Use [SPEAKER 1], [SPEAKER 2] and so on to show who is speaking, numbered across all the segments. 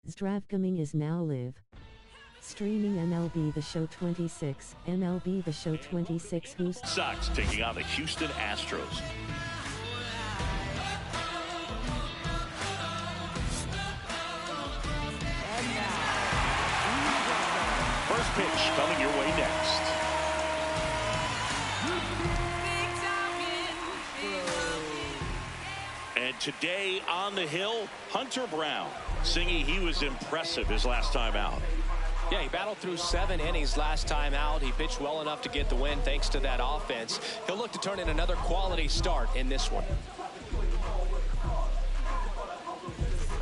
[SPEAKER 1] Zdravkoming is now live. Streaming MLB The Show 26, MLB The Show 26 who's
[SPEAKER 2] Sox taking on the Houston Astros. First pitch coming your way next. And today on the hill, Hunter Brown. Singy, he was impressive his last time out.
[SPEAKER 3] Yeah, he battled through 7 innings last time out. He pitched well enough to get the win thanks to that offense. He'll look to turn in another quality start in this one.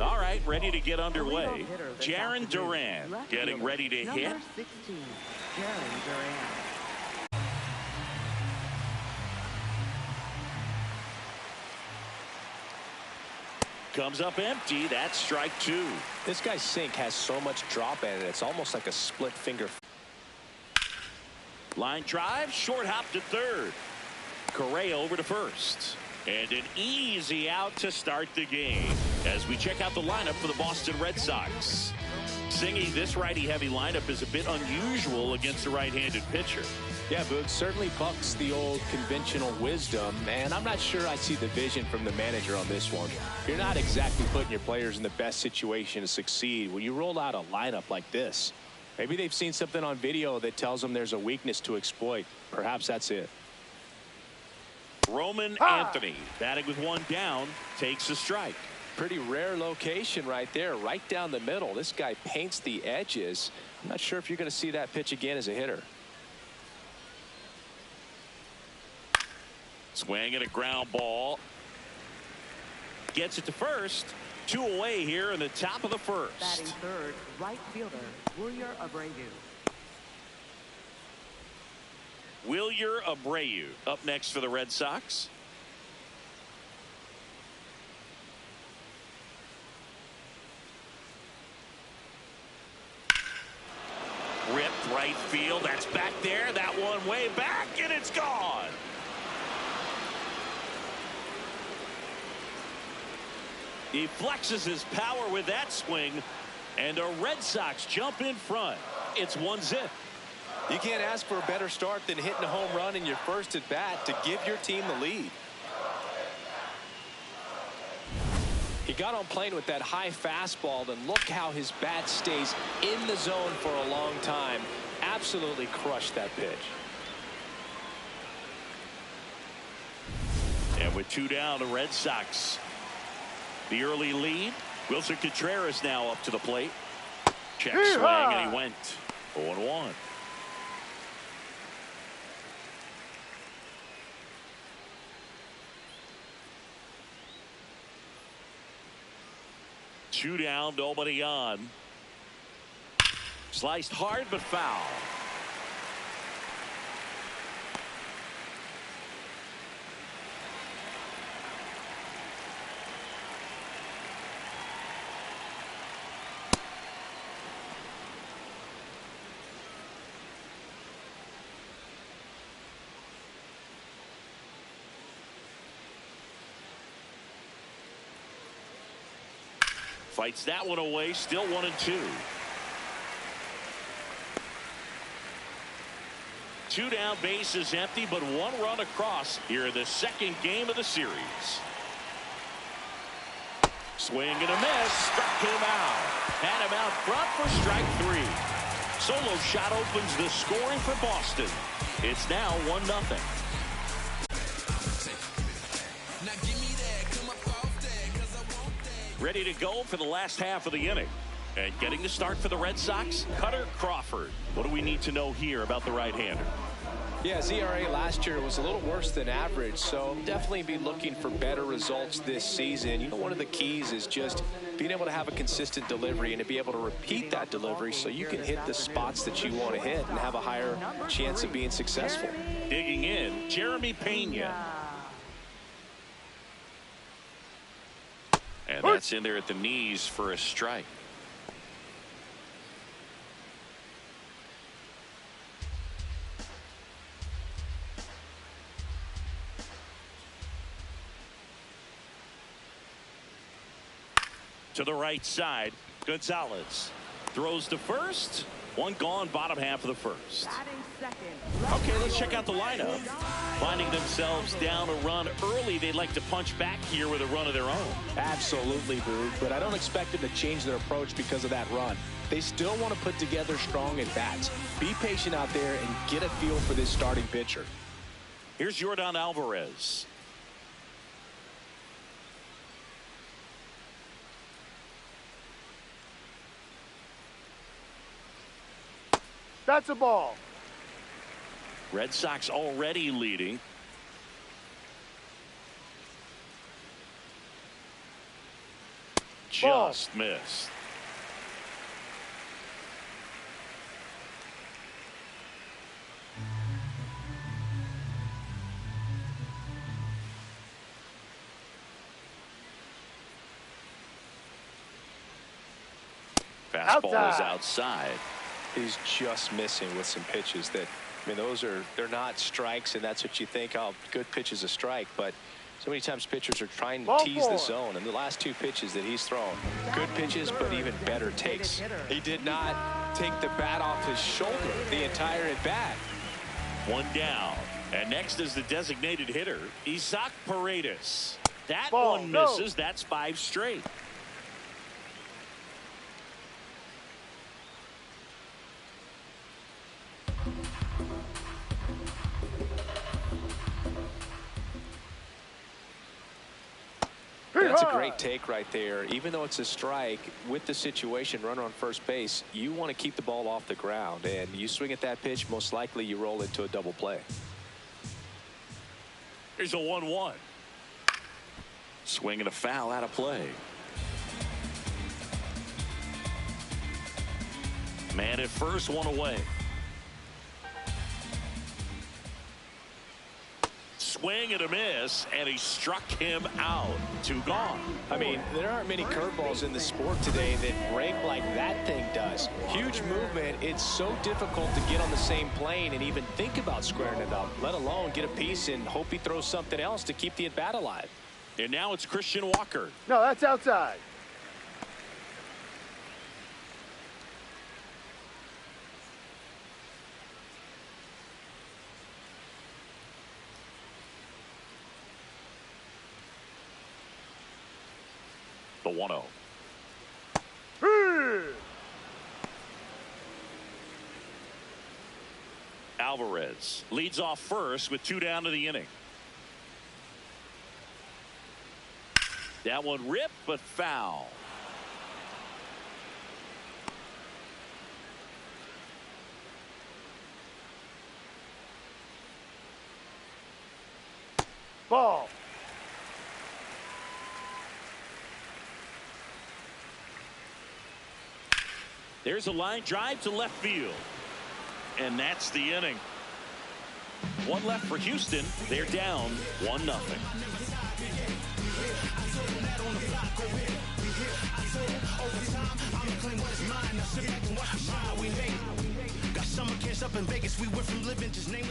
[SPEAKER 2] All right, ready to get underway. Jarren Duran getting ready to hit.
[SPEAKER 4] Number 16, Jarren Duran.
[SPEAKER 2] Comes up empty. That's strike 2.
[SPEAKER 3] This guy's sink has so much drop in it. It's almost like a split finger.
[SPEAKER 2] Line drive, short hop to third. Correa over to first. And an easy out to start the game as we check out the lineup for the Boston Red Sox. Singy, this righty-heavy lineup is a bit unusual against a right-handed pitcher.
[SPEAKER 3] Yeah, Boog, certainly bucks the old conventional wisdom, and I'm not sure I see the vision from the manager on this one. You're not exactly putting your players in the best situation to succeed when you roll out a lineup like this. Maybe they've seen something on video that tells them there's a weakness to exploit. Perhaps that's it.
[SPEAKER 2] Roman Anthony, batting with one down, takes a strike.
[SPEAKER 3] Pretty rare location right there, right down the middle. This guy paints the edges. I'm not sure if you're going to see that pitch again as a hitter.
[SPEAKER 2] Swing and a ground ball. Gets it to first. 2 away here in the top of the first.
[SPEAKER 4] Batting third, right fielder, Wilyer Abreu.
[SPEAKER 2] Wilyer Abreu up next for the Red Sox. Ripped right field. That's back there. That one way back, and it's gone. He flexes his power with that swing, and the Red Sox jump in front. It's 1-0.
[SPEAKER 3] You can't ask for a better start than hitting a home run in your first at bat to give your team the lead. He got on plane with that high fastball, and look how his bat stays in the zone for a long time. Absolutely crushed that pitch.
[SPEAKER 2] And with 2 down, the Red Sox, the early lead. Wilson Contreras now up to the plate. Check swing, and he went 0-1. Two down, nobody on. Sliced hard but foul. Fights that one away, still 1-2. 2 down, base is empty, but 1 run across here in the second game of the series. Swing and a miss, struck him out. Had him out front for strike 3. Solo shot opens the scoring for Boston. It's now 1-0. Ready to go for the last half of the inning. And getting the start for the Red Sox, Cutter Crawford. What do we need to know here about the right-hander?
[SPEAKER 3] Yeah, his ERA last year was a little worse than average, so definitely be looking for better results this season. You know, one of the keys is just being able to have a consistent delivery and to be able to repeat that delivery so you can hit the spots that you want to hit and have a higher chance of being successful.
[SPEAKER 2] Digging in, Jeremy Pena. And that's in there at the knees for a strike. To the right side, Gonzalez throws to first. One gone, bottom half of the first.
[SPEAKER 4] Batting second.
[SPEAKER 2] Okay, let's check out the lineup. Finding themselves down a run early, they'd like to punch back here with a run of their own.
[SPEAKER 3] Absolutely, Boog, but I don't expect them to change their approach because of that run. They still want to put together strong at-bats. Be patient out there and get a feel for this starting pitcher.
[SPEAKER 2] Here's Yordan Alvarez.
[SPEAKER 5] That's a ball.
[SPEAKER 2] Red Sox already leading. Just missed. Fastball is outside.
[SPEAKER 3] He's just missing with some pitches that, I mean, they're not strikes, and that's what you think, oh, good pitch is a strike, but so many times pitchers are trying to tease the zone, and the last two pitches that he's thrown, good pitches, but even better takes. He did not take the bat off his shoulder the entire at bat.
[SPEAKER 2] One down, and next is the designated hitter, Isaac Paredes. That
[SPEAKER 5] Ball,
[SPEAKER 2] one misses. That's 5 straight.
[SPEAKER 3] That's a great take right there. Even though it's a strike, with the situation, runner on first base, you want to keep the ball off the ground, and you swing at that pitch, most likely you roll into a double play.
[SPEAKER 2] Here's a 1-1. Swing and a foul out of play. Man at first, one away. Swing and a miss, and he struck him out. 2 gone.
[SPEAKER 3] I mean, there aren't many curveballs in the sport today that break like that thing does. Huge movement. It's so difficult to get on the same plane and even think about squaring it up, let alone get a piece and hope he throws something else to keep the at bat alive.
[SPEAKER 2] And now it's Christian Walker.
[SPEAKER 5] No, that's outside.
[SPEAKER 2] The 1-0. Alvarez leads off first with 2 down to the inning. That one ripped, but foul.
[SPEAKER 5] Ball.
[SPEAKER 2] There's a line drive to left field. And that's the inning. 1 left for Houston. They're down 1-0.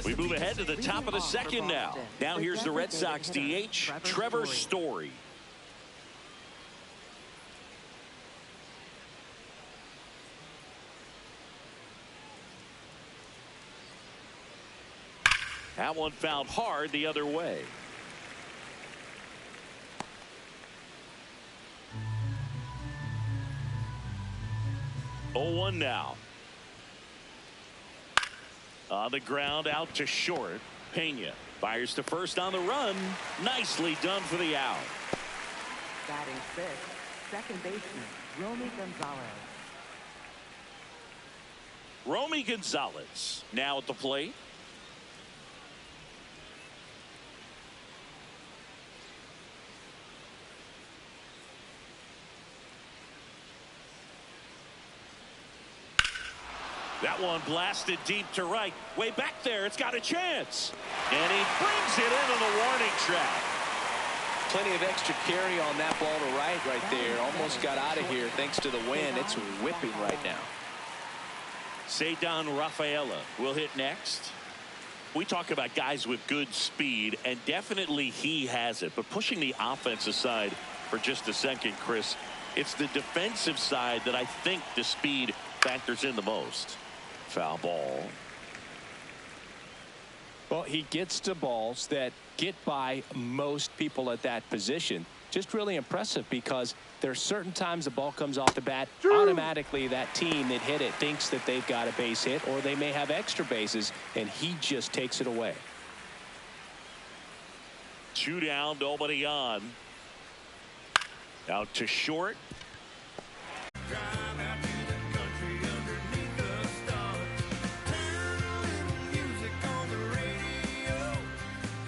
[SPEAKER 2] We move ahead to the top of the second now. Now here's the Red Sox DH, Trevor Story. That one fouled hard the other way. Oh, 1 now. On the ground, out to short. Pena fires to first on the run. Nicely done for the out.
[SPEAKER 4] Batting 6th, second baseman, Romy Gonzalez.
[SPEAKER 2] Romy Gonzalez now at the plate. That one blasted deep to right. Way back there. It's got a chance. And he brings it in on the warning track.
[SPEAKER 3] Plenty of extra carry on that ball to right there. Almost got out of here thanks to the wind. It's whipping right now.
[SPEAKER 2] Ceddanne Rafaela will hit next. We talk about guys with good speed, and definitely he has it. But pushing the offense aside for just a second, Chris, It's the defensive side that I think the speed factors in the most. Foul ball.
[SPEAKER 3] Well, he gets to balls that get by most people at that position. Just really impressive because there are certain times the ball comes off the bat. Automatically, that team that hit it thinks that they've got a base hit, or they may have extra bases, and he just takes it away.
[SPEAKER 2] 2 down, nobody on. Out to short.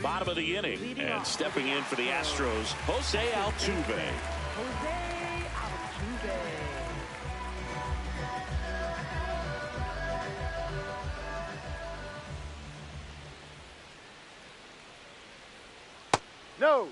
[SPEAKER 2] Bottom of the inning, and stepping in for the Astros, Jose Altuve.
[SPEAKER 4] Jose Altuve.
[SPEAKER 5] No.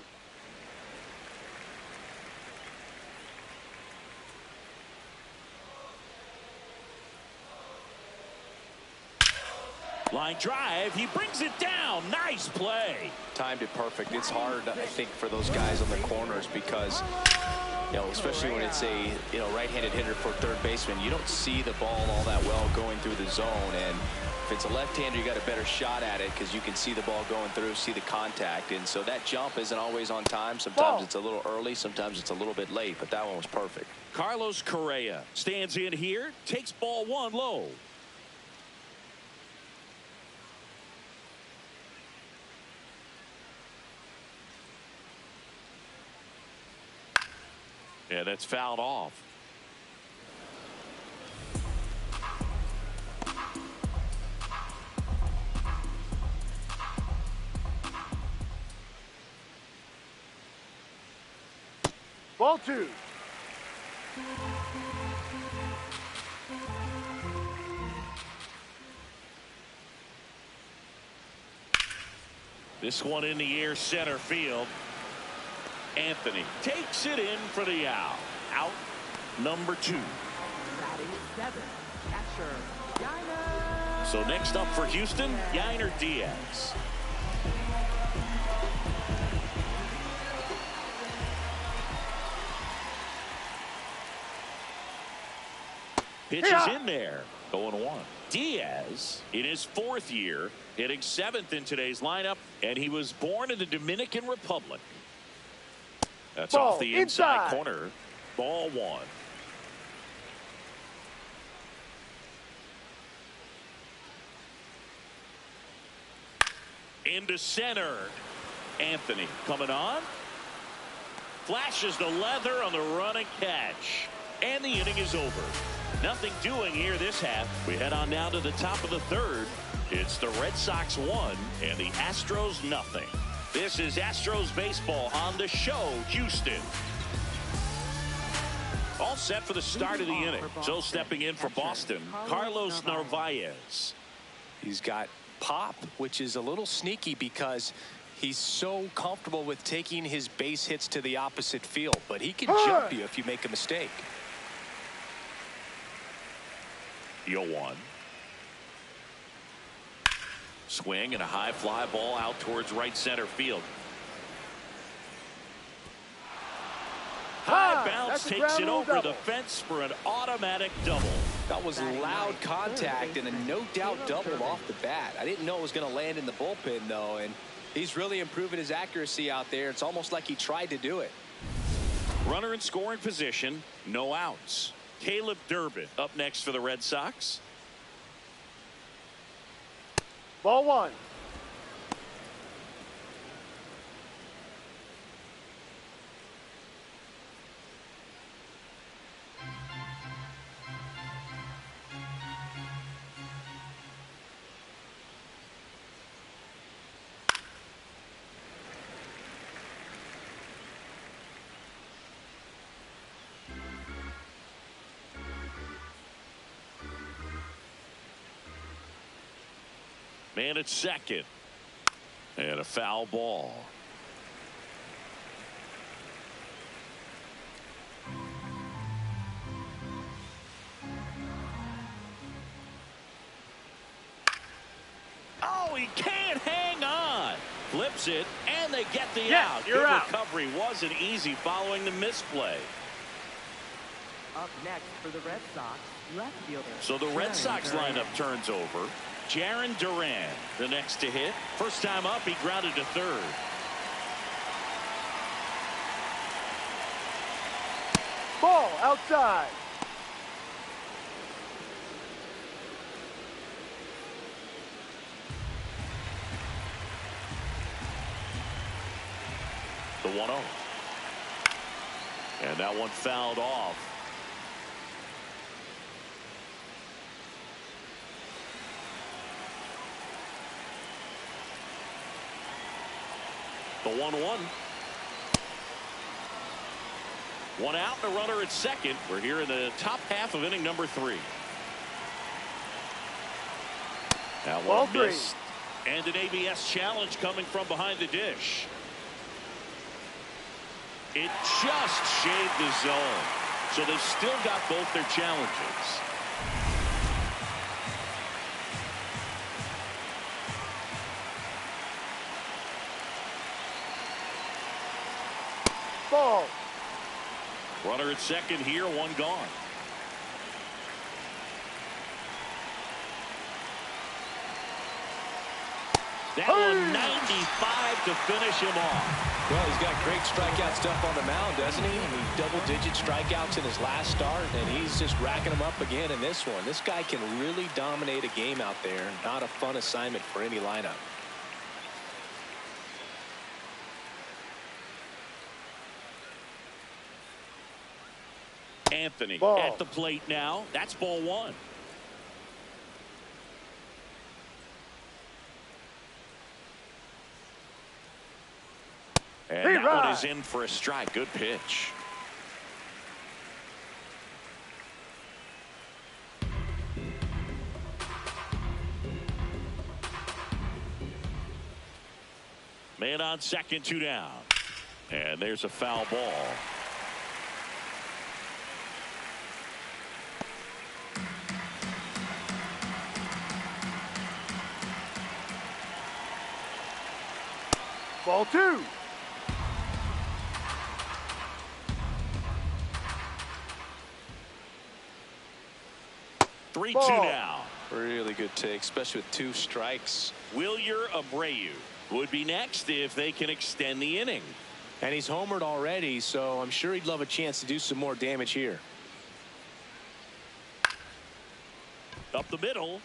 [SPEAKER 2] Line drive, he brings it down. Nice play.
[SPEAKER 3] Timed it perfect. It's hard, I think, for those guys on the corners because, especially when it's a, right-handed hitter for third baseman, you don't see the ball all that well going through the zone. And if it's a left-hander, you got a better shot at it because you can see the ball going through, see the contact. And so that jump isn't always on time. Sometimes it's a little early, sometimes it's a little bit late, but that one was perfect.
[SPEAKER 2] Carlos Correa stands in here, takes ball 1 low. Yeah, that's fouled off.
[SPEAKER 5] Ball 2.
[SPEAKER 2] This one in the air, center field. Anthony takes it in for the out. Out number 2.
[SPEAKER 4] Batting 7, catcher Yainer.
[SPEAKER 2] So next up for Houston, Yainer Diaz. Pitches in there. 0-1. Diaz in his 4th year, hitting 7th in today's lineup, and he was born in the Dominican Republic. That's
[SPEAKER 5] Ball
[SPEAKER 2] off the inside
[SPEAKER 5] inside.
[SPEAKER 2] corner. Ball 1. Into center. Anthony coming on. Flashes the leather on the running catch. And the inning is over. Nothing doing here this half. We head on down to the top of the 3rd. It's the Red Sox 1 and the Astros nothing. This is Astros baseball on the show, Houston. All set for the start of the inning. So stepping in for Boston, Carlos Narvaez.
[SPEAKER 3] He's got pop, which is a little sneaky because he's so comfortable with taking his base hits to the opposite field, but he can jump you if you make a mistake.
[SPEAKER 2] 0-1. Swing and a high fly ball out towards right center field. High bounce takes it over the fence for an automatic double.
[SPEAKER 3] That was loud contact and a no doubt double off the bat. I didn't know it was going to land in the bullpen though, and he's really improving his accuracy out there. It's almost like he tried to do it.
[SPEAKER 2] Runner in scoring position, no outs. Caleb Durbin up next for the Red Sox.
[SPEAKER 5] Ball 1.
[SPEAKER 2] Man at second. And a foul ball. Oh, he can't hang on. Flips it, and they get the out.
[SPEAKER 5] You're
[SPEAKER 2] Good
[SPEAKER 5] out.
[SPEAKER 2] recovery wasn't easy following the misplay.
[SPEAKER 4] Up next for the Red Sox, left fielder.
[SPEAKER 2] So the Red Sox
[SPEAKER 4] Duran.
[SPEAKER 2] lineup turns over. Jarren Duran, the next to hit. First time up, he grounded to third.
[SPEAKER 5] Ball outside.
[SPEAKER 2] The 1-0. And that one fouled off. The 1-1. One out and a runner at second. We're here in the top half of inning number 3. That
[SPEAKER 5] Ball
[SPEAKER 2] one
[SPEAKER 5] 3.
[SPEAKER 2] missed. And an ABS challenge coming from behind the dish. It just shaved the zone. So they've still got both their challenges.
[SPEAKER 5] Ball.
[SPEAKER 2] Runner at second here, one gone. That one 95 to finish him off.
[SPEAKER 3] Well, he's got great strikeout stuff on the mound, doesn't he? I mean, double-digit strikeouts in his last start, and he's just racking them up again in this one. This guy can really dominate a game out there. Not a fun assignment for any lineup.
[SPEAKER 2] Anthony
[SPEAKER 5] Ball.
[SPEAKER 2] at the plate now. That's ball 1. And that one is in for a strike. Good pitch. Man on second, 2 down. And there's a foul ball.
[SPEAKER 5] Ball 2.
[SPEAKER 2] Three,
[SPEAKER 5] Ball.
[SPEAKER 2] 2 now.
[SPEAKER 3] Really good take, especially with 2 strikes.
[SPEAKER 2] Wilyer Abreu would be next if they can extend the inning.
[SPEAKER 3] And he's homered already, so I'm sure he'd love a chance to do some more damage here.
[SPEAKER 2] Up the middle.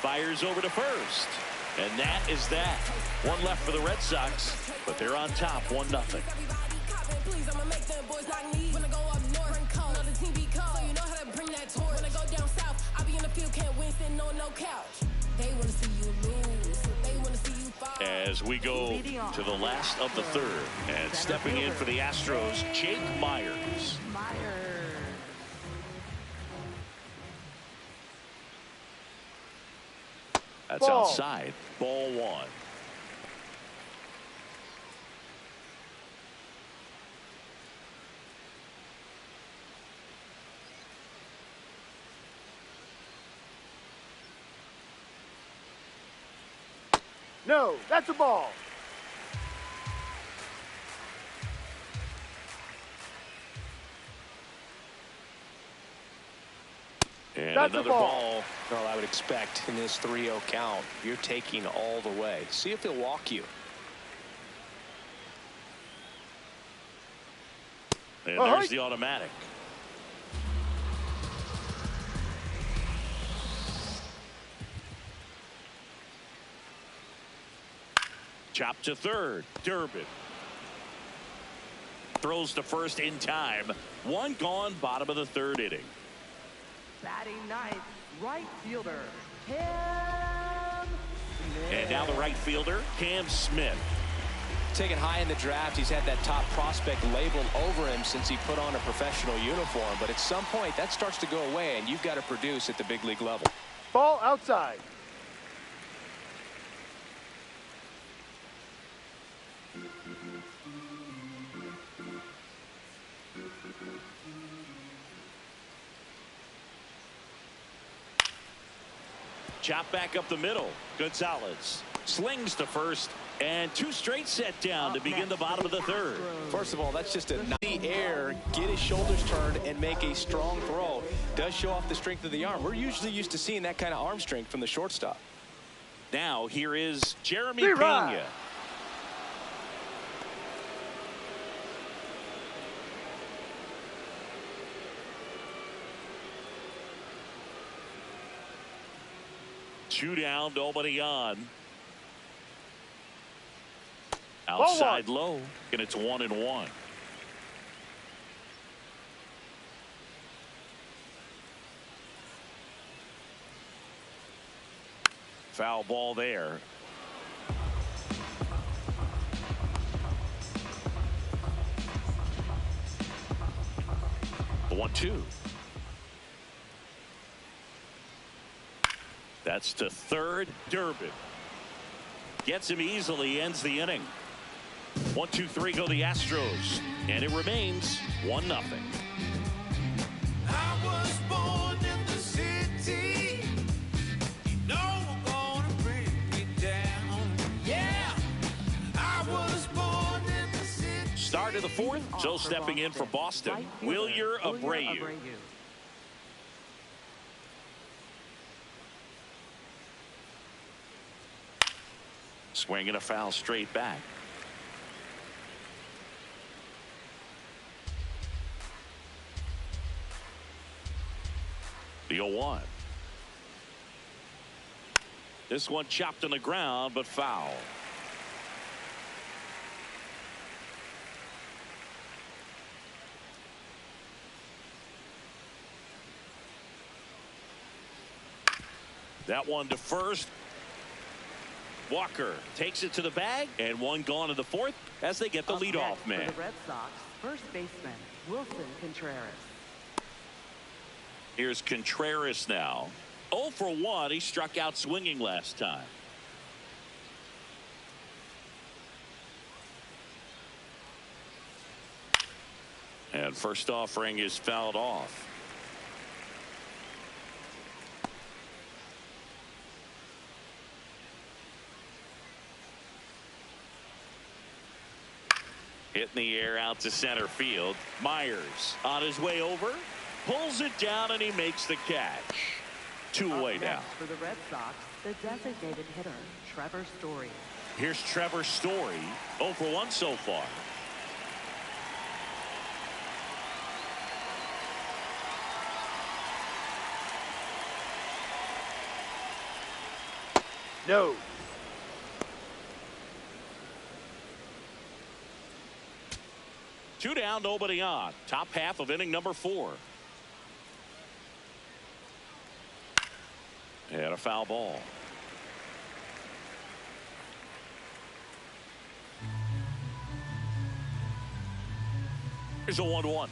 [SPEAKER 2] Fires over to first. And that is that. One left for the Red Sox, but they're on top 1-0. As we go to the last of the third, and stepping in for the Astros, Jake Myers. That's
[SPEAKER 5] Ball.
[SPEAKER 2] outside. Ball 1.
[SPEAKER 5] No, that's a ball.
[SPEAKER 2] And
[SPEAKER 5] That's a
[SPEAKER 2] another
[SPEAKER 5] ball.
[SPEAKER 2] ball.
[SPEAKER 3] Well, I would expect in this 3-0 count, you're taking all the way. See if he'll walk you.
[SPEAKER 2] And
[SPEAKER 5] Oh,
[SPEAKER 2] there's
[SPEAKER 5] hi.
[SPEAKER 2] the automatic. Chop to third. Durbin throws to first in time. One gone, bottom of the third inning.
[SPEAKER 4] Batting ninth, right fielder, Cam Smith.
[SPEAKER 2] And now the right fielder, Cam Smith.
[SPEAKER 3] Taken high in the draft, he's had that top prospect labeled over him since he put on a professional uniform. But at some point, that starts to go away, and you've got to produce at the big league level.
[SPEAKER 5] Ball outside.
[SPEAKER 2] Chop back up the middle. Gonzalez slings to first, And two straight set down to begin the bottom of the third.
[SPEAKER 3] First of all, that's just a nice air, get his shoulders turned, and make a strong throw. Does show off the strength of the arm. We're usually used to seeing that kind of arm strength from the shortstop.
[SPEAKER 2] Now here is Jeremy
[SPEAKER 5] Be
[SPEAKER 2] Pena.
[SPEAKER 5] right.
[SPEAKER 2] Two down, nobody on. Outside low, and it's 1-1. Foul ball there. The 1-2. That's to third. Durbin gets him easily, ends the inning. 1-2-3 go the Astros, and it remains 1-0.
[SPEAKER 6] I was born in the city. You know we're gonna bring it down. Yeah, I was born in the city.
[SPEAKER 2] Start of the fourth. So stepping in for Boston, Wilyer Abreu. Swinging a foul straight back. The 0-1. This one chopped on the ground, but foul. That one to first. Walker takes it to the bag, and one gone in the fourth as they get the leadoff man.
[SPEAKER 4] For the Red Sox, first baseman Wilson Contreras.
[SPEAKER 2] Here's Contreras now. 0 for 1. He struck out swinging last time. And first offering is fouled off. Hit in the air out to center field. Myers on his way over. Pulls it down, and he makes the catch. Two away now.
[SPEAKER 4] For the Red Sox, the designated hitter, Trevor Story.
[SPEAKER 2] Here's Trevor Story. 0 for 1 so far.
[SPEAKER 5] No.
[SPEAKER 2] Two down, nobody on. Top half of inning number 4. And a foul ball. Here's a 1-1.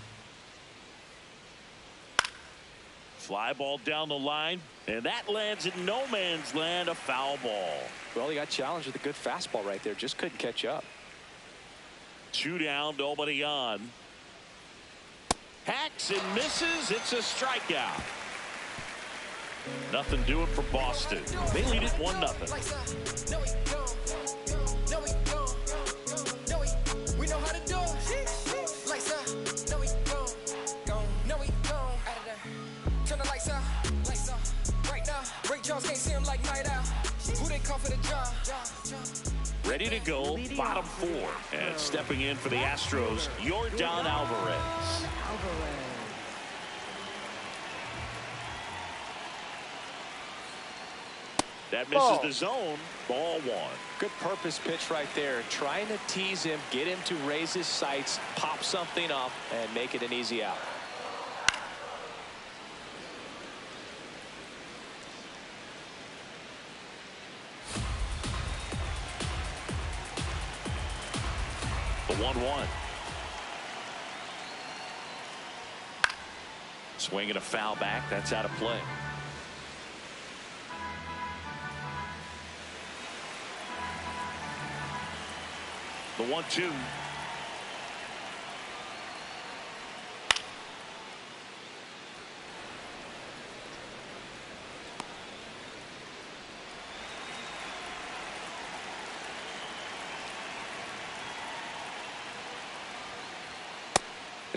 [SPEAKER 2] Fly ball down the line, and that lands in no man's land, a foul ball.
[SPEAKER 3] Well, he got challenged with a good fastball right there. Just couldn't catch up.
[SPEAKER 2] Two down, nobody on. Hacks and misses. It's a strikeout. Nothing doing for Boston. They lead it 1-0.
[SPEAKER 6] We know how to do it. Turn the lights out. Right now, Ray Charles can't see him like night out. Who they call for the job?
[SPEAKER 2] Ready to go, bottom 4. And stepping in for the Astros, Yordan Alvarez. That misses the zone. Ball 1.
[SPEAKER 3] Good purpose pitch right there. Trying to tease him, get him to raise his sights, pop something up, and make it an easy out.
[SPEAKER 2] The 1-1. Swinging a foul back. That's out of play. The 1-2.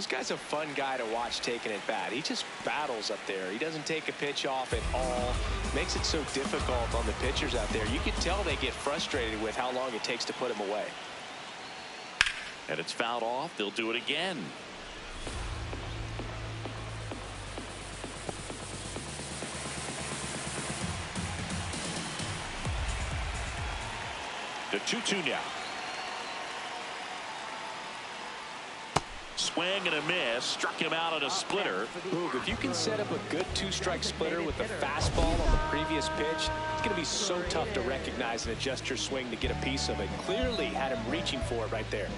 [SPEAKER 3] This guy's a fun guy to watch taking at bat. He just battles up there. He doesn't take a pitch off at all. Makes it so difficult on the pitchers out there. You can tell they get frustrated with how long it takes to put him away.
[SPEAKER 2] And it's fouled off. They'll do it again. The 2-2 now. Swing and a miss. Struck him out at a splitter.
[SPEAKER 3] Boog, if you can set up a good two-strike splitter with the fastball on the previous pitch, it's going to be so tough to recognize and adjust your swing to get a piece of it. Clearly had him reaching for it right there.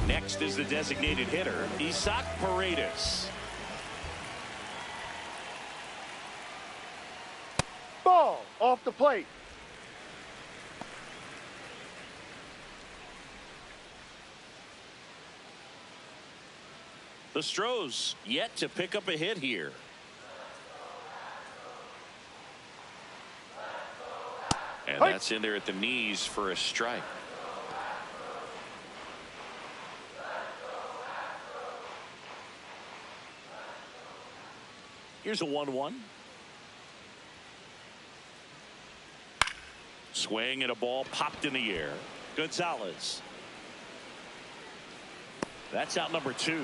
[SPEAKER 2] Next is the designated hitter, Isaac Paredes.
[SPEAKER 5] Ball off the plate.
[SPEAKER 2] The Stros yet to pick up a hit here. And that's in there at the knees for a strike. Here's a 1-1. Swing and a ball popped in the air. Gonzalez. That's out number 2.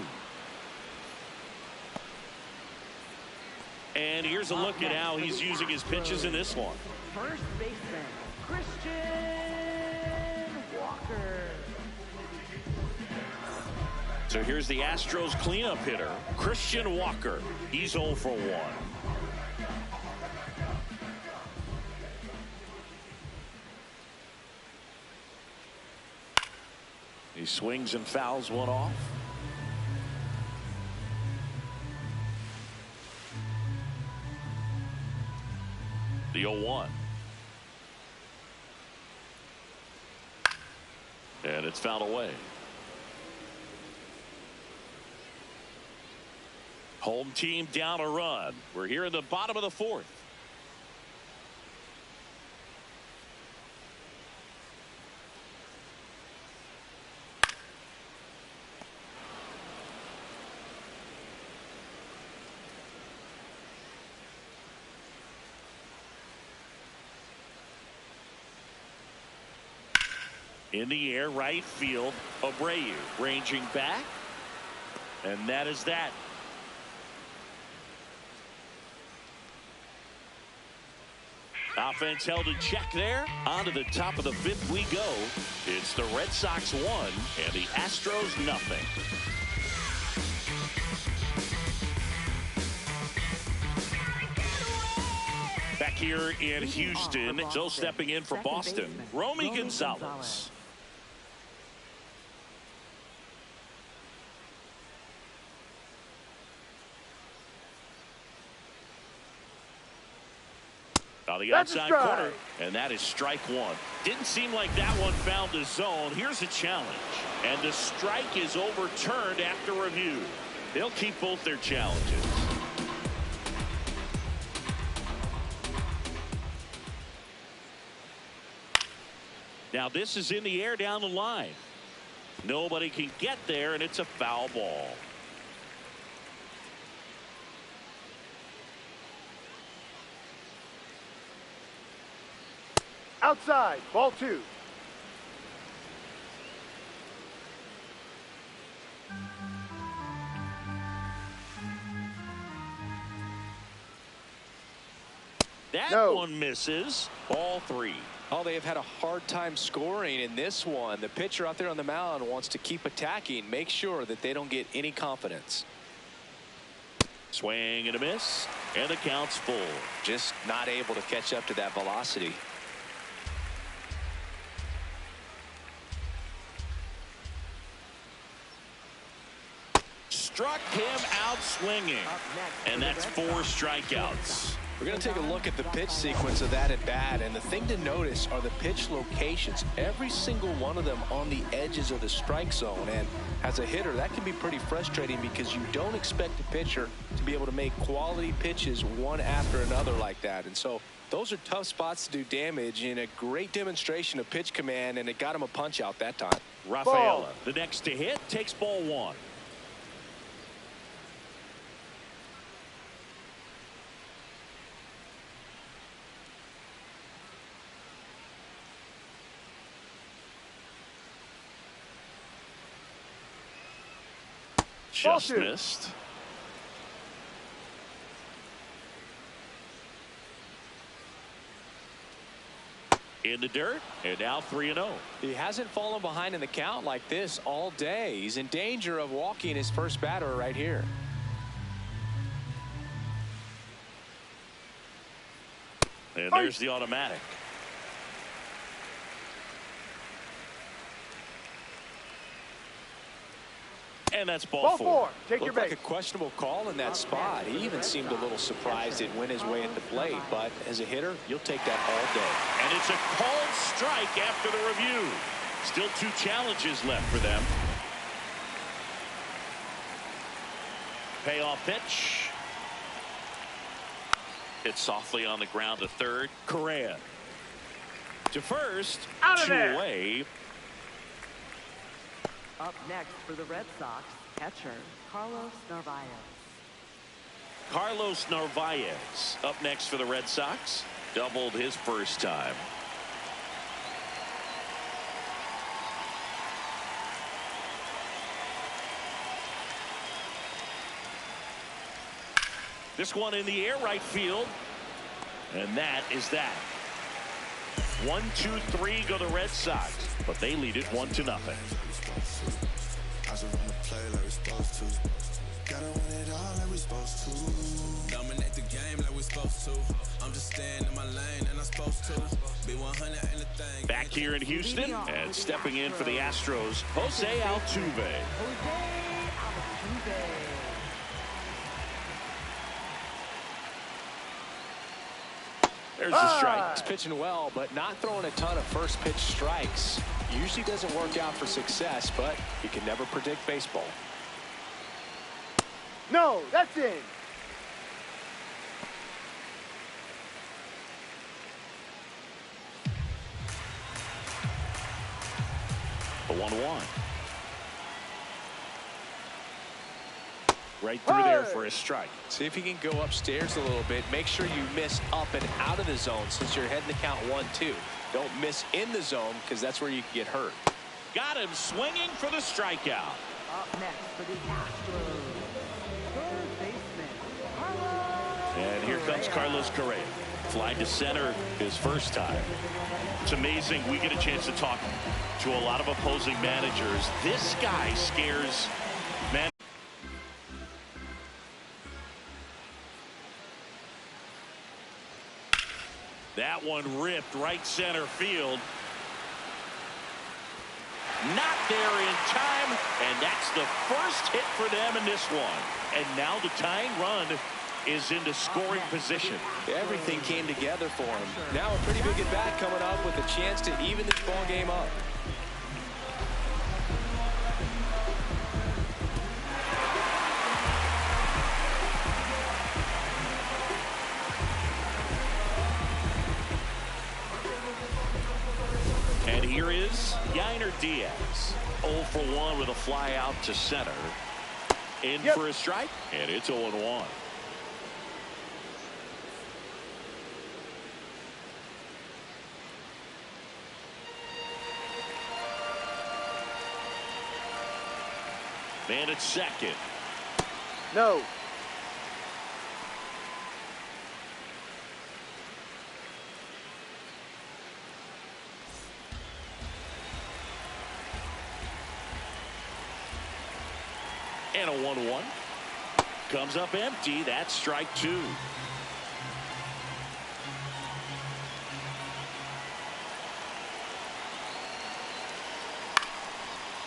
[SPEAKER 2] And here's a look at how he's using his pitches in this one.
[SPEAKER 4] First baseman, Christian Walker.
[SPEAKER 2] So here's the Astros cleanup hitter, Christian Walker. He's 0 for 1. He swings and fouls one off. The 0-1. And it's fouled away. Home team down a run. We're here in the bottom of the 4th. In the air, right field, Abreu ranging back. And that is that. Offense held in check there. On to the top of the 5th we go. It's the Red Sox 1 and the Astros nothing. Back here in Houston, so stepping in for Boston, Romy Gonzalez. On the outside corner, and that is strike 1. Didn't seem like that one found the zone. Here's a challenge, and the strike is overturned after review. They'll keep both their challenges. Now this is in the air down the line. Nobody can get there, and it's a foul ball.
[SPEAKER 5] Outside, ball 2.
[SPEAKER 2] That one misses. Ball 3.
[SPEAKER 3] Oh, they have had a hard time scoring in this one. The pitcher out there on the mound wants to keep attacking, make sure that they don't get any confidence.
[SPEAKER 2] Swing and a miss, and the count's full.
[SPEAKER 3] Just not able to catch up to that velocity.
[SPEAKER 2] Struck him out swinging, and that's 4 strikeouts.
[SPEAKER 3] We're going to take a look at the pitch sequence of that at bat, and the thing to notice are the pitch locations. Every single one of them on the edges of the strike zone, and as a hitter, that can be pretty frustrating because you don't expect a pitcher to be able to make quality pitches one after another like that. And so those are tough spots to do damage, and a great demonstration of pitch command, and it got him a punch out that time.
[SPEAKER 2] Rafaela, the next to hit, takes ball one. Just missed. In the dirt, and now 3-0.
[SPEAKER 3] He hasn't fallen behind in the count like this all day. He's in danger of walking his first batter right here.
[SPEAKER 2] And there's the automatic. And that's ball four.
[SPEAKER 5] Take your
[SPEAKER 3] Looked
[SPEAKER 5] base.
[SPEAKER 3] like a questionable call in that spot. He even seemed a little surprised it went his way at the plate, but as a hitter, you'll take that all day.
[SPEAKER 2] And it's a called strike after the review. Still 2 challenges left for them. Payoff pitch. Hit softly on the ground to third. Correa to first.
[SPEAKER 5] Out of
[SPEAKER 2] 2
[SPEAKER 5] there.
[SPEAKER 2] away.
[SPEAKER 4] Up next for the Red Sox, catcher Carlos Narvaez.
[SPEAKER 2] Carlos Narvaez up next for the Red Sox. Doubled his first time. This one in the air, right field. And that is that. 1, 2, 3 go the Red Sox, but they lead it 1-0.
[SPEAKER 6] Dominate the game like we're supposed to. I'm just staying in my lane and I'm supposed to be 100 in the thing.
[SPEAKER 2] Back here in Houston and stepping in for the Astros, Jose Altuve. There's the strike.
[SPEAKER 3] He's pitching well, but not throwing a ton of first pitch strikes. Usually doesn't work out for success, but you can never predict baseball.
[SPEAKER 5] No, that's in.
[SPEAKER 2] The 1-1. Right through there for a strike.
[SPEAKER 3] See if you can go upstairs a little bit. Make sure you miss up and out of the zone since you're heading to count 1-2. Don't miss in the zone because that's where you can get hurt.
[SPEAKER 2] Got him swinging for the strikeout.
[SPEAKER 4] Up next for the Astros, third baseman Carlos.
[SPEAKER 2] And here comes Carlos Correa. Fly to center his first time. It's amazing we get a chance to talk to a lot of opposing managers. This guy scares man. That one ripped right center field. Not there in time, and that's the first hit for them in this one. And now the tying run is into scoring position.
[SPEAKER 3] Everything came together for him. Now a pretty big at bat coming up with a chance to even this ball game up.
[SPEAKER 2] And here is Yainer Diaz. 0 for 1 with a fly out to center. In for a strike, and it's 0-1. Man at second.
[SPEAKER 5] No.
[SPEAKER 2] And a 1-1. Comes up empty. That's strike 2.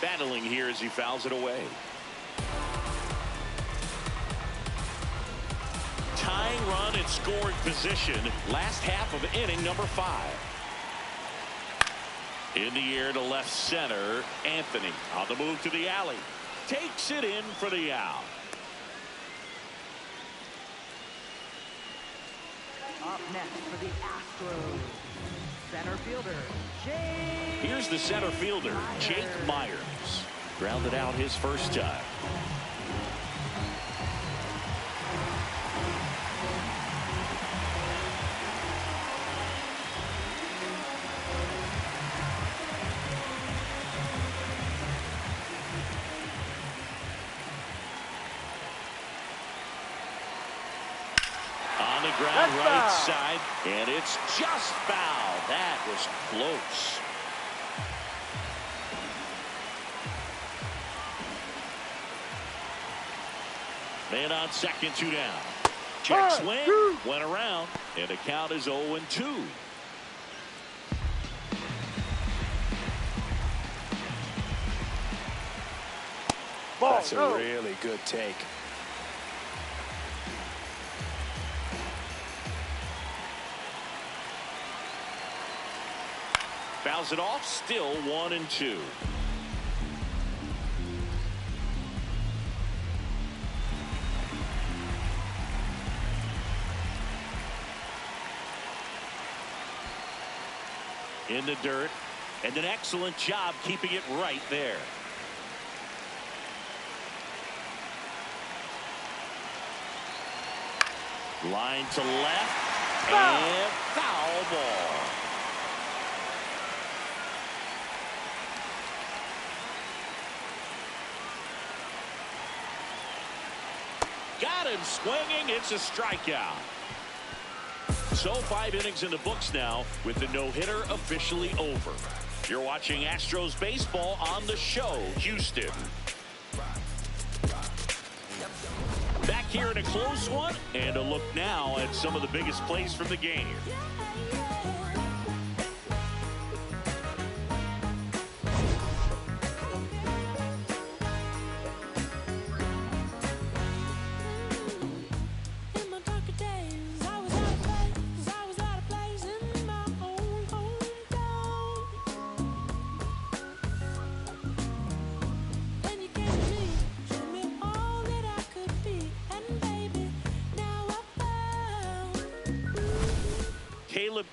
[SPEAKER 2] Battling here as he fouls it away. Tying One run in scoring position. Last half of inning number 5. In the air to left center. Anthony on the move to the alley. Takes it in for the out.
[SPEAKER 4] Up next for the Astros, center fielder, Jake.
[SPEAKER 2] Here's the center fielder, Jake Myers. Grounded out his first time. Ground right side, and it's just foul. That was close. Man on second, 2 down. Check swing, went around, and the count is 0-2.
[SPEAKER 3] That's a really good take.
[SPEAKER 2] Fouls it off, still 1-2. In the dirt, and an excellent job keeping it right there. Line to left, and foul ball. Got him swinging. It's a strikeout. So 5 innings in the books now with the no-hitter officially over. You're watching Astros baseball on the show, Houston. Back here in a close one, and a look now at some of the biggest plays from the game.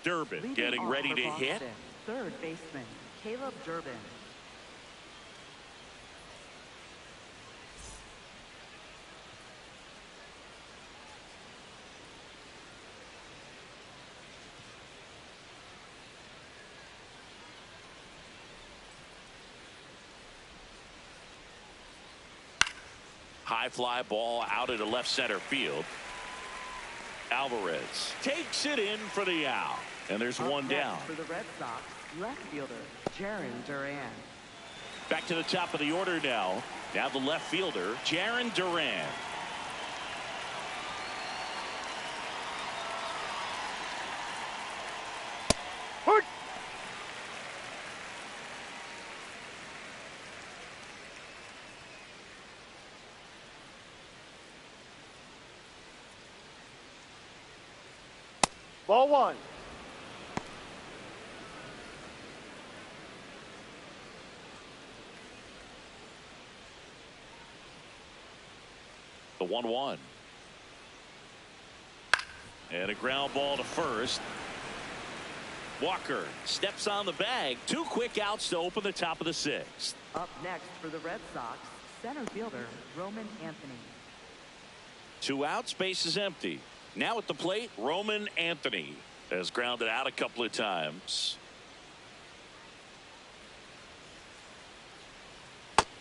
[SPEAKER 2] Durbin getting ready to hit.
[SPEAKER 4] Third baseman, Caleb Durbin.
[SPEAKER 2] High fly ball out into left center field. Alvarez takes it in for the out. And there's one down.
[SPEAKER 4] For the Red Sox, left fielder, Jarren Duran.
[SPEAKER 2] Back to the top of the order now. Now the left fielder, Jarren Duran.
[SPEAKER 5] Ball 1.
[SPEAKER 2] The 1-1. And a ground ball to first. Walker steps on the bag. 2 quick outs to open the top of the 6th.
[SPEAKER 4] Up next for the Red Sox, center fielder, Roman Anthony.
[SPEAKER 2] 2 outs, base is empty. Now at the plate, Roman Anthony has grounded out a couple of times.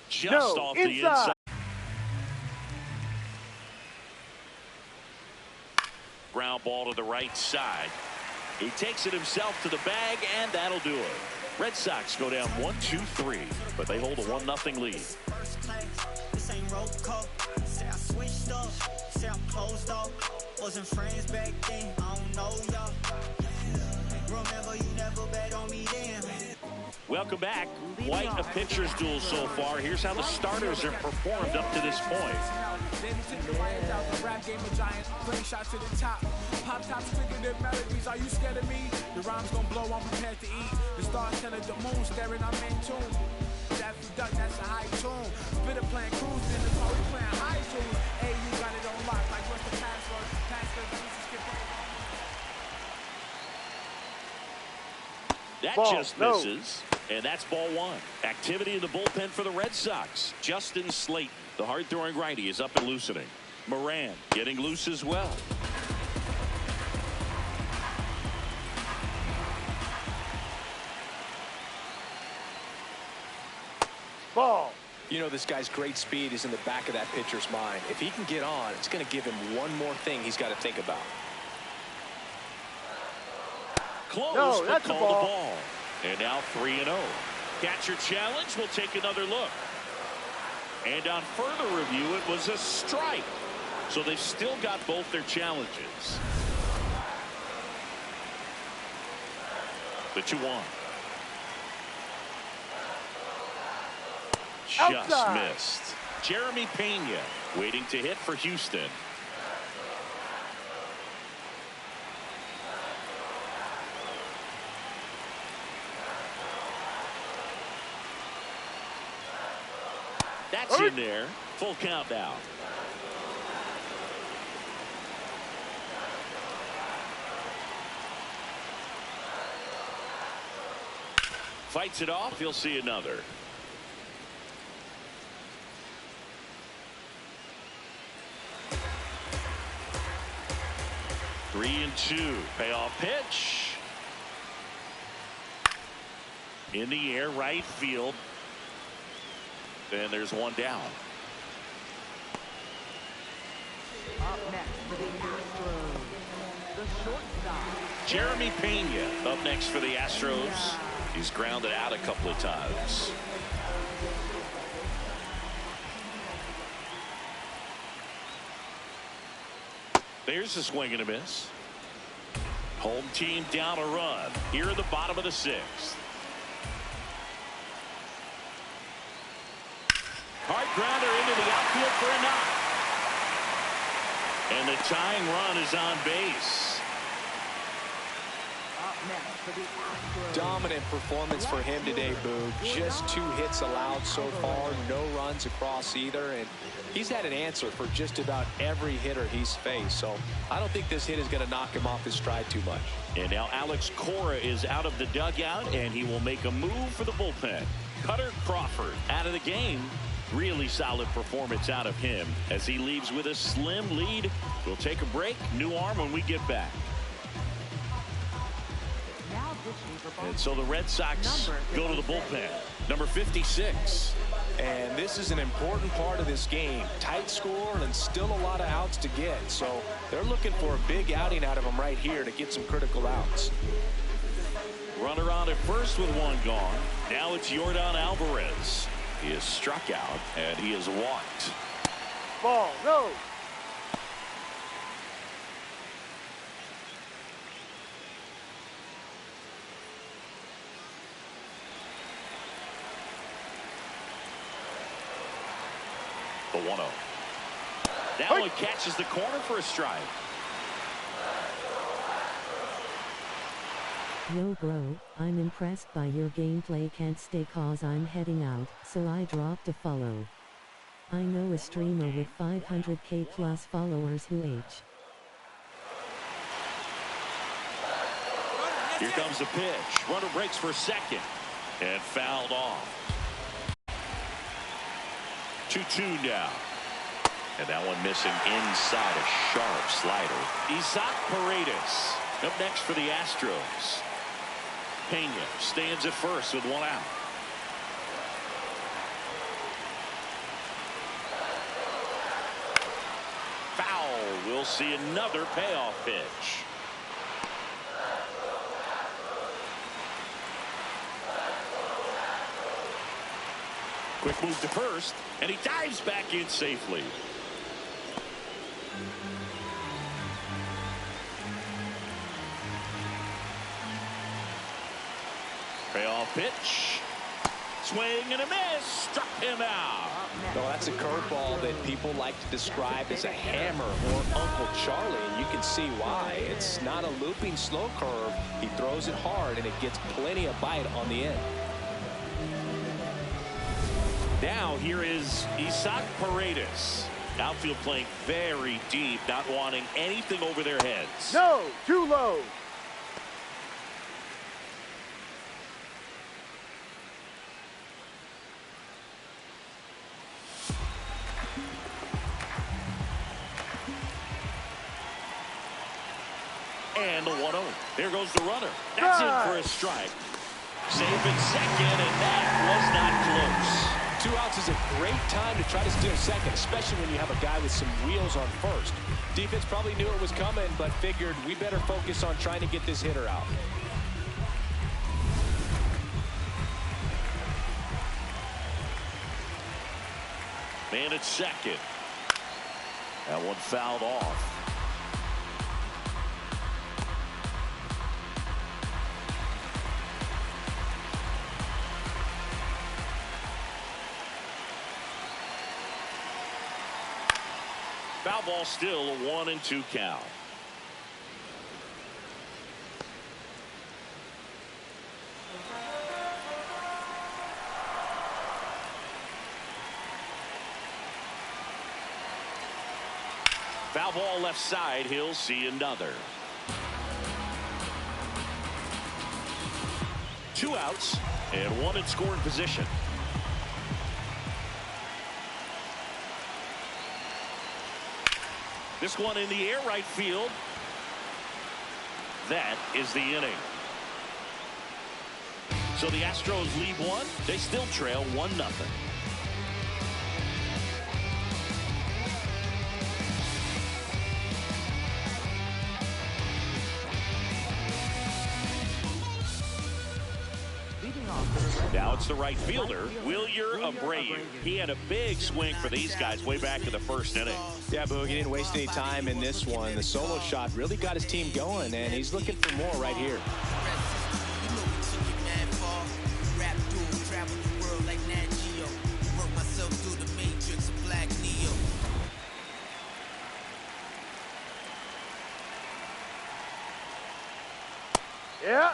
[SPEAKER 2] Just off the inside. Ground ball to the right side. He takes it himself to the bag, and that'll do it. Red Sox go down 1-2-3, but they hold a 1-0 lead.
[SPEAKER 7] This ain't roll call. Say I switched up. Say I'm closed off. Wasn't friends back then. I don't know y'all. Remember you never bet on me then.
[SPEAKER 2] Welcome back. Quite a pitcher's duel so far. Here's how the starters have performed up to this point.
[SPEAKER 6] Rap game of giants, playing shots to the top. Pop tops quicker than melodies. Are you scared of me? The rhyme's gonna blow, I'm prepared to eat. The stars telling the moon, staring, I'm in tune. Daffy Duck, that's a high tune. Bitter playing cruise, then the we playing high tunes. Hey, you got it on lock, like what's the password? Password, skip over.
[SPEAKER 2] That
[SPEAKER 5] Ball,
[SPEAKER 2] just misses, and that's ball one. Activity in the bullpen for the Red Sox. Justin Slayton, the hard-throwing righty, is up and loosening. Moran getting loose as well.
[SPEAKER 5] Ball.
[SPEAKER 3] You know, this guy's great speed is in the back of that pitcher's mind. If he can get on, it's going to give him one more thing he's got to think about.
[SPEAKER 2] Close,
[SPEAKER 5] No,
[SPEAKER 2] but
[SPEAKER 5] that's a
[SPEAKER 2] call the
[SPEAKER 5] ball.
[SPEAKER 2] ball. And now 3-0. Catcher challenge. We'll take another look. And on further review, it was a strike. So they've still got both their challenges. The 2-1. Just
[SPEAKER 5] Outside.
[SPEAKER 2] missed. Jeremy Pena waiting to hit for Houston. That's in there. Full count now. Fights it off. He'll see another. Three and two. Payoff pitch. In the air, right field. And there's one down.
[SPEAKER 4] Up next for the Astros, the shortstop.
[SPEAKER 2] Jeremy Pena up next for the Astros. He's grounded out a couple of times. There's a swing and a miss. Home team down a run here in the bottom of the sixth. Hard grounder into the outfield for a knock. And the tying run is on base.
[SPEAKER 4] Up next for the Astros.
[SPEAKER 3] Dominant performance for him today, Boo. Just 2 hits allowed so far, no runs across either, and he's had an answer for just about every hitter he's faced. So I don't think this hit is going to knock him off his stride too much.
[SPEAKER 2] And now Alex Cora is out of the dugout, and he will make a move for the bullpen. Cutter Crawford out of the game. Really solid performance out of him as he leaves with a slim lead. We'll take a break. New arm when we get back.
[SPEAKER 4] Now pitching for both.
[SPEAKER 2] And so the Red Sox go to the bullpen. Number 56.
[SPEAKER 3] And this is an important part of this game. Tight score and still a lot of outs to get. So they're looking for a big outing out of him right here to get some critical outs.
[SPEAKER 2] Runner on at first with one gone. Now it's Yordan Alvarez. He is struck out and he is walked.
[SPEAKER 5] Ball. No.
[SPEAKER 2] The 1-0. That one catches the corner for a strike.
[SPEAKER 1] Yo bro, I'm impressed by your gameplay, can't stay cause I'm heading out, so I dropped a follow. I know a streamer with 500k plus followers who H.
[SPEAKER 2] Here comes the pitch. Runner breaks for second and fouled off. 2-2 now. And that one missing inside a sharp slider. Isaac Paredes up next for the Astros. Pena stands at first with one out. Foul. We'll see another payoff pitch. Quick move to first, and he dives back in safely. Payoff pitch. swing and a miss. Struck him out.
[SPEAKER 3] Well, that's a curveball that people like to describe as a hammer or Uncle Charlie, and you can see why. It's not a looping slow curve. He throws it hard, and it gets plenty of bite on the end.
[SPEAKER 2] Now here is Isaac Paredes. Outfield playing very deep, not wanting anything over their heads.
[SPEAKER 5] No, too low.
[SPEAKER 2] And the 1-0. There goes the runner. That's in for a strike. Safe at second, and that was not close.
[SPEAKER 3] 2 outs is a great time to try to steal second, especially when you have a guy with some wheels on first. Defense probably knew it was coming, but figured we better focus on trying to get this hitter out.
[SPEAKER 2] Man at second. That one fouled off. Foul ball, still a 1-2 count. Foul ball left side. He'll see another. 2 outs and 1 in scoring position. This one in the air, right field. That is the inning. So the Astros lead 1. They still trail 1-0. Now it's the right fielder, Wilyer Abreu. He had a big swing for these guys way back in the first inning.
[SPEAKER 3] Yeah, Boog, he didn't waste any time in this one. The solo shot really got his team going, and he's looking for more right here.
[SPEAKER 5] Yeah.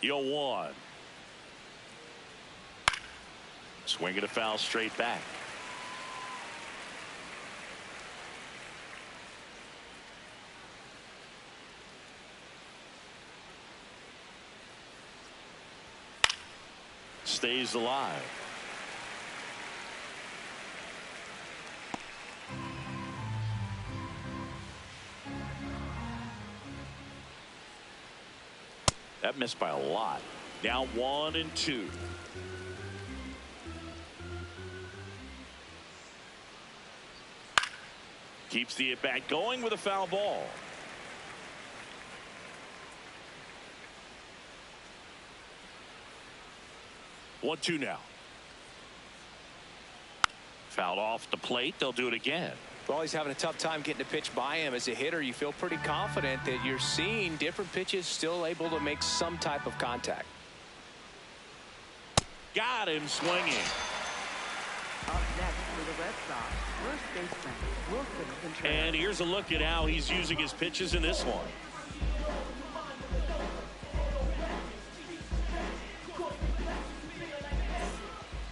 [SPEAKER 2] The 0-1. Swinging a foul straight back. Stays alive. That missed by a lot. Now 1-2. Keeps the at-bat going with a foul ball. One, 2 now. Fouled off the plate. They'll do it again.
[SPEAKER 3] Well, he's having a tough time getting a pitch by him. As a hitter, you feel pretty confident that you're seeing different pitches still able to make some type of contact.
[SPEAKER 2] Got him swinging.
[SPEAKER 4] Up next for the Red Sox, first baseman Wilson Contreras.
[SPEAKER 2] And here's a look at how he's using his pitches in this one.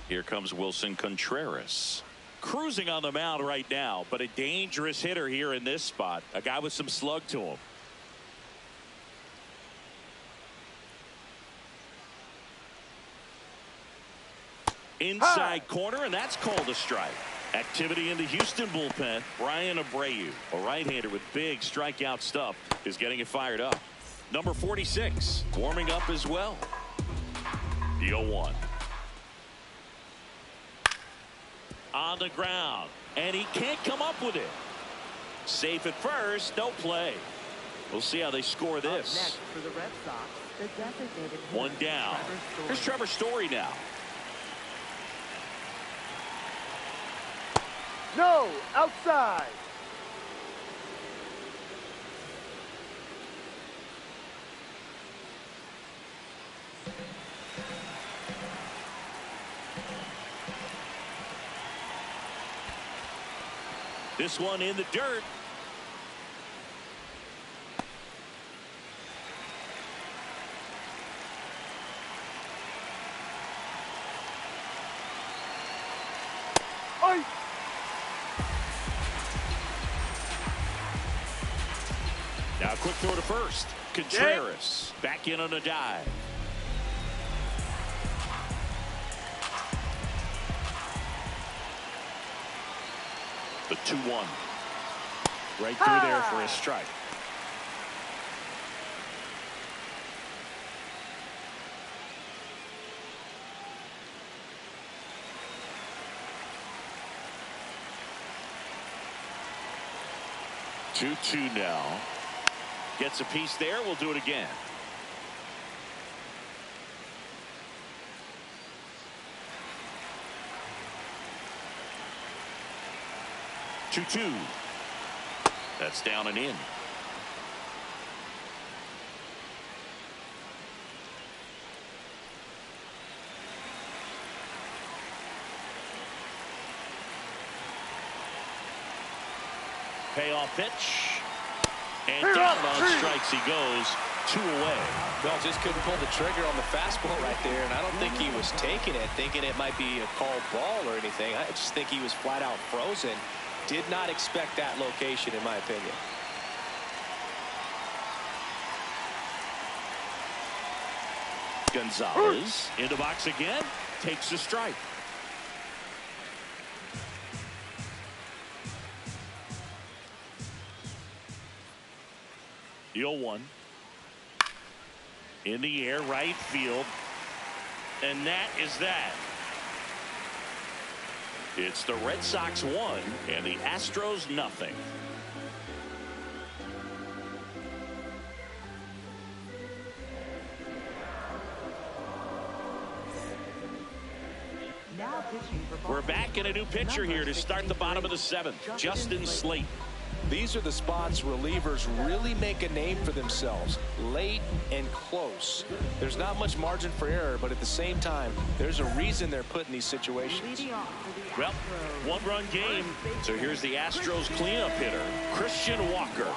[SPEAKER 2] Here comes Wilson Contreras. Cruising on the mound right now, but a dangerous hitter here in this spot. A guy with some slug to him. Inside corner, and that's called a strike. Activity in the Houston bullpen. Brian Abreu, a right-hander with big strikeout stuff, is getting it fired up. Number 46, warming up as well. The 0-1. On the ground, and he can't come up with it. Safe at first, no play. We'll see how they score this.
[SPEAKER 4] Up next for the Red Sox, the designated hitter,
[SPEAKER 2] One down. Here's Trevor Story now.
[SPEAKER 5] No, outside.
[SPEAKER 2] This one in the dirt.
[SPEAKER 5] Oi.
[SPEAKER 2] Now quick throw to first. Contreras back in on a dive. The 2-1. Right through there for a strike. Two now. Gets a piece there. We'll do it again. Two. That's down and in. Payoff pitch. And down on strikes he goes. 2 away.
[SPEAKER 3] Well, just couldn't pull the trigger on the fastball right there, and I don't think he was taking it, thinking it might be a called ball or anything. I just think he was flat out frozen. Did not expect that location, in my opinion.
[SPEAKER 2] Gonzalez in the box again. Takes a strike. The 0-1. In the air, right field. And that is that. It's the Red Sox 1 and the Astros nothing.
[SPEAKER 4] Now pitching for
[SPEAKER 2] We're back in a new pitcher here to start the bottom of the 7th. Justin Slate.
[SPEAKER 3] These are the spots relievers really make a name for themselves, late and close. There's not much margin for error, but at the same time, there's a reason they're put in these situations.
[SPEAKER 2] Well, 1-run game. So here's the Astros cleanup hitter, Christian Walker.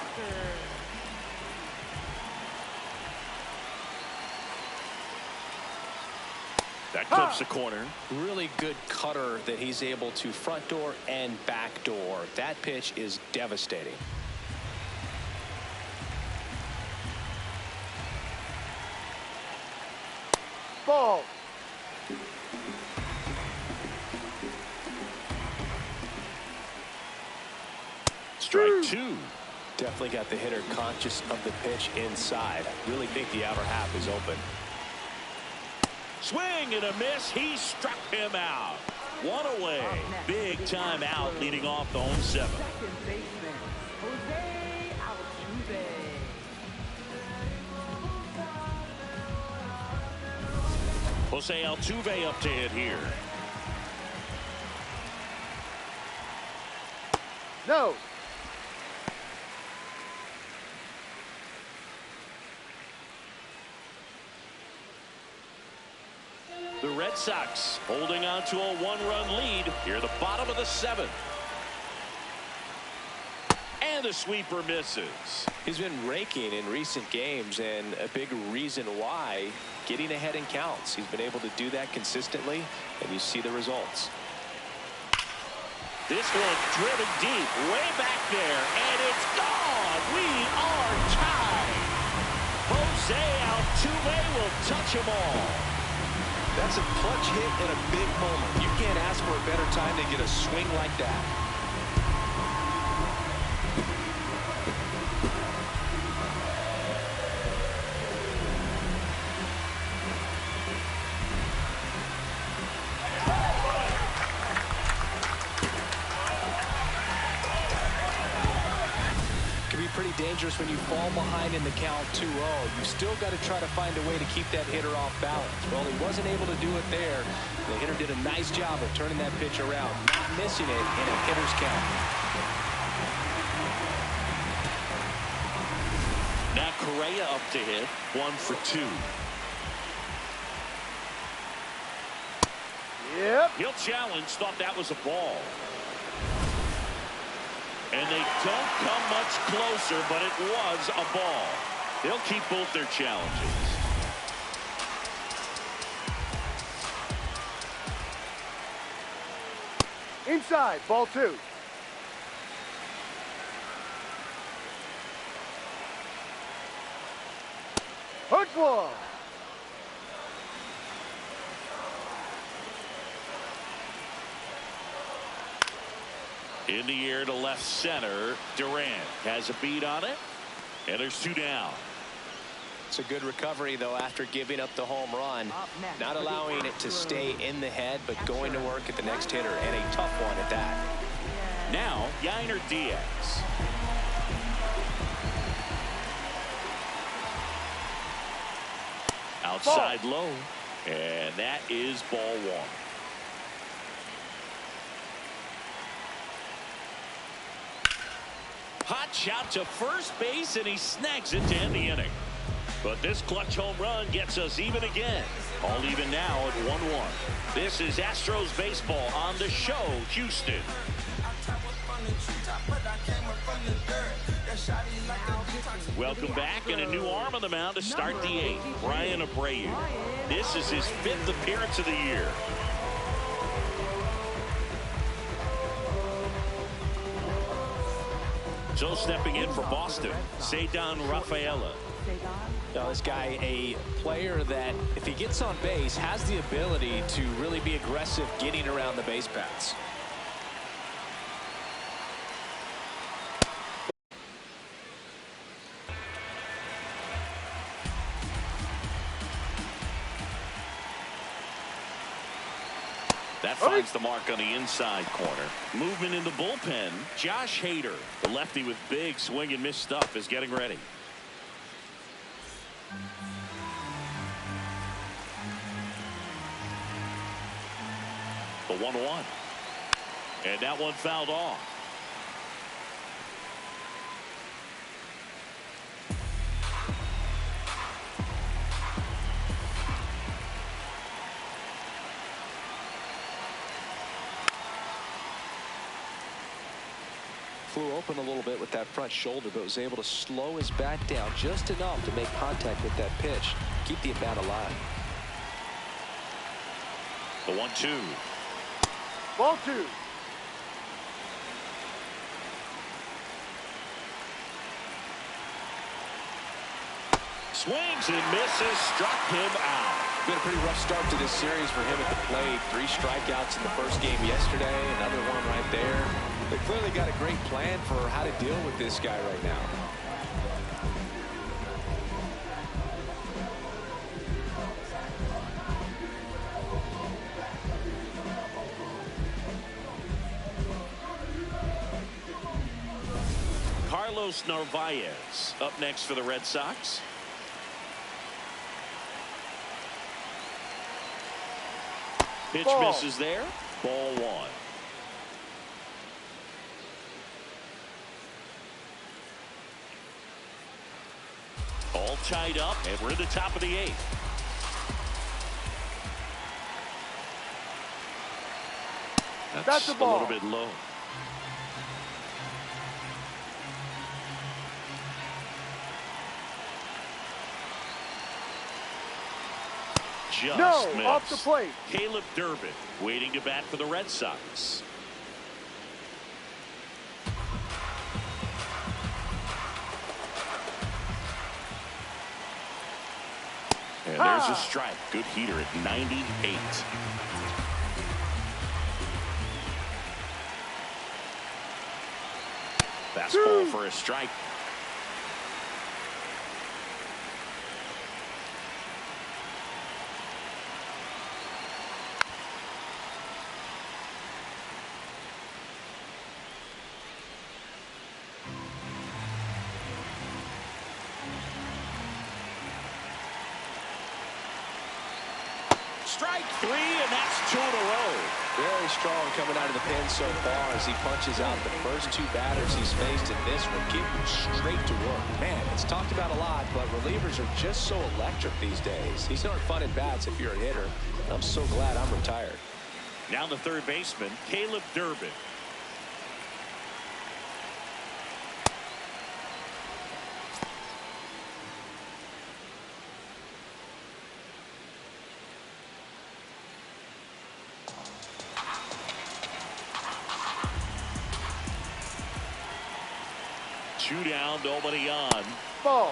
[SPEAKER 2] That clips the corner.
[SPEAKER 3] Really good cutter that he's able to front door and back door. That pitch is devastating.
[SPEAKER 5] Ball.
[SPEAKER 2] Strike 2.
[SPEAKER 3] Definitely got the hitter conscious of the pitch inside. Really think the outer half is open.
[SPEAKER 2] Swing and a miss. He struck him out. 1 away. Big time out leading off the home 7th.
[SPEAKER 4] second baseman, Jose Altuve.
[SPEAKER 2] Jose Altuve up to hit here.
[SPEAKER 5] No.
[SPEAKER 2] The Red Sox holding on to a 1-run lead here at the bottom of the 7th. And the sweeper misses.
[SPEAKER 3] He's been raking in recent games, and a big reason why, getting ahead in counts. He's been able to do that consistently, and you see the results.
[SPEAKER 2] This one driven deep, way back there, and it's gone. We are tied. Jose Altuve will touch them all.
[SPEAKER 3] That's a clutch hit in a big moment. You can't ask for a better time to get a swing like that. Pretty dangerous when you fall behind in the count 2-0. You still got to try to find a way to keep that hitter off balance. Well, he wasn't able to do it there. The hitter did a nice job of turning that pitch around, not missing it in a hitter's count.
[SPEAKER 2] Now Correa up to hit, 1 for 2.
[SPEAKER 5] Yep.
[SPEAKER 2] He'll challenge, thought that was a ball. And they don't come much closer, but it was a ball. They'll keep both their challenges.
[SPEAKER 5] Inside, ball 2. Hook one.
[SPEAKER 2] In the air to left center. Durant has a beat on it. And there's 2 down.
[SPEAKER 3] It's a good recovery, though, after giving up the home run. Not allowing it to stay in the head, but going to work at the next hitter, and a tough one at that.
[SPEAKER 2] Now, Yainer Diaz. Outside low. And that is ball 1. Hot shot to first base, and he snags it to end the inning. But this clutch home run gets us even again. All even now at 1-1. This is Astros baseball on the show, Houston. Welcome back, and a new arm on the mound to start the 8th. Brian Abreu. This is his 5th appearance of the year. So stepping in for Boston, Ceddanne Rafaela.
[SPEAKER 3] Now, this guy, a player that, if he gets on base, has the ability to really be aggressive getting around the base paths.
[SPEAKER 2] That finds the mark on the inside corner. Movement in the bullpen. Josh Hader, the lefty with big swing and miss stuff, is getting ready. The 1-1. And that one fouled off.
[SPEAKER 8] Flew open a little bit with that front shoulder, but was able to slow his bat down just enough to make contact with that pitch. Keep the at-bat alive.
[SPEAKER 2] The 1-2.
[SPEAKER 5] Ball 2.
[SPEAKER 2] Swings and misses, struck him out.
[SPEAKER 8] Been a pretty rough start to this series for him at the plate. 3 strikeouts in the first game yesterday, another one right there. They clearly got a great plan for how to deal with this guy right now.
[SPEAKER 2] Carlos Narvaez up next for the Red Sox. Pitch misses there. Ball 1. All tied up, and we're in the top of the 8th.
[SPEAKER 5] That's the ball.
[SPEAKER 2] A little bit low. Just missed.
[SPEAKER 5] Off the plate.
[SPEAKER 2] Caleb Durbin waiting to bat for the Red Sox. And there's a strike. Good heater at 98. Fastball for a strike. Strike 3, and that's 2 in a row.
[SPEAKER 8] Very strong coming out of the pen so far as he punches out the first 2 batters he's faced in this one, getting straight to work. Man, it's talked about a lot, but relievers are just so electric these days. These aren't fun at bats if you're a hitter. I'm so glad I'm retired.
[SPEAKER 2] Now the third baseman, Caleb Durbin. 2 down, nobody on.
[SPEAKER 5] Ball.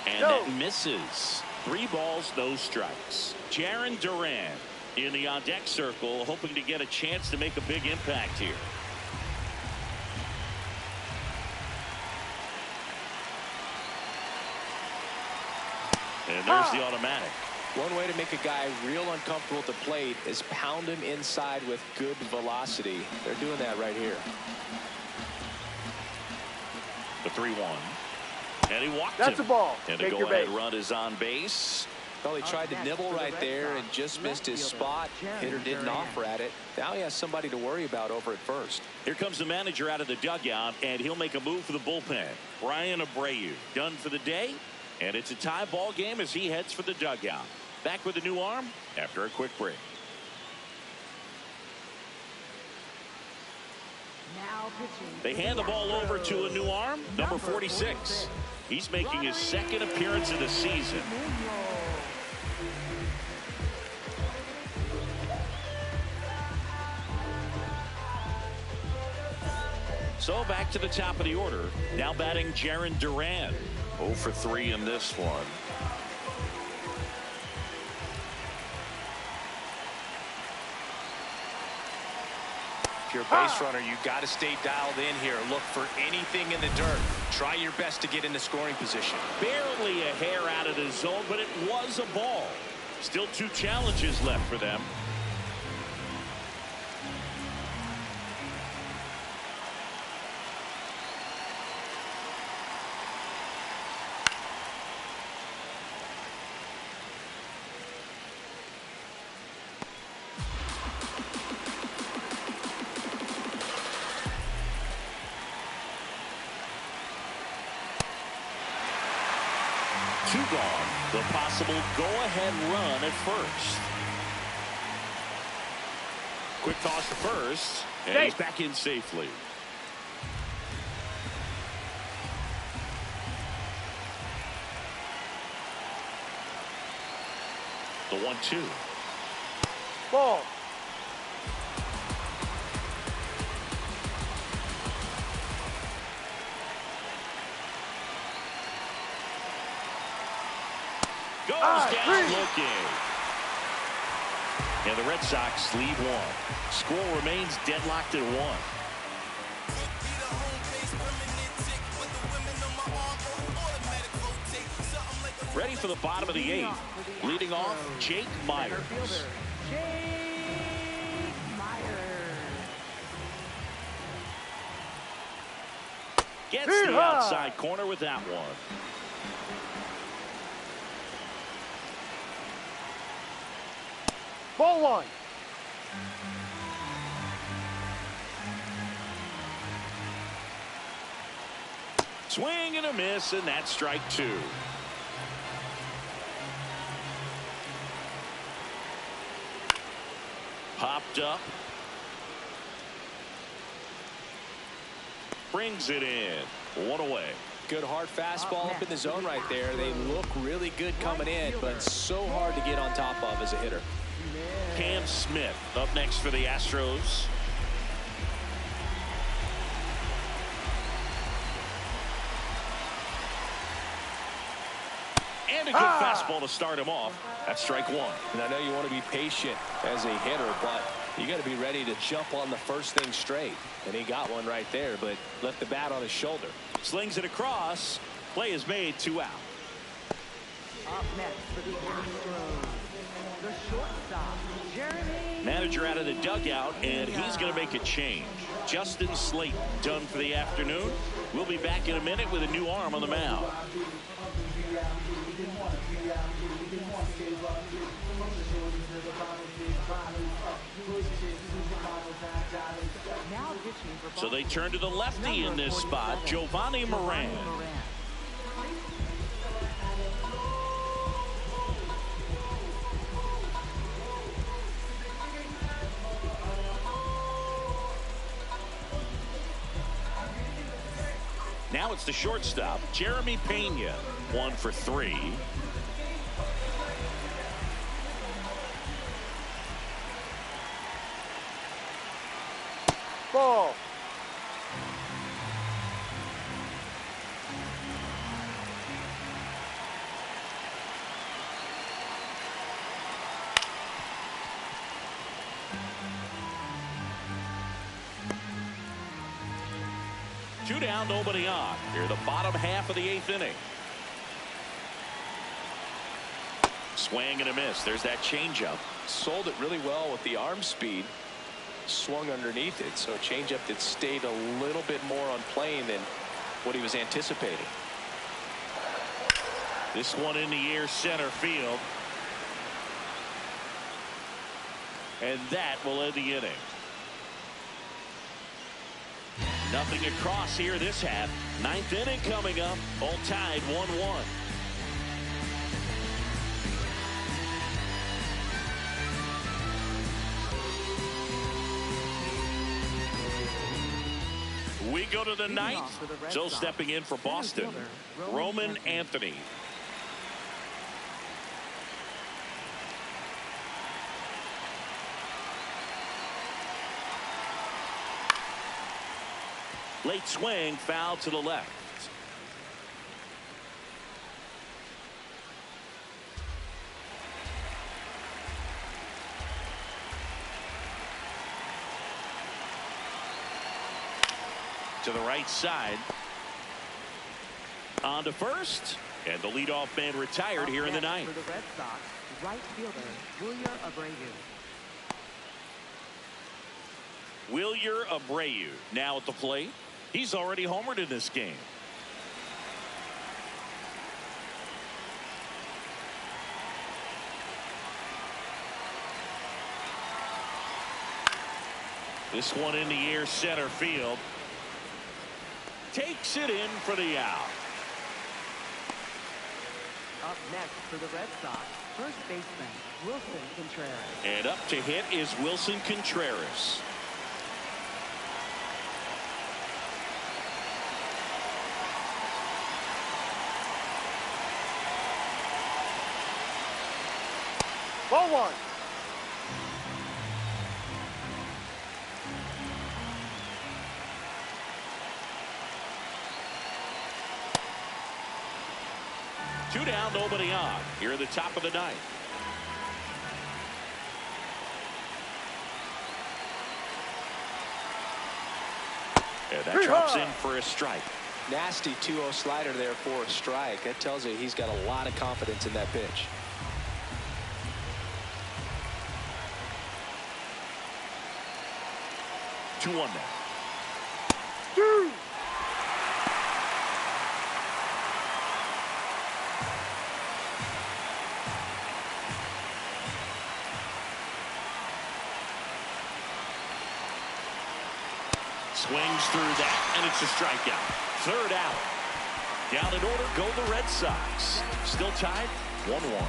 [SPEAKER 2] And that misses. 3 balls, no strikes. Jarren Duran in the on-deck circle, hoping to get a chance to make a big impact here. And there's the automatic.
[SPEAKER 3] One way to make a guy real uncomfortable at the plate is pound him inside with good velocity. They're doing that right here.
[SPEAKER 2] The 3-1. And he walked
[SPEAKER 5] That's
[SPEAKER 2] him.
[SPEAKER 5] a ball.
[SPEAKER 2] And
[SPEAKER 5] Take
[SPEAKER 2] the
[SPEAKER 5] your
[SPEAKER 2] go-ahead
[SPEAKER 5] base.
[SPEAKER 2] run is on base.
[SPEAKER 3] Well, he tried to nibble right there and just missed his spot. Hitter didn't offer at it. Now he has somebody to worry about over at first.
[SPEAKER 2] Here comes the manager out of the dugout, and he'll make a move for the bullpen. Brian Abreu done for the day, and it's a tie ball game as he heads for the dugout. Back with a new arm after a quick break.
[SPEAKER 4] Now pitching.
[SPEAKER 2] They hand the ball over to a new arm, number 46. He's making his second appearance of the season. So back to the top of the order. Now batting Jarren Duran. 0 for 3 in this one.
[SPEAKER 3] If you're a base runner, you got to stay dialed in here. Look for anything in the dirt. Try your best to get into scoring position.
[SPEAKER 2] Barely a hair out of the zone, but it was a ball. Still 2 challenges left for them. Two gone. The possible go-ahead run at first. Quick toss to first, and he's back in safely. The 1-2.
[SPEAKER 5] Ball.
[SPEAKER 2] Goes down looking. And the Red Sox lead 1. Score remains deadlocked at 1. Ready for the bottom of the 8th. Leading off, Jake Myers. Gets the outside corner with that one.
[SPEAKER 5] Ball 1.
[SPEAKER 2] Swing and a miss, and that's strike 2. Popped up. Brings it in. 1 away.
[SPEAKER 3] Good hard fastball up in the zone right there. They look really good coming in, but so hard to get on top of as a hitter.
[SPEAKER 2] Cam Smith up next for the Astros. And a good fastball to start him off. That's strike 1.
[SPEAKER 3] And I know you want to be patient as a hitter, but you got to be ready to jump on the first thing straight. And he got one right there, but left the bat on his shoulder.
[SPEAKER 2] Slings it across. Play is made, 2 out.
[SPEAKER 4] Up next for the Astros, the shortstop, Jeremy.
[SPEAKER 2] Manager out of the dugout, and he's going to make a change. Justin Slayton done for the afternoon. We'll be back in a minute with a new arm on the mound. So they turn to the lefty in this spot, Giovanni Moran. Now it's the shortstop, Jeremy Pena, 1 for 3. 2 down, nobody on. Here, the bottom half of the 8th inning. Swing and a miss. There's that changeup.
[SPEAKER 3] Sold it really well with the arm speed. Swung underneath it, so a changeup that stayed a little bit more on plane than what he was anticipating.
[SPEAKER 2] This one in the air, center field. And that will end the inning. Nothing across here this half. 9th inning coming up. All tied 1-1. We go to the 9th. So stepping in for Boston, Roman Anthony. Late swing, foul to the left. To the right side. On to first. And the leadoff man retired here in the 9th.
[SPEAKER 4] For the Red Sox, right fielder, Wilyer Abreu.
[SPEAKER 2] Wilyer Abreu now at the plate. He's already homered in this game. This one in the air, center field. Takes it in for the out.
[SPEAKER 4] Up next for the Red Sox, first baseman, Wilson Contreras.
[SPEAKER 2] And up to hit is Wilson Contreras.
[SPEAKER 5] Ball 1.
[SPEAKER 2] Two down, nobody on. Here at the top of the 9th. And that drops in for a strike.
[SPEAKER 3] Nasty 2-0 slider there for a strike. That tells you he's got a lot of confidence in that pitch.
[SPEAKER 2] Two on now. Swings through that, and it's a strikeout. 3rd out. Down in order go the Red Sox. Still tied 1-1.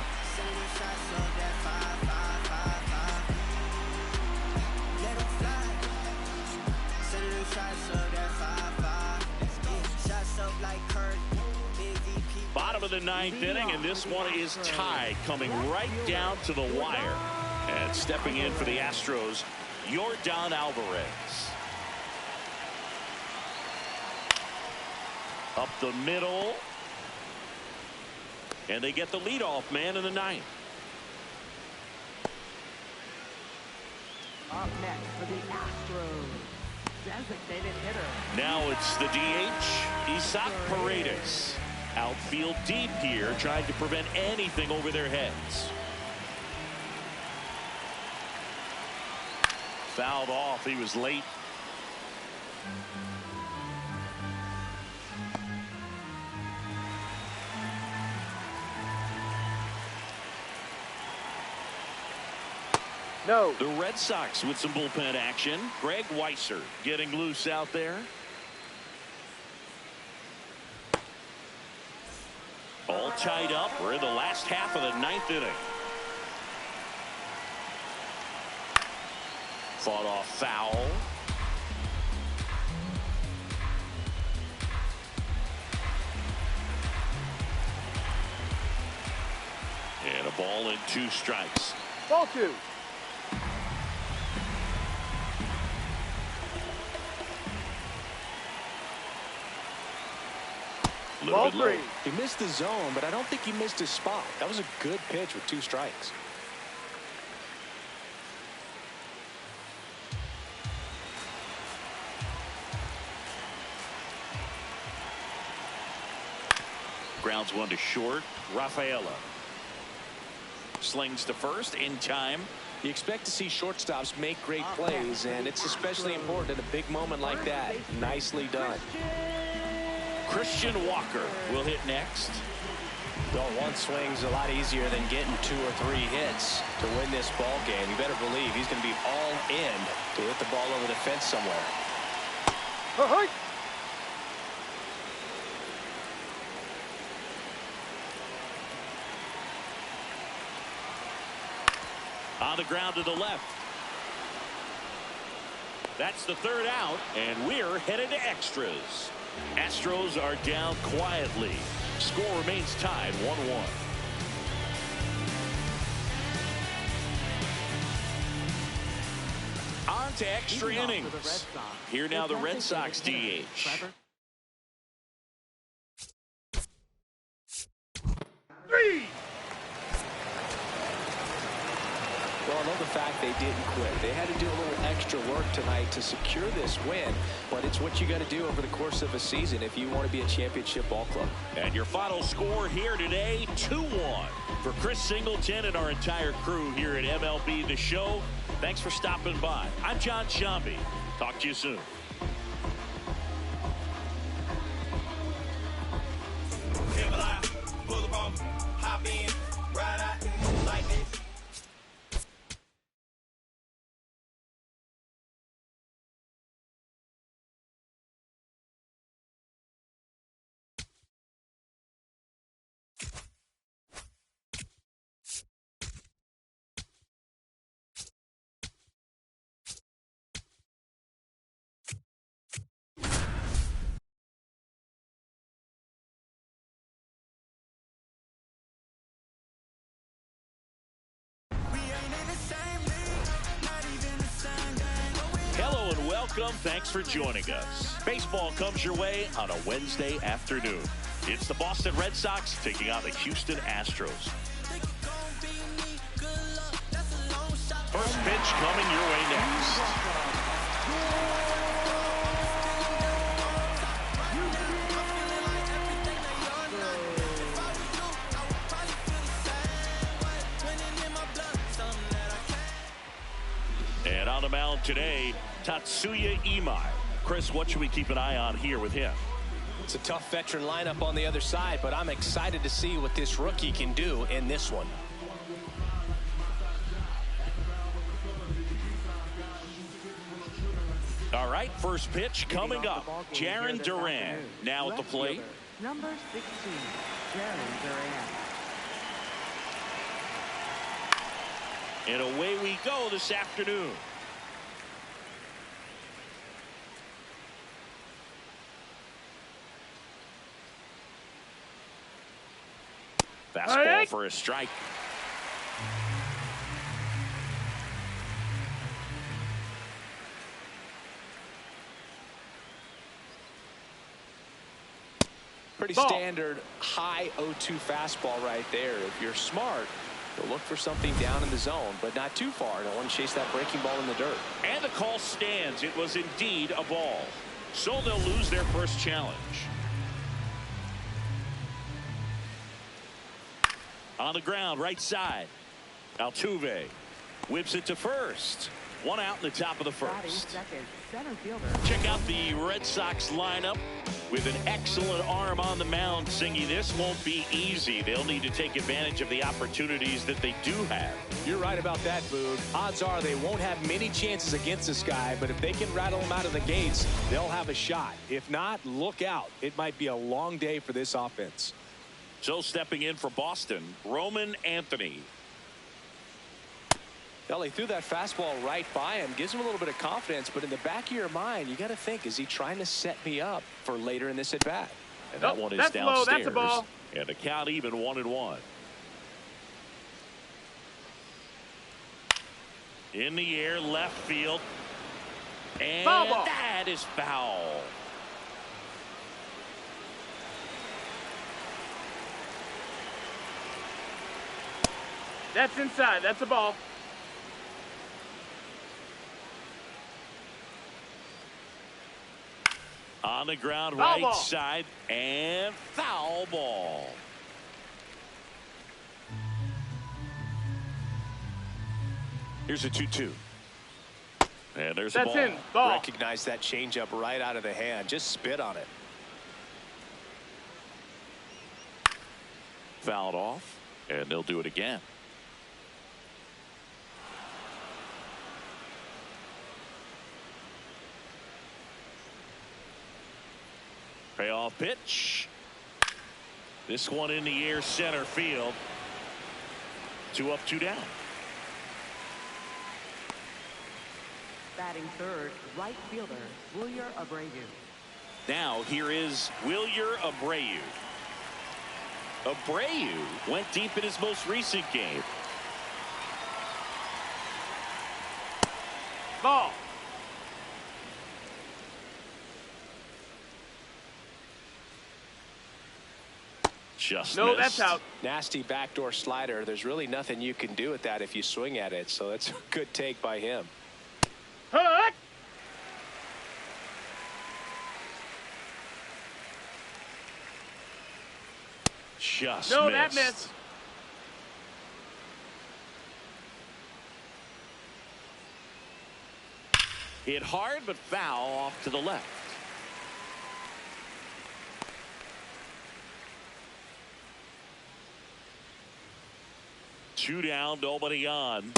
[SPEAKER 2] Bottom of the 9th inning, and this one is tied, coming right down to the wire. And stepping in for the Astros, Yordan Alvarez. Up the middle. And they get the leadoff man in the 9th.
[SPEAKER 4] Up next for the Astros, designated hitter.
[SPEAKER 2] Now it's the DH, Isaac Paredes. Outfield deep here, trying to prevent anything over their heads. Fouled off. He was late.
[SPEAKER 5] No.
[SPEAKER 2] The Red Sox with some bullpen action. Greg Weisser getting loose out there. All tied up. We're in the last half of the 9th inning. Fought off foul. And a ball and 2 strikes.
[SPEAKER 5] Ball 2. Ball 3.
[SPEAKER 3] He missed the zone, but I don't think he missed his spot. That was a good pitch with 2 strikes.
[SPEAKER 2] Grounds one to short. Rafaela slings to first in time.
[SPEAKER 3] You expect to see shortstops make great plays, and it's especially important in a big moment like that. Nicely done.
[SPEAKER 2] Christian Walker will hit next.
[SPEAKER 8] Well, one swing's a lot easier than getting 2 or 3 hits to win this ball game. You better believe he's going to be all in to hit the ball over the fence somewhere.
[SPEAKER 2] On the ground to the left. That's the third out, and we're headed to extras. Astros are down quietly. Score remains tied 1-1. On to extra innings. Here now the Red Sox DH.
[SPEAKER 3] Well, I love the fact they didn't quit. They had to do a little extra work tonight to secure this win, but it's what you got to do over the course of a season if you want to be a championship ball club.
[SPEAKER 2] And your final score here today, 2-1. For Chris Singleton and our entire crew here at MLB The Show, thanks for stopping by. I'm John Shambi. Talk to you soon.
[SPEAKER 7] Hop in, ride out like this.
[SPEAKER 2] Hello and welcome. Thanks for joining us. Baseball comes your way on a Wednesday afternoon. It's the Boston Red Sox taking on the Houston Astros. First pitch coming your way next. And on the mound today, Tatsuya Imai. Chris, what should we keep an eye on here with him?
[SPEAKER 3] It's a tough veteran lineup on the other side, but I'm excited to see what this rookie can do in this one.
[SPEAKER 2] All right, first pitch coming up. Jarren Duran now at the plate.
[SPEAKER 4] Number 16, Jarren Duran.
[SPEAKER 2] And away we go this afternoon. Fastball for a strike.
[SPEAKER 3] Pretty standard high 0-2 fastball right there. If you're smart, you'll look for something down in the zone, but not too far. Don't want to chase that breaking ball in the dirt.
[SPEAKER 2] And the call stands. It was indeed a ball. So they'll lose their first challenge. On the ground, right side. Altuve whips it to first. One out in the top of the first.
[SPEAKER 4] Center fielder.
[SPEAKER 2] Check out the Red Sox lineup with an excellent arm on the mound. Singy, this won't be easy. They'll need to take advantage of the opportunities that they do have.
[SPEAKER 3] You're right about that, Boog. Odds are they won't have many chances against this guy, but if they can rattle him out of the gates, they'll have a shot. If not, look out. It might be a long day for this offense.
[SPEAKER 2] So stepping in for Boston, Roman Anthony.
[SPEAKER 3] Well, he threw that fastball right by him, gives him a little bit of confidence, but in the back of your mind, you got to think, is he trying to set me up for later in this at-bat?
[SPEAKER 2] And that one is
[SPEAKER 5] that's
[SPEAKER 2] downstairs.
[SPEAKER 5] low. That's a ball.
[SPEAKER 2] And the count even 1-1. In the air, left field. And
[SPEAKER 5] Foul ball.
[SPEAKER 2] that is foul.
[SPEAKER 5] That's inside. That's a ball.
[SPEAKER 2] On the ground,
[SPEAKER 5] Foul
[SPEAKER 2] right
[SPEAKER 5] ball.
[SPEAKER 2] side, and foul ball. Here's a 2-2. And there's a ball.
[SPEAKER 5] That's in. Ball.
[SPEAKER 3] Recognize that changeup right out of the hand. Just spit on it.
[SPEAKER 2] Fouled off, and they'll do it again. Payoff pitch. This one in the air, center field. 2 up, 2 down.
[SPEAKER 4] Batting third, right fielder, Wilyer Abreu.
[SPEAKER 2] Now here is Wilyer Abreu. Abreu went deep in his most recent game.
[SPEAKER 5] Ball.
[SPEAKER 2] Just
[SPEAKER 5] No,
[SPEAKER 2] missed.
[SPEAKER 5] that's out.
[SPEAKER 3] Nasty backdoor slider. There's really nothing you can do with that if you swing at it. So that's a good take by him.
[SPEAKER 5] Hut.
[SPEAKER 2] Just
[SPEAKER 5] No,
[SPEAKER 2] missed.
[SPEAKER 5] that missed.
[SPEAKER 2] Hit hard, but foul off to the left. Two down, nobody on.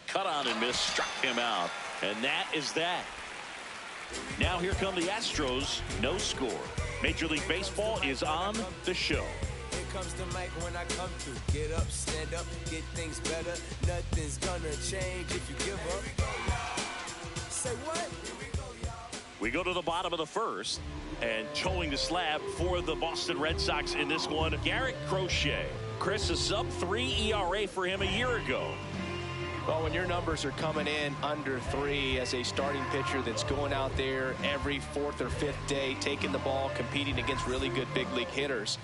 [SPEAKER 2] Cut on and miss, struck him out. And that is that. Now here come the Astros, no score. Major League Baseball is on the show.
[SPEAKER 6] Here comes the mic when I come through. Get up, stand up, get things better. Nothing's gonna change if you give up. Say what?
[SPEAKER 2] We go to the bottom of the first, and towing the slab for the Boston Red Sox in this one, Garrett Crochet. Chris, a sub-3 ERA for him a year ago.
[SPEAKER 3] Well, when your numbers are coming in under 3 as a starting pitcher that's going out there every 4th or 5th day, taking the ball, competing against really good big league hitters,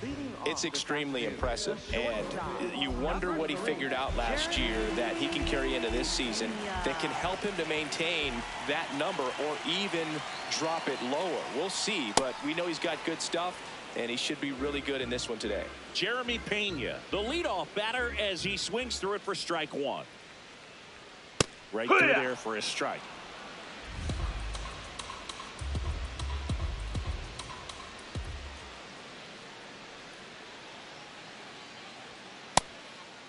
[SPEAKER 3] it's extremely impressive. And you wonder what he figured out last year that he can carry into this season that can help him to maintain that number or even drop it lower. We'll see, but we know he's got good stuff, and he should be really good in this one today.
[SPEAKER 2] Jeremy Pena, the leadoff batter, as he swings through it for strike 1. Right through there for a strike.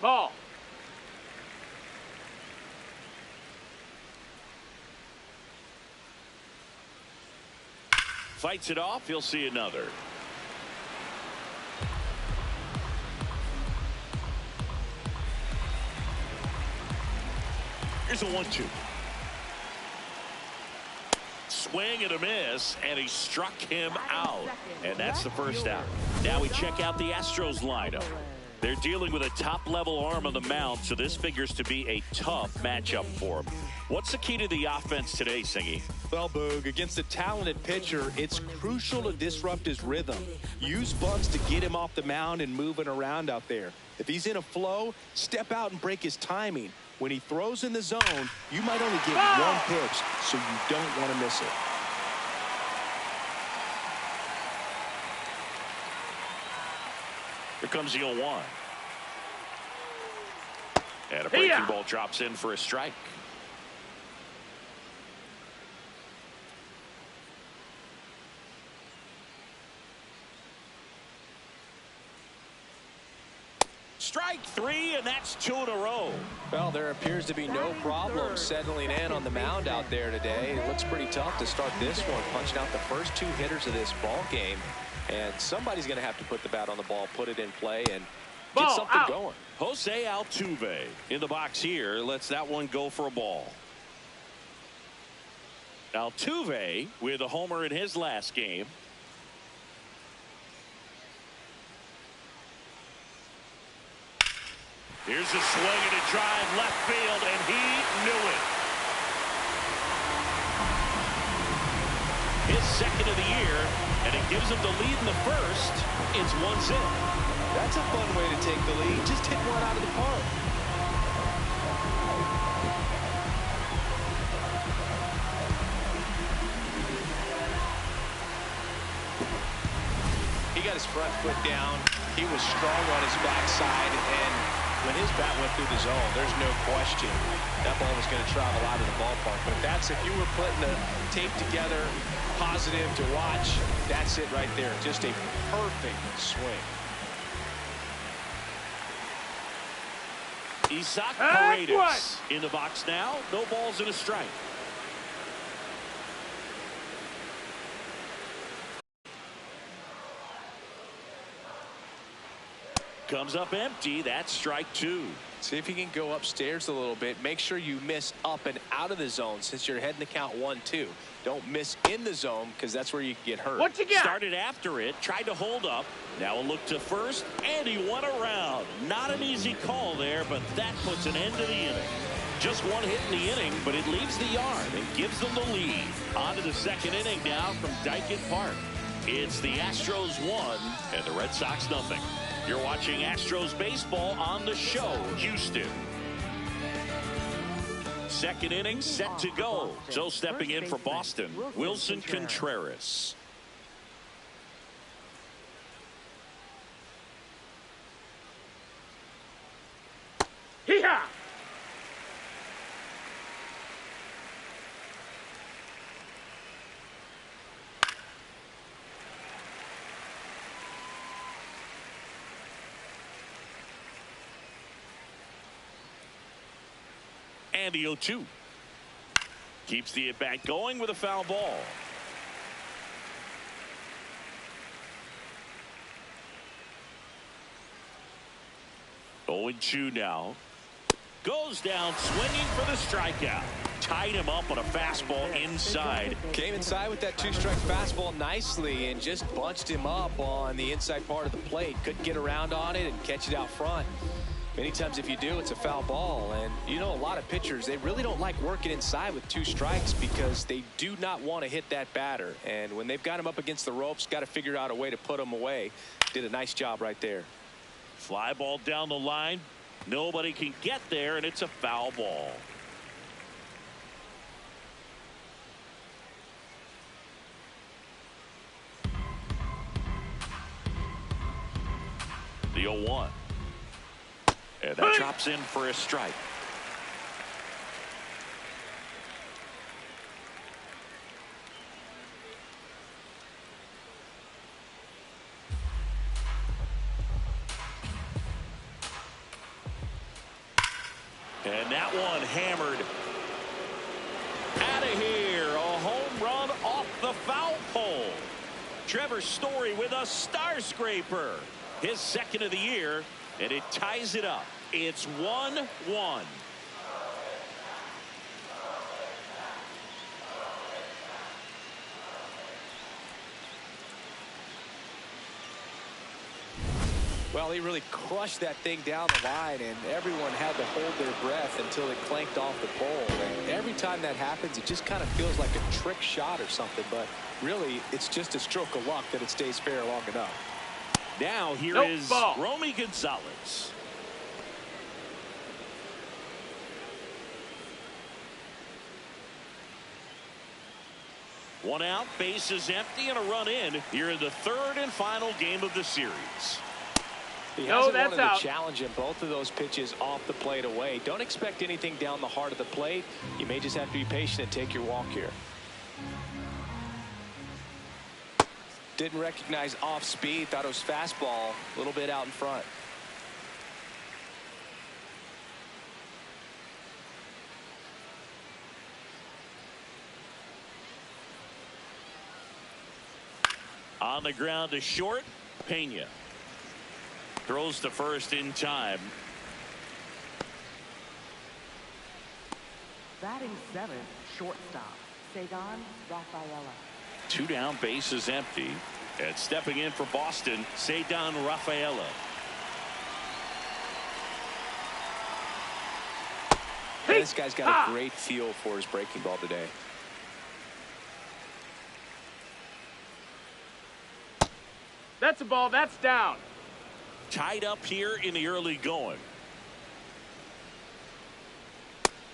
[SPEAKER 5] Ball.
[SPEAKER 2] Fights it off. He'll see another. Here's a 1-2. Swing and a miss, and he struck him out. And that's the first out. Now we check out the Astros lineup. They're dealing with a top-level arm on the mound, so this figures to be a tough matchup for them. What's the key to the offense today, Singy?
[SPEAKER 3] Well, Boog, against a talented pitcher, it's crucial to disrupt his rhythm. Use bunts to get him off the mound and moving around out there. If he's in a flow, step out and break his timing. When he throws in the zone, you might only get one pitch, so you don't want to miss it.
[SPEAKER 2] Here comes the 0-1. And a breaking ball drops in for a strike. Strike 3, and that's 2 in a row.
[SPEAKER 3] Well, there appears to be no problem settling in on the mound out there today. It looks pretty tough to start this one, punching out the first 2 hitters of this ball game. And somebody's going to have to put the bat on the ball, put it in play, and get something going.
[SPEAKER 2] Jose Altuve in the box here lets that one go for a ball. Altuve with a homer in his last game. Here's a swing and a drive left field, and he knew it. His second of the year, and it gives him the lead in the first. It's 1-0.
[SPEAKER 3] That's a fun way to take the lead. Just hit one out of the park. He got his front foot down. He was strong on his backside, and when his bat went through the zone, there's no question that ball was going to travel out of the ballpark. But if you were putting the tape together, positive to watch, that's it right there. Just a perfect swing.
[SPEAKER 2] Isaac Paredes in the box now. No balls and a strike. Comes up empty. That's strike 2.
[SPEAKER 3] See if you can go upstairs a little bit. Make sure you miss up and out of the zone since you're heading to count 1-2. Don't miss in the zone because that's where you get hurt.
[SPEAKER 5] What you got?
[SPEAKER 2] Started after it, tried to hold up. Now a look to first, and he went around. Not an easy call there, but that puts an end to the inning. Just one hit in the inning, but it leaves the yard and gives them the lead. On to the second inning now from Dyken Park. It's the Astros 1 and the Red Sox nothing. You're watching Astros baseball on the show, Houston. Second inning set to go. So stepping in for Boston, Wilson Contreras.
[SPEAKER 5] Hee-haw!
[SPEAKER 2] And the 0-2. Keeps the at-bat going with a foul ball. Oh, 0-2 now. Goes down swinging for the strikeout. Tied him up on a fastball inside.
[SPEAKER 3] Came inside with that 2-strike fastball nicely and just bunched him up on the inside part of the plate. Couldn't get around on it and catch it out front. Many times if you do, it's a foul ball. And you know, a lot of pitchers, they really don't like working inside with 2 strikes because they do not want to hit that batter. And when they've got him up against the ropes, got to figure out a way to put him away. Did a nice job right there.
[SPEAKER 2] Fly ball down the line. Nobody can get there, and it's a foul ball. The 0-1. And that drops in for a strike. And that one hammered out of here. A home run off the foul pole. Trevor Story with a star scraper. His second of the year, and it ties it up. It's 1-1.
[SPEAKER 3] Well, he really crushed that thing down the line, and everyone had to hold their breath until it clanked off the pole. And every time that happens, it just kind of feels like a trick shot or something, but really, it's just a stroke of luck that it stays fair long enough.
[SPEAKER 2] Now here is
[SPEAKER 5] ball.
[SPEAKER 2] Romy Gonzalez. One out, bases empty, and a run in here in the third and final game of the series.
[SPEAKER 3] He
[SPEAKER 5] No,
[SPEAKER 3] hasn't
[SPEAKER 5] that's
[SPEAKER 3] wanted
[SPEAKER 5] out.
[SPEAKER 3] to challenge him both of those pitches off the plate away. Don't expect anything down the heart of the plate. You may just have to be patient and take your walk here. Didn't recognize off speed. Thought it was fastball. A little bit out in front.
[SPEAKER 2] On the ground to short. Pena throws to first in time.
[SPEAKER 4] Batting 7th, shortstop, Sagan Rafaela.
[SPEAKER 2] 2 down, bases empty. And stepping in for Boston, Sagan Rafaela.
[SPEAKER 3] This guy's got a great feel for his breaking ball today.
[SPEAKER 5] That's a ball. That's down.
[SPEAKER 2] Tied up here in the early going.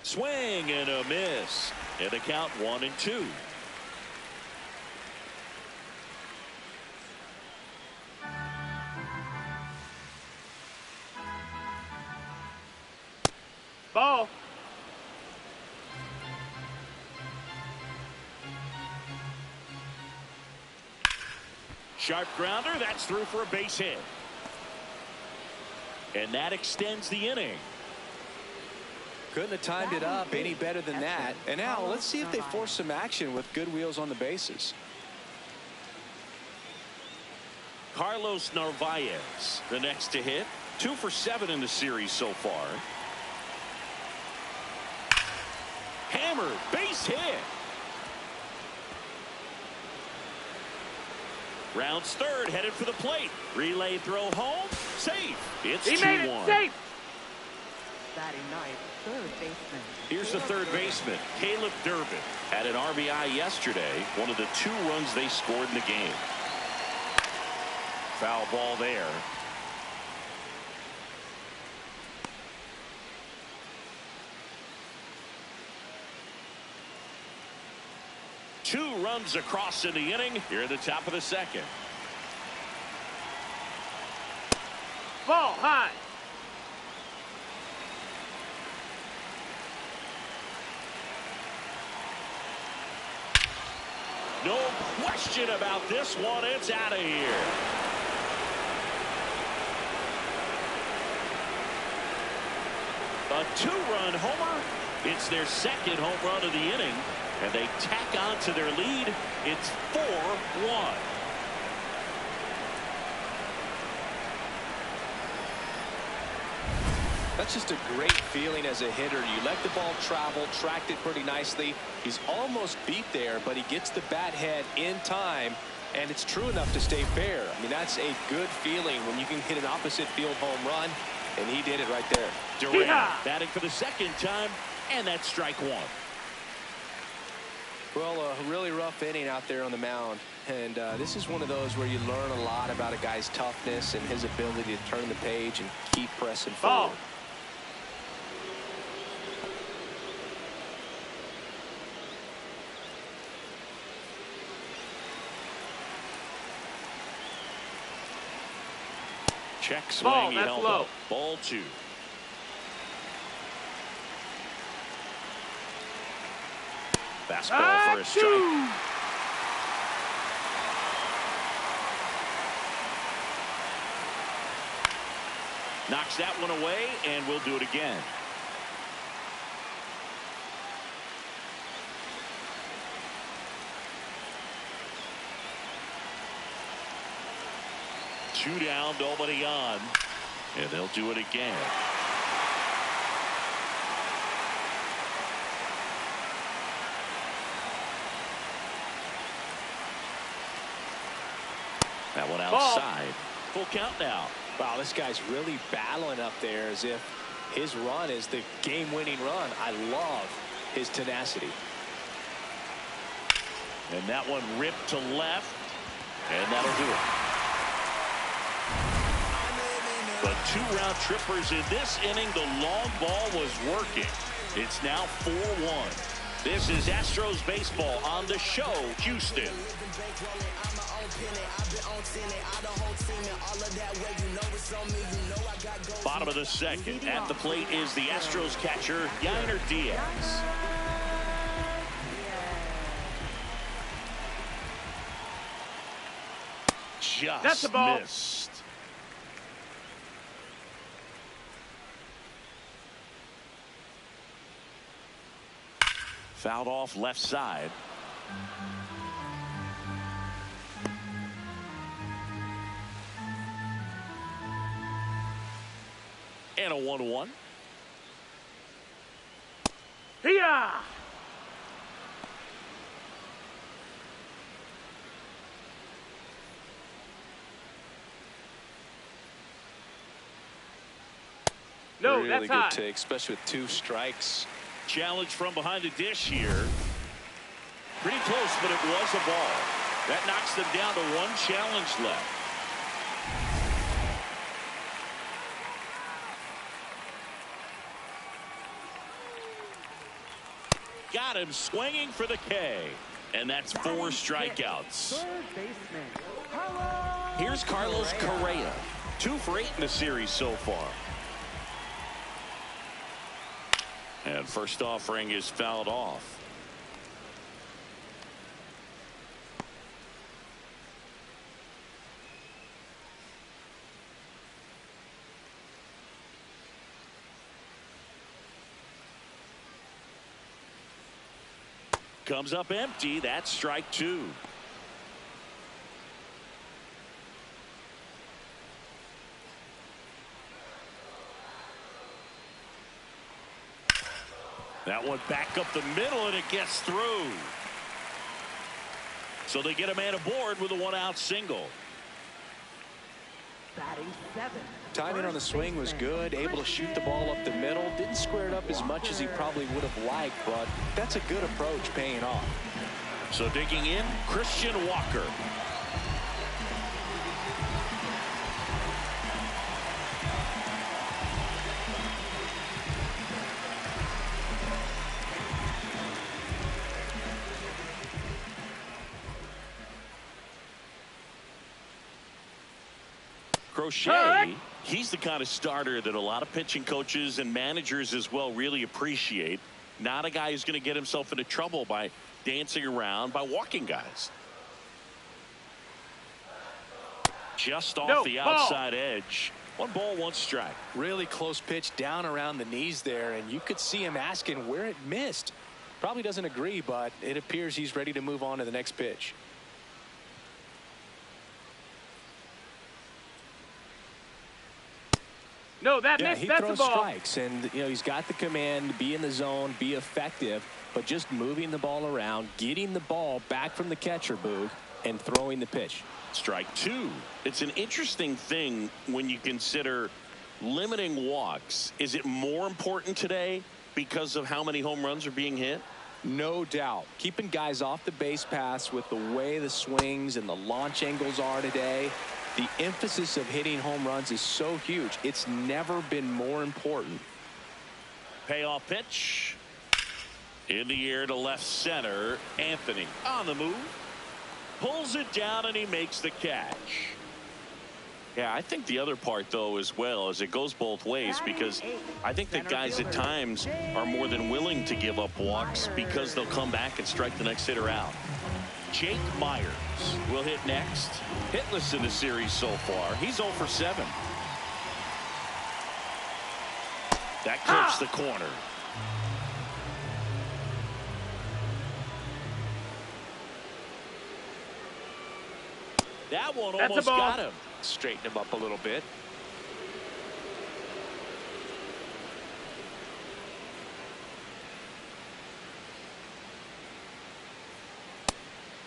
[SPEAKER 2] Swing and a miss. And the count 1-2.
[SPEAKER 5] Ball.
[SPEAKER 2] Sharp grounder. That's through for a base hit. And that extends the inning.
[SPEAKER 8] Couldn't have timed it up any better than that. And now let's see if they force some action with good wheels on the bases.
[SPEAKER 2] Carlos Narvaez, the next to hit. 2 for 7 in the series so far. Hammered, base hit. Rounds third, headed for the plate. Relay throw home. Safe. It's 2-1.
[SPEAKER 5] He made it safe.
[SPEAKER 4] Batting ninth, third baseman.
[SPEAKER 2] Here's the third baseman, Caleb Durbin. Had an RBI yesterday, one of the 2 runs they scored in the game. Foul ball there. Two runs across in the inning here at the top of the second.
[SPEAKER 5] Ball high.
[SPEAKER 2] No question about this one. It's out of here. A 2-run homer. It's their second home run of the inning, and they tack on to their lead. It's 4-1.
[SPEAKER 8] That's just a great feeling as a hitter. You let the ball travel, tracked it pretty nicely. He's almost beat there, but he gets the bat head in time, and it's true enough to stay fair. I mean, that's a good feeling when you can hit an opposite field home run, and he did it right there.
[SPEAKER 2] Durant batting for the second time, and that's strike 1.
[SPEAKER 8] Well, a really rough inning out there on the mound, and this is one of those where you learn a lot about a guy's toughness and his ability to turn the page and keep pressing forward.
[SPEAKER 2] Check swing.
[SPEAKER 5] Ball,
[SPEAKER 2] He
[SPEAKER 5] that's
[SPEAKER 2] held
[SPEAKER 5] low.
[SPEAKER 2] up. Ball 2. Fastball for a strike. Knocks that one away, and we'll do it again. Two down, nobody on, and they'll do it again. That one outside. Full count now.
[SPEAKER 8] Wow, this guy's really battling up there as if his run is the game-winning run. I love his tenacity.
[SPEAKER 2] And that one ripped to left, and that'll do it. But 2 round trippers in this inning. The long ball was working. It's now 4-1. This is Astros baseball on the show, Houston. Bottom of the second. At the plate is the Astros catcher, Yainer Diaz.
[SPEAKER 5] That's the ball.
[SPEAKER 2] Missed. Fouled off left side. And a 1-1.
[SPEAKER 5] Hiya! No,
[SPEAKER 8] really
[SPEAKER 5] that's
[SPEAKER 8] good
[SPEAKER 5] high.
[SPEAKER 8] take, especially with 2 strikes.
[SPEAKER 2] Challenge from behind the dish here. Pretty close, but it was a ball. That knocks them down to 1 challenge left. Got him swinging for the K. And that's 4 strikeouts.
[SPEAKER 4] Third baseman, Carlos.
[SPEAKER 2] Here's Carlos Correa. 2 for 8 in the series so far. And first offering is fouled off. Comes up empty. That's strike two. That one back up the middle, and it gets through. So they get a man aboard with a one-out single.
[SPEAKER 4] Batting seven.
[SPEAKER 3] Timing on the swing was good, able to shoot the ball up the middle. Didn't square it up as much as he probably would have liked, but that's a good approach paying off.
[SPEAKER 2] So digging in, Christian Walker. Crochet, he's the kind of starter that a lot of pitching coaches and managers as well really appreciate. Not a guy who's going to get himself into trouble by dancing around, by walking guys. Just off the outside edge. 1 ball, 1 strike.
[SPEAKER 3] Really close pitch down around the knees there, and you could see him asking where it missed. Probably doesn't agree, but it appears he's ready to move on to the next pitch.
[SPEAKER 5] No, that
[SPEAKER 3] yeah,
[SPEAKER 5] missed.
[SPEAKER 3] He
[SPEAKER 5] That's
[SPEAKER 3] throws
[SPEAKER 5] a ball.
[SPEAKER 3] strikes, and he's got the command to be in the zone, be effective, but just moving the ball around, getting the ball back from the catcher, Boog, and throwing the pitch.
[SPEAKER 2] Strike two. It's an interesting thing when you consider limiting walks. Is it more important today because of how many home runs are being hit?
[SPEAKER 3] No doubt. Keeping guys off the base paths with the way the swings and the launch angles are today. The emphasis of hitting home runs is so huge. It's never been more important.
[SPEAKER 2] Payoff pitch. In the air to left center. Anthony on the move. Pulls it down and he makes the catch. Yeah, I think the other part, though, as well, is it goes both ways, because I think that guys at times are more than willing to give up walks because they'll come back and strike the next hitter out. Jake Myers will hit next. Hitless in the series so far. He's 0 for 7. That clips the corner. That one almost got him.
[SPEAKER 3] Straighten him up a little bit.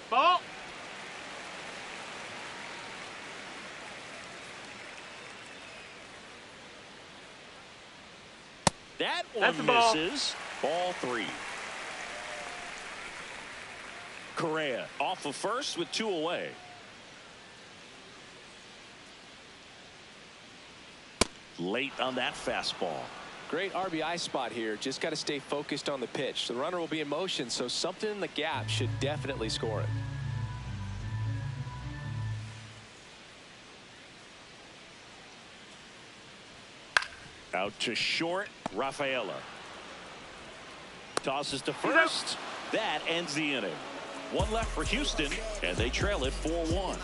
[SPEAKER 5] Ball.
[SPEAKER 2] That one misses. Ball 3. Correa off of first with 2 away. Late on that fastball.
[SPEAKER 3] Great RBI spot here. Just got to stay focused on the pitch. The runner will be in motion, so something in the gap should definitely score it.
[SPEAKER 2] Out to short. Rafaela tosses to first. That ends the inning. 1 left for Houston, and they trail it 4-1.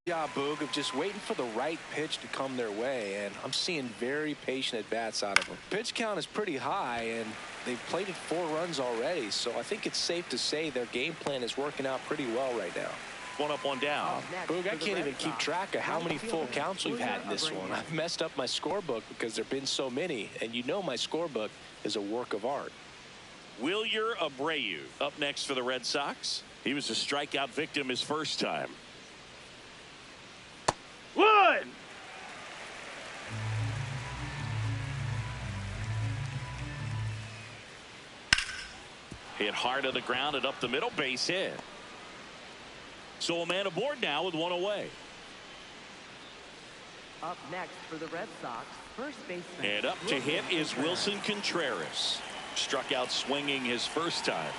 [SPEAKER 3] Yeah, Boog, of just waiting for the right pitch to come their way, and I'm seeing very patient at-bats out of them. Pitch count is pretty high, and they've plated 4 runs already, so I think it's safe to say their game plan is working out pretty well right now.
[SPEAKER 2] 1 up, 1 down.
[SPEAKER 3] Boog, I can't even keep track of how many full counts we've had in this one. I've messed up my scorebook because there have been so many, and you know my scorebook is a work of art.
[SPEAKER 2] Wilyer Abreu up next for the Red Sox. He was a strikeout victim his first time.
[SPEAKER 5] 1.
[SPEAKER 2] Hit hard to the ground and up the middle, base hit. So a man aboard now with 1 away.
[SPEAKER 4] Up next for the Red Sox, first baseman.
[SPEAKER 2] And up to hit is Wilson Contreras. Struck out swinging his first time.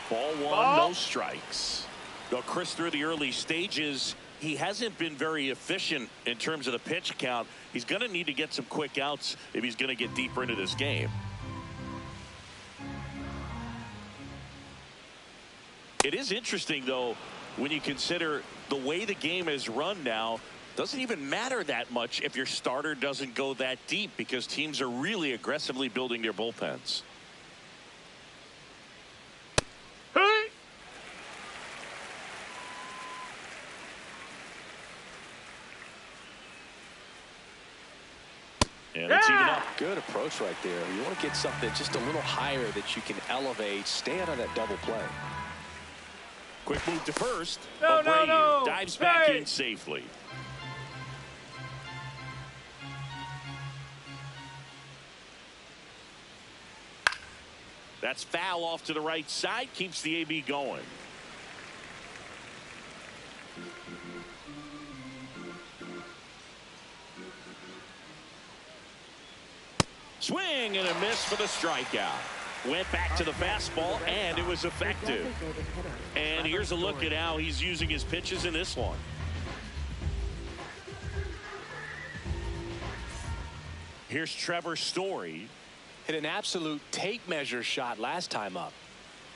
[SPEAKER 2] Ball 1, no strikes. Though Chris, through the early stages, he hasn't been very efficient in terms of the pitch count. He's going to need to get some quick outs if he's going to get deeper into this game. It is interesting, though, when you consider the way the game is run now. Doesn't even matter that much if your starter doesn't go that deep, because teams are really aggressively building their bullpens.
[SPEAKER 5] Hey!
[SPEAKER 2] And it's even up.
[SPEAKER 3] Good approach right there. You want to get something just a little higher that you can elevate. Stay out of that double play.
[SPEAKER 2] Quick move to first.
[SPEAKER 5] No, no.
[SPEAKER 2] Dives back in safely. That's foul off to the right side. Keeps the AB going. Swing and a miss for the strikeout. Went back to the fastball, and it was effective. And here's a look at how he's using his pitches in this one. Here's Trevor Story.
[SPEAKER 3] Hit an absolute tape measure shot last time up.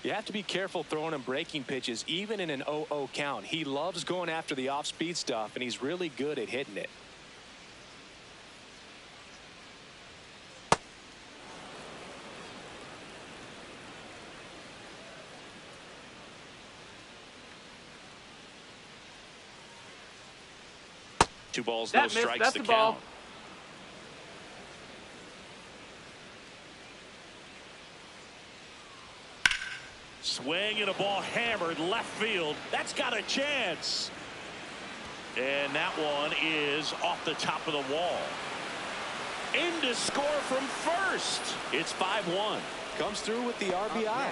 [SPEAKER 3] You have to be careful throwing him breaking pitches, even in an 0-0 count. He loves going after the off-speed stuff, and he's really good at hitting it.
[SPEAKER 2] Two balls, no strikes.
[SPEAKER 5] That's
[SPEAKER 2] the
[SPEAKER 5] the ball.
[SPEAKER 2] count. Swing and a ball hammered left field. That's got a chance. And that one is off the top of the wall. In to score from first. It's 5-1.
[SPEAKER 3] Comes through with the RBI.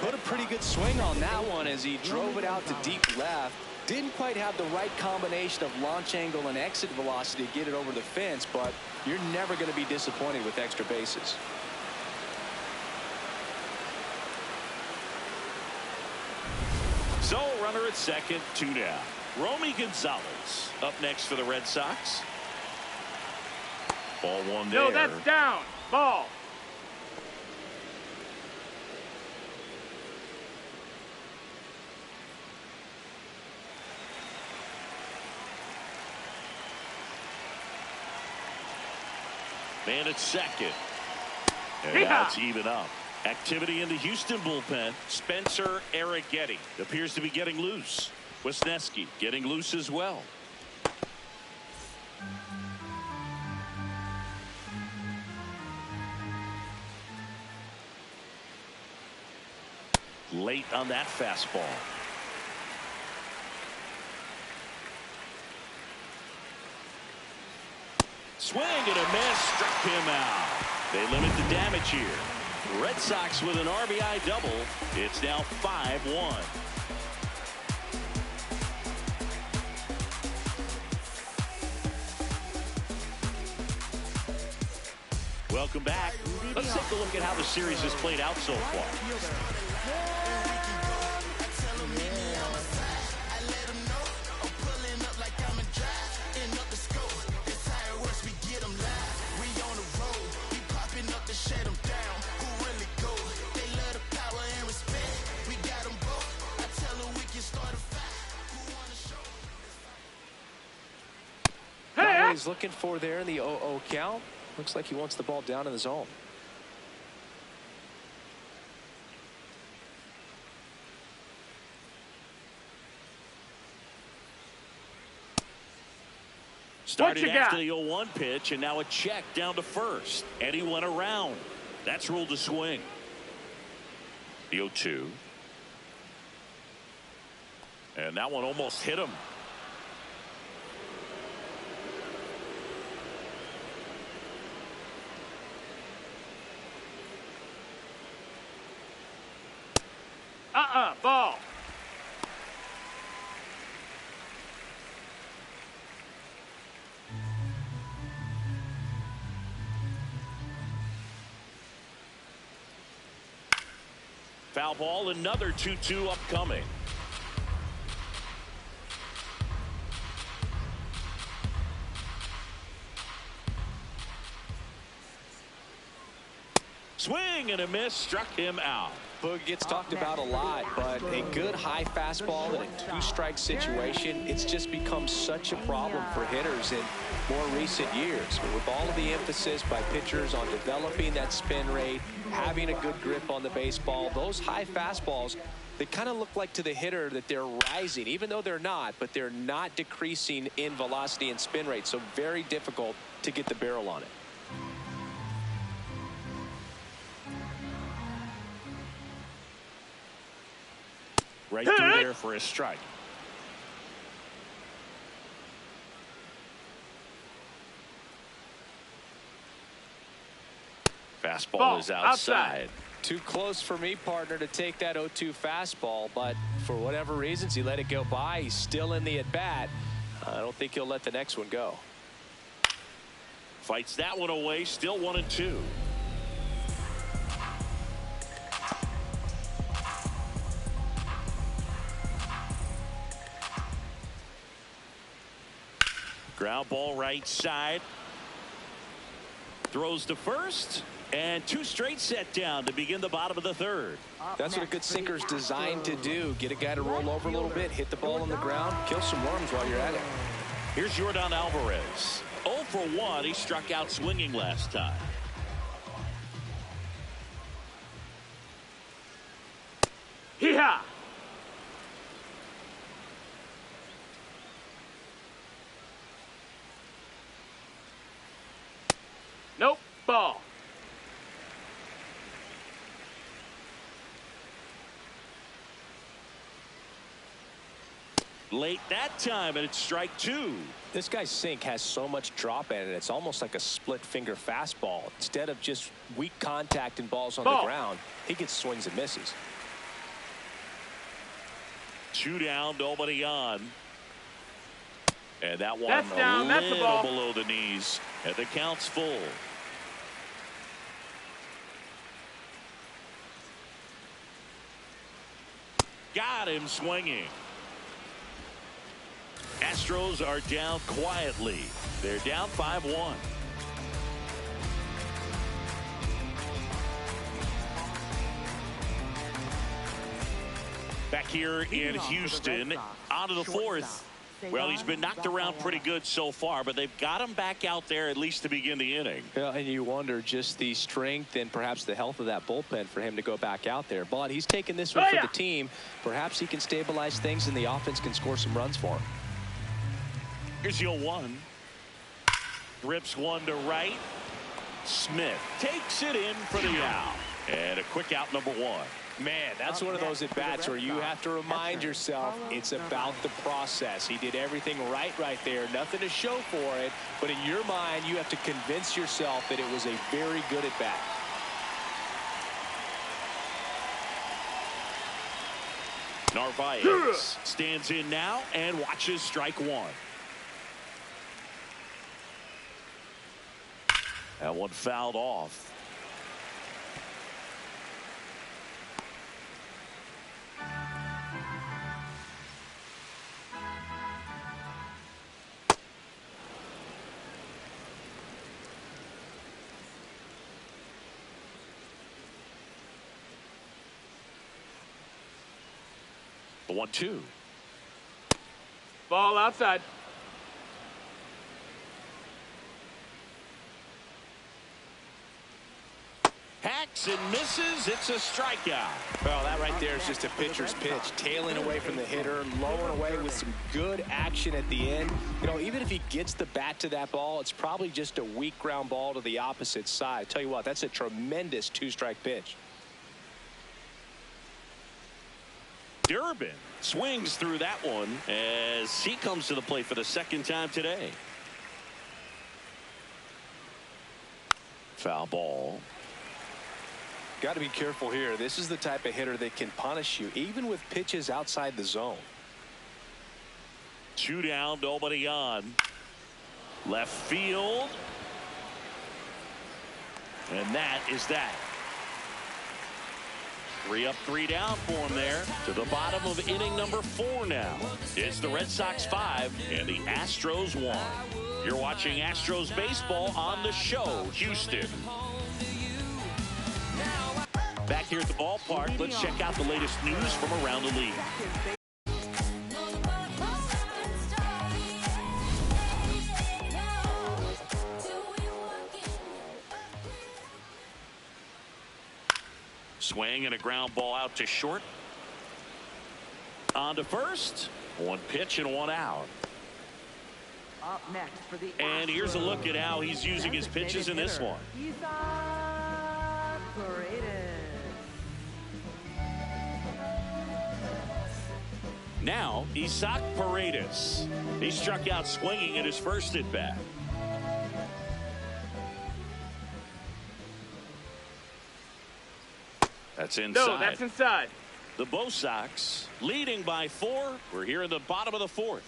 [SPEAKER 3] Put a pretty good swing on that one as he drove it out to deep left. Didn't quite have the right combination of launch angle and exit velocity to get it over the fence, but you're never going to be disappointed with extra bases.
[SPEAKER 2] So, runner at second, 2 down. Romy Gonzalez up next for the Red Sox. Ball one there.
[SPEAKER 5] No, that's down. Ball.
[SPEAKER 2] Man at second. And now it's even up. Activity in the Houston bullpen. Spencer Arrighetti appears to be getting loose. Wisniewski getting loose as well. Late on that fastball. Swing and a miss, struck him out. They limit the damage here. Red Sox with an RBI double. It's now 5-1. Welcome back. Let's take a look at how the series has played out so far.
[SPEAKER 3] He's looking for there in the 0-0 count. Looks like he wants the ball down in the zone.
[SPEAKER 2] Started after the 0-1 pitch, and now a check down to first. And he went around. That's ruled a swing. The 0-2. And that one almost hit him.
[SPEAKER 5] Ball.
[SPEAKER 2] Foul ball, another 2-2 upcoming. Swing and a miss, struck him out.
[SPEAKER 3] Boog gets talked about a lot, but a good high fastball in a two-strike situation, it's just become such a problem for hitters in more recent years. But with all of the emphasis by pitchers on developing that spin rate, having a good grip on the baseball, those high fastballs, they kind of look like to the hitter that they're rising, even though they're not, but they're not decreasing in velocity and spin rate, so very difficult to get the barrel on it.
[SPEAKER 2] Right through there for a strike. Fastball is outside.
[SPEAKER 3] Too close for me, partner, to take that 0-2 fastball, but for whatever reasons, he let it go by. He's still in the at-bat. I don't think he'll let the next one go.
[SPEAKER 2] Fights that one away, still 1-2. Ground ball right side. Throws to first. And two straight set down to begin the bottom of the third.
[SPEAKER 3] That's what a good sinker is designed to do. Get a guy to roll over a little bit, hit the ball on the ground, kill some worms while you're at it.
[SPEAKER 2] Here's Yordan Alvarez. 0 for 1. He struck out swinging last time.
[SPEAKER 5] Hee-haw! Nope. Ball.
[SPEAKER 2] Late that time, and it's strike 2.
[SPEAKER 3] This guy's sink has so much drop in it, it's almost like a split finger fastball. Instead of just weak contact and balls on the ground, he gets swings and misses.
[SPEAKER 2] 2 down, nobody on. And that one
[SPEAKER 5] That's down. That's a
[SPEAKER 2] little
[SPEAKER 5] ball.
[SPEAKER 2] below the knees. And the count's full. Got him swinging. Astros are down quietly. They're down 5-1. Back here in Houston, out of the fourth. Well, he's been knocked around pretty good so far, but they've got him back out there at least to begin the inning.
[SPEAKER 3] Yeah, and you wonder just the strength and perhaps the health of that bullpen for him to go back out there. But he's taking this one for the team. Perhaps he can stabilize things and the offense can score some runs for him.
[SPEAKER 2] Here's 0-1. Rips one to right. Smith takes it in for the out. And a quick out, number 1.
[SPEAKER 3] Man, that's one of those at-bats where you have to remind yourself it's about the process. He did everything right there. Nothing to show for it. But in your mind, you have to convince yourself that it was a very good at-bat.
[SPEAKER 2] Narvaez stands in now and watches strike 1. That one fouled off. The 1-2.
[SPEAKER 5] Ball outside.
[SPEAKER 2] Hacks and misses. It's a strikeout.
[SPEAKER 3] Well, that right there is just a pitcher's pitch. Tailing away from the hitter, lowering away with some good action at the end. You know, even if he gets the bat to that ball, it's probably just a weak ground ball to the opposite side. Tell you what, that's a tremendous two-strike pitch.
[SPEAKER 2] Durbin swings through that one as he comes to the plate for the second time today. Foul ball.
[SPEAKER 3] Got to be careful here. This is the type of hitter that can punish you even with pitches outside the zone.
[SPEAKER 2] 2 down, nobody on. Left field. And that is that. 3 up, 3 down for him there. To the bottom of inning number 4 now. It's the Red Sox 5 and the Astros 1. You're watching Astros baseball on the show, Houston. Back here at the ballpark, let's check out the latest news from around the league. Swing and a ground ball out to short. On to first. One pitch and one out.
[SPEAKER 4] Up next for the
[SPEAKER 2] And here's a look at how he's using his pitches in this one. Now, Isaac Paredes. He struck out swinging at his first at bat. That's inside.
[SPEAKER 5] No, that's inside.
[SPEAKER 2] The Bo Sox leading by 4. We're here in the bottom of the 4th.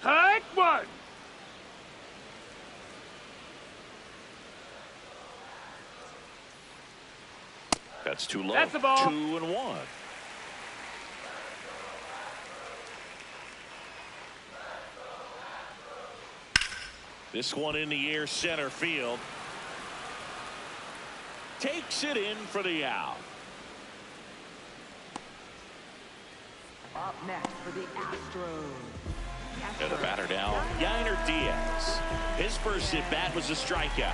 [SPEAKER 5] Hike one.
[SPEAKER 2] That's too low.
[SPEAKER 5] That's the ball.
[SPEAKER 2] 2-1. This one in the air, center field. Takes it in for the out.
[SPEAKER 4] Up next for the Astros.
[SPEAKER 2] And the batter now, Yainer Diaz. His first at bat was a strikeout.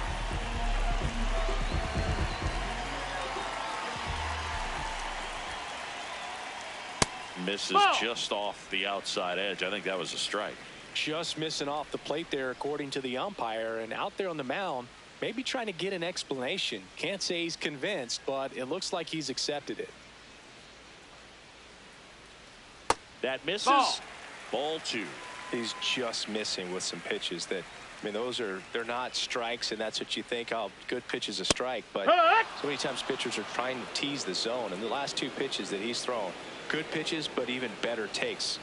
[SPEAKER 2] Misses just off the outside edge. I think that was a strike.
[SPEAKER 3] Just missing off the plate there, according to the umpire, and out there on the mound, maybe trying to get an explanation. Can't say he's convinced, but it looks like he's accepted it.
[SPEAKER 2] That misses. Ball 2.
[SPEAKER 3] He's just missing with some pitches that, I mean, they're not strikes, and that's what you think, oh, good pitch is a strike. But so many times pitchers are trying to tease the zone, and the last 2 pitches that he's thrown, good pitches, but even better takes.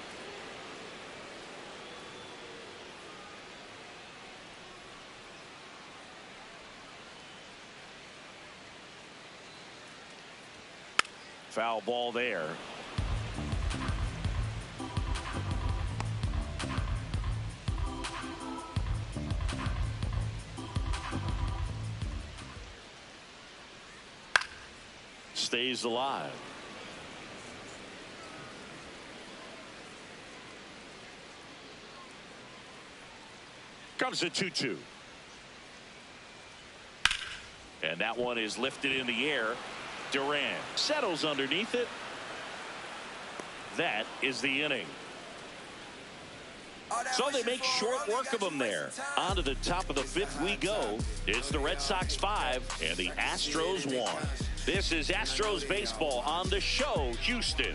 [SPEAKER 2] Foul ball there. Stays alive. Comes a 2-2. And that one is lifted in the air. Duran settles underneath it. That is the inning. So they make short work of them there. On to the top of the 5th we go. It's the Red Sox 5 and the Astros 1. This is Astros baseball on the show, Houston.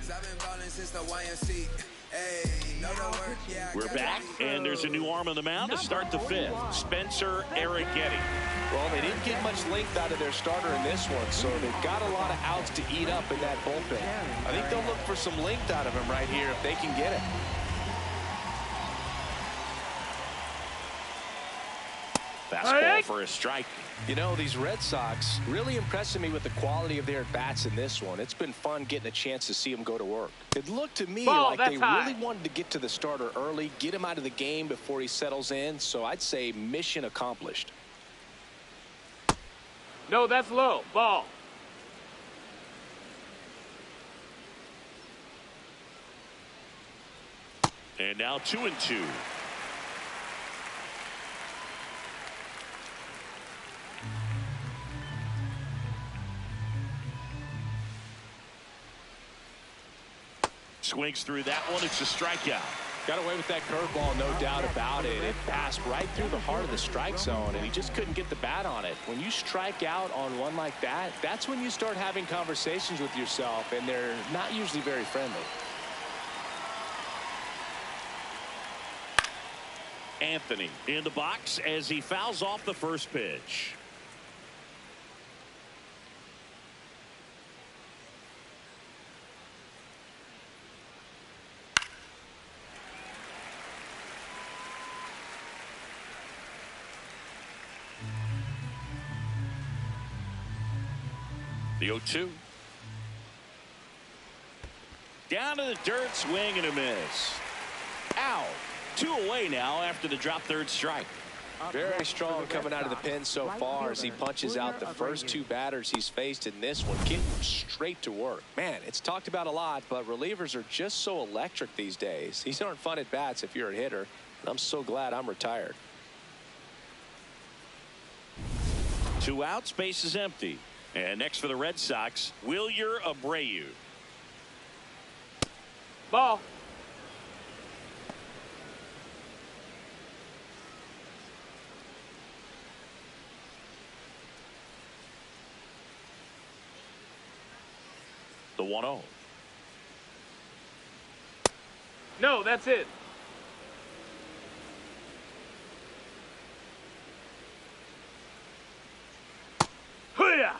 [SPEAKER 2] We're back, and there's a new arm on the mound to start the 5th. Spencer Arrighetti.
[SPEAKER 3] Well, they didn't get much length out of their starter in this one, so they've got a lot of outs to eat up in that bullpen. I think they'll look for some length out of him right here if they can get it.
[SPEAKER 2] Fastball for a strike.
[SPEAKER 3] You know, these Red Sox really impressing me with the quality of their at-bats in this one. It's been fun getting a chance to see them go to work. It looked to me like they really wanted to get to the starter early, get him out of the game before he settles in, so I'd say mission accomplished.
[SPEAKER 5] No, that's low. Ball.
[SPEAKER 2] And now 2-2. Swings through that one. It's a strikeout.
[SPEAKER 3] Got away with that curveball, no doubt about it. It passed right through the heart of the strike zone, and he just couldn't get the bat on it. When you strike out on one like that, that's when you start having conversations with yourself, and they're not usually very friendly.
[SPEAKER 2] Anthony in the box as he fouls off the first pitch. The 0-2. Down to the dirt, swing and a miss. Out. 2 away now after the drop third strike.
[SPEAKER 8] Very strong coming out of the pen so far as he punches out the first two batters he's faced in this one, getting straight to work. Man, it's talked about a lot, but relievers are just so electric these days. These aren't fun at bats if you're a hitter. I'm so glad I'm retired.
[SPEAKER 2] 2 outs, base is empty. And next for the Red Sox, Wilyer Abreu.
[SPEAKER 5] Ball.
[SPEAKER 2] The 1-0.
[SPEAKER 5] No, that's it. Hoo-yah!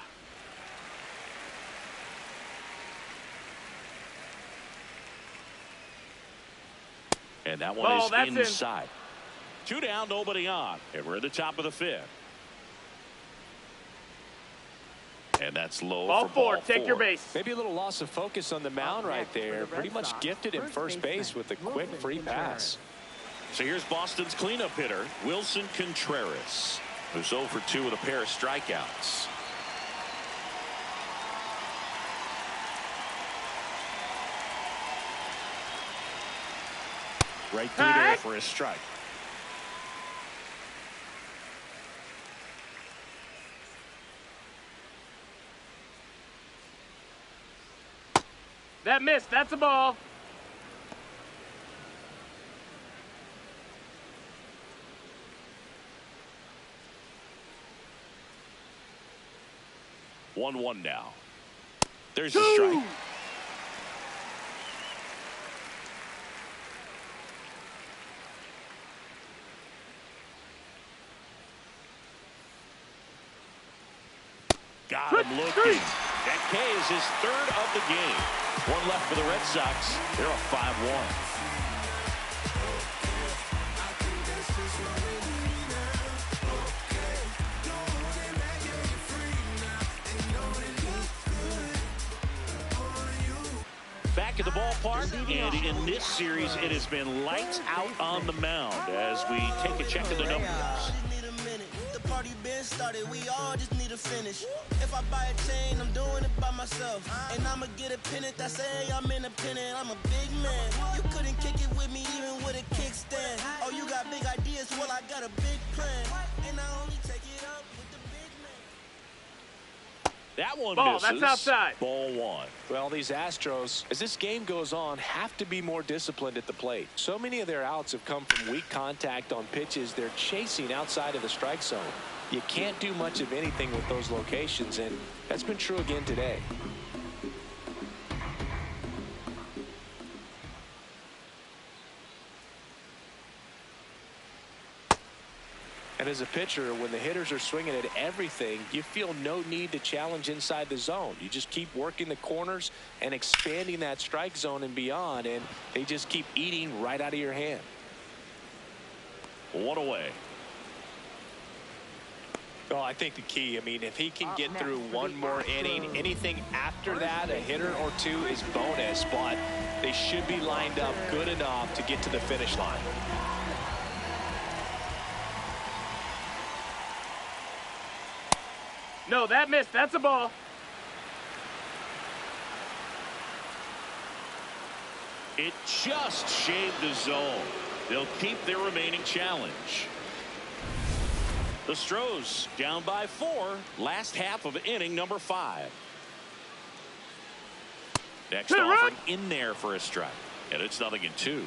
[SPEAKER 2] And that one
[SPEAKER 5] Ball,
[SPEAKER 2] is
[SPEAKER 5] that's
[SPEAKER 2] inside. 2 down, nobody on. And we're at the top of the 5th. And that's low
[SPEAKER 5] Ball
[SPEAKER 2] for
[SPEAKER 5] four.
[SPEAKER 2] ball
[SPEAKER 5] Take
[SPEAKER 2] 4.
[SPEAKER 5] your base.
[SPEAKER 8] Maybe a little loss of focus on the mound right there. Pretty much gifted him first base with a quick free pass.
[SPEAKER 2] So here's Boston's cleanup hitter, Wilson Contreras, who's 0 for 2 with a pair of strikeouts. Right through there for a strike.
[SPEAKER 5] That missed. That's a ball.
[SPEAKER 2] One now. There's a strike. Got him looking. That K is his 3rd of the game. 1 left for the Red Sox. They're up 5-1. Back at the ballpark, and in this series, it has been lights out on the mound as we take a check of the numbers.
[SPEAKER 9] Party been started, we all just need to finish. If I buy a chain, I'm doing it by myself. And I'ma get a pennant that say I'm independent. I'm a big man. You couldn't kick it with me even with a kickstand. Oh, you got big ideas? Well, I got a big plan. And I only take it up with the big man.
[SPEAKER 2] That one
[SPEAKER 5] Ball,
[SPEAKER 2] misses.
[SPEAKER 5] that's outside.
[SPEAKER 2] Ball 1.
[SPEAKER 8] Well, these Astros, as this game goes on, have to be more disciplined at the plate. So many of their outs have come from weak contact on pitches they're chasing outside of the strike zone. You can't do much of anything with those locations, and that's been true again today. And as a pitcher, when the hitters are swinging at everything, you feel no need to challenge inside the zone. You just keep working the corners and expanding that strike zone and beyond, and they just keep eating right out of your hand.
[SPEAKER 2] 1 away.
[SPEAKER 8] Well, I think the key, I mean, if he can get through one more inning, anything after that, a hitter or two is bonus, but they should be lined up good enough to get to the finish line.
[SPEAKER 5] No, that missed. That's a ball.
[SPEAKER 2] It just shaved the zone. They'll keep their remaining challenge. The Stros down by 4. Last half of inning number 5. Next offering in there for a strike. And it's 0-2.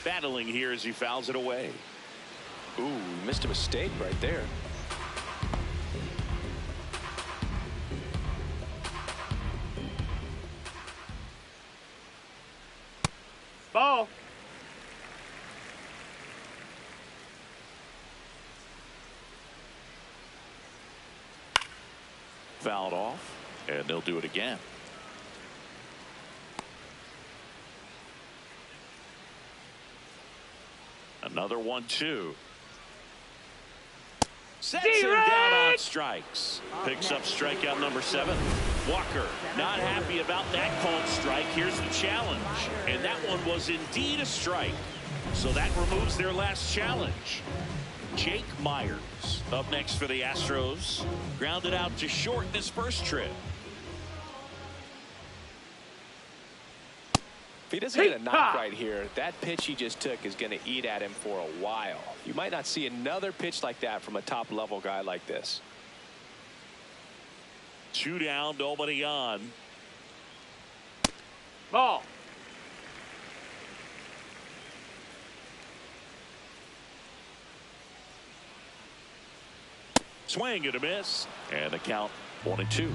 [SPEAKER 2] Battling here as he fouls it away.
[SPEAKER 8] Ooh, missed a mistake right there.
[SPEAKER 5] Ball.
[SPEAKER 2] Fouled off, and they'll do it again. Another 1-2. Sets him down on strikes. Picks up strikeout number 7. Walker not happy about that called strike. Here's the challenge. And that one was indeed a strike. So that removes their last challenge. Jake Myers up next for the Astros. Grounded out to short in his first trip.
[SPEAKER 3] If he doesn't get a knock right here, that pitch he just took is going to eat at him for a while. You might not see another pitch like that from a top-level guy like this.
[SPEAKER 2] 2 down, nobody on.
[SPEAKER 5] Ball.
[SPEAKER 2] Swing and a miss. And the count 1-2.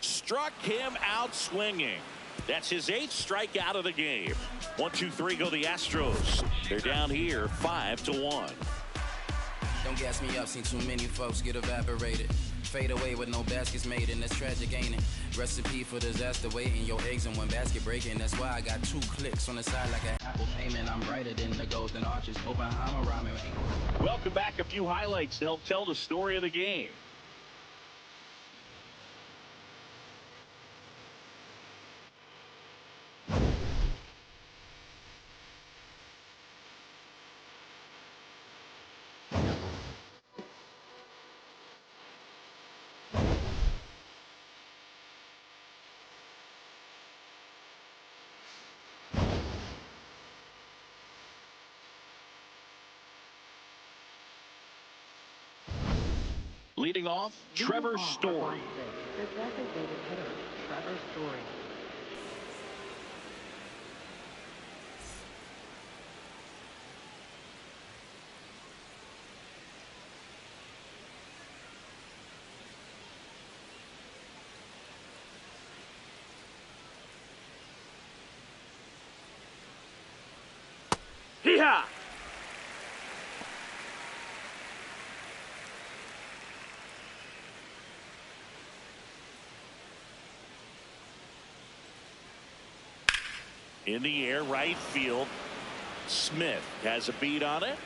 [SPEAKER 2] Struck him out swinging. That's his 8th strikeout of the game. 1-2-3 go the Astros. They're down here 5-1.
[SPEAKER 10] Don't gas me up, seen too many folks get evaporated. Fade away with no baskets made, and that's tragic, ain't it? Recipe for disaster waiting, your eggs in one basket breaking. That's why I got 2 clicks on the side like an Apple payment. I'm brighter than the golden arches. Oppenheimer rhyming.
[SPEAKER 2] Welcome back. A few highlights to help tell the story of the game. Leading off, Trevor Story.
[SPEAKER 4] The designated hitter, Trevor Story.
[SPEAKER 5] Hee-haw!
[SPEAKER 2] In the air, right field. Smith has a beat on it.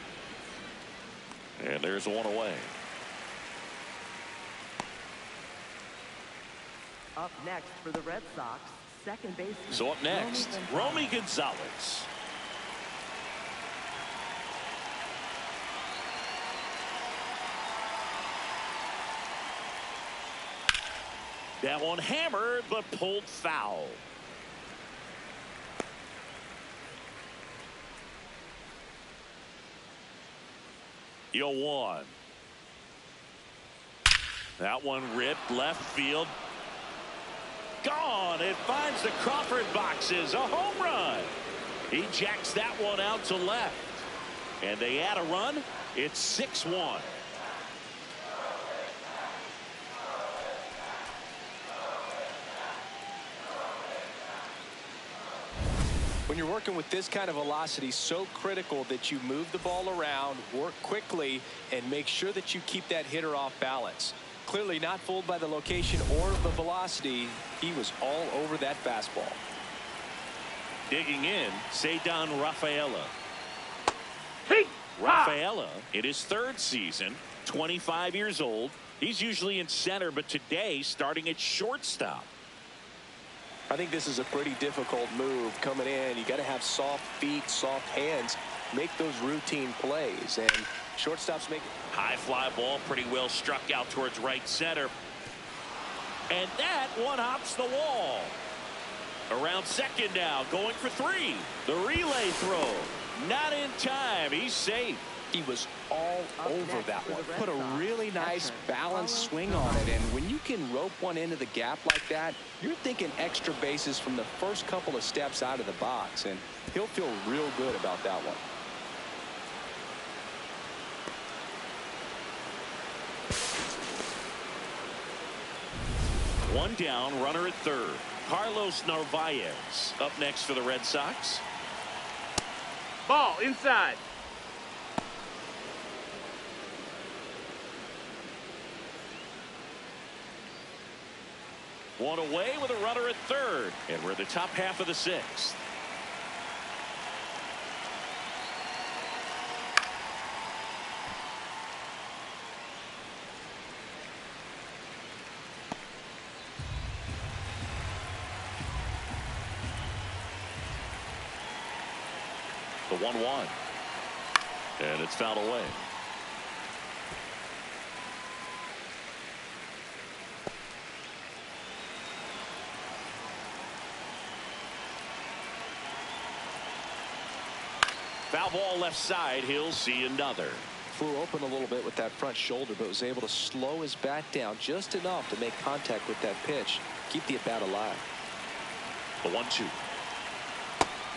[SPEAKER 2] And there's one away.
[SPEAKER 4] Up next for the Red Sox, second baseman.
[SPEAKER 2] So up next, Romy Gonzalez. That one hammered, but pulled foul. Yo, 1. That one ripped left field. Gone. It finds the Crawford boxes. A home run. He jacks that one out to left. And they add a run. It's 6-1.
[SPEAKER 3] When you're working with this kind of velocity, so critical that you move the ball around, work quickly, and make sure that you keep that hitter off balance. Clearly not fooled by the location or the velocity. He was all over that fastball.
[SPEAKER 2] Digging in, Cedar Rafaela.
[SPEAKER 5] Hey!
[SPEAKER 2] Rafaela, in his 3rd season, 25 years old. He's usually in center, but today starting at shortstop.
[SPEAKER 3] I think this is a pretty difficult move coming in. You got to have soft feet, soft hands, make those routine plays, and shortstops make it.
[SPEAKER 2] High fly ball, pretty well struck out towards right center. And that one hops the wall. Around second now, going for 3. The relay throw, not in time. He's safe.
[SPEAKER 3] He was all over that one. Put a really nice balanced swing on it, and when you can rope one into the gap like that, you're thinking extra bases from the first couple of steps out of the box, and he'll feel real good about that one.
[SPEAKER 2] One down, runner at 3rd. Carlos Narvaez up next for the Red Sox.
[SPEAKER 5] Ball inside.
[SPEAKER 2] One away with a runner at 3rd. And we're in the top half of the 6th. The 1-1. And it's fouled away. Foul ball left side. He'll see another.
[SPEAKER 8] Flew open a little bit with that front shoulder, but was able to slow his bat down just enough to make contact with that pitch. Keep the at bat alive.
[SPEAKER 2] The 1-2.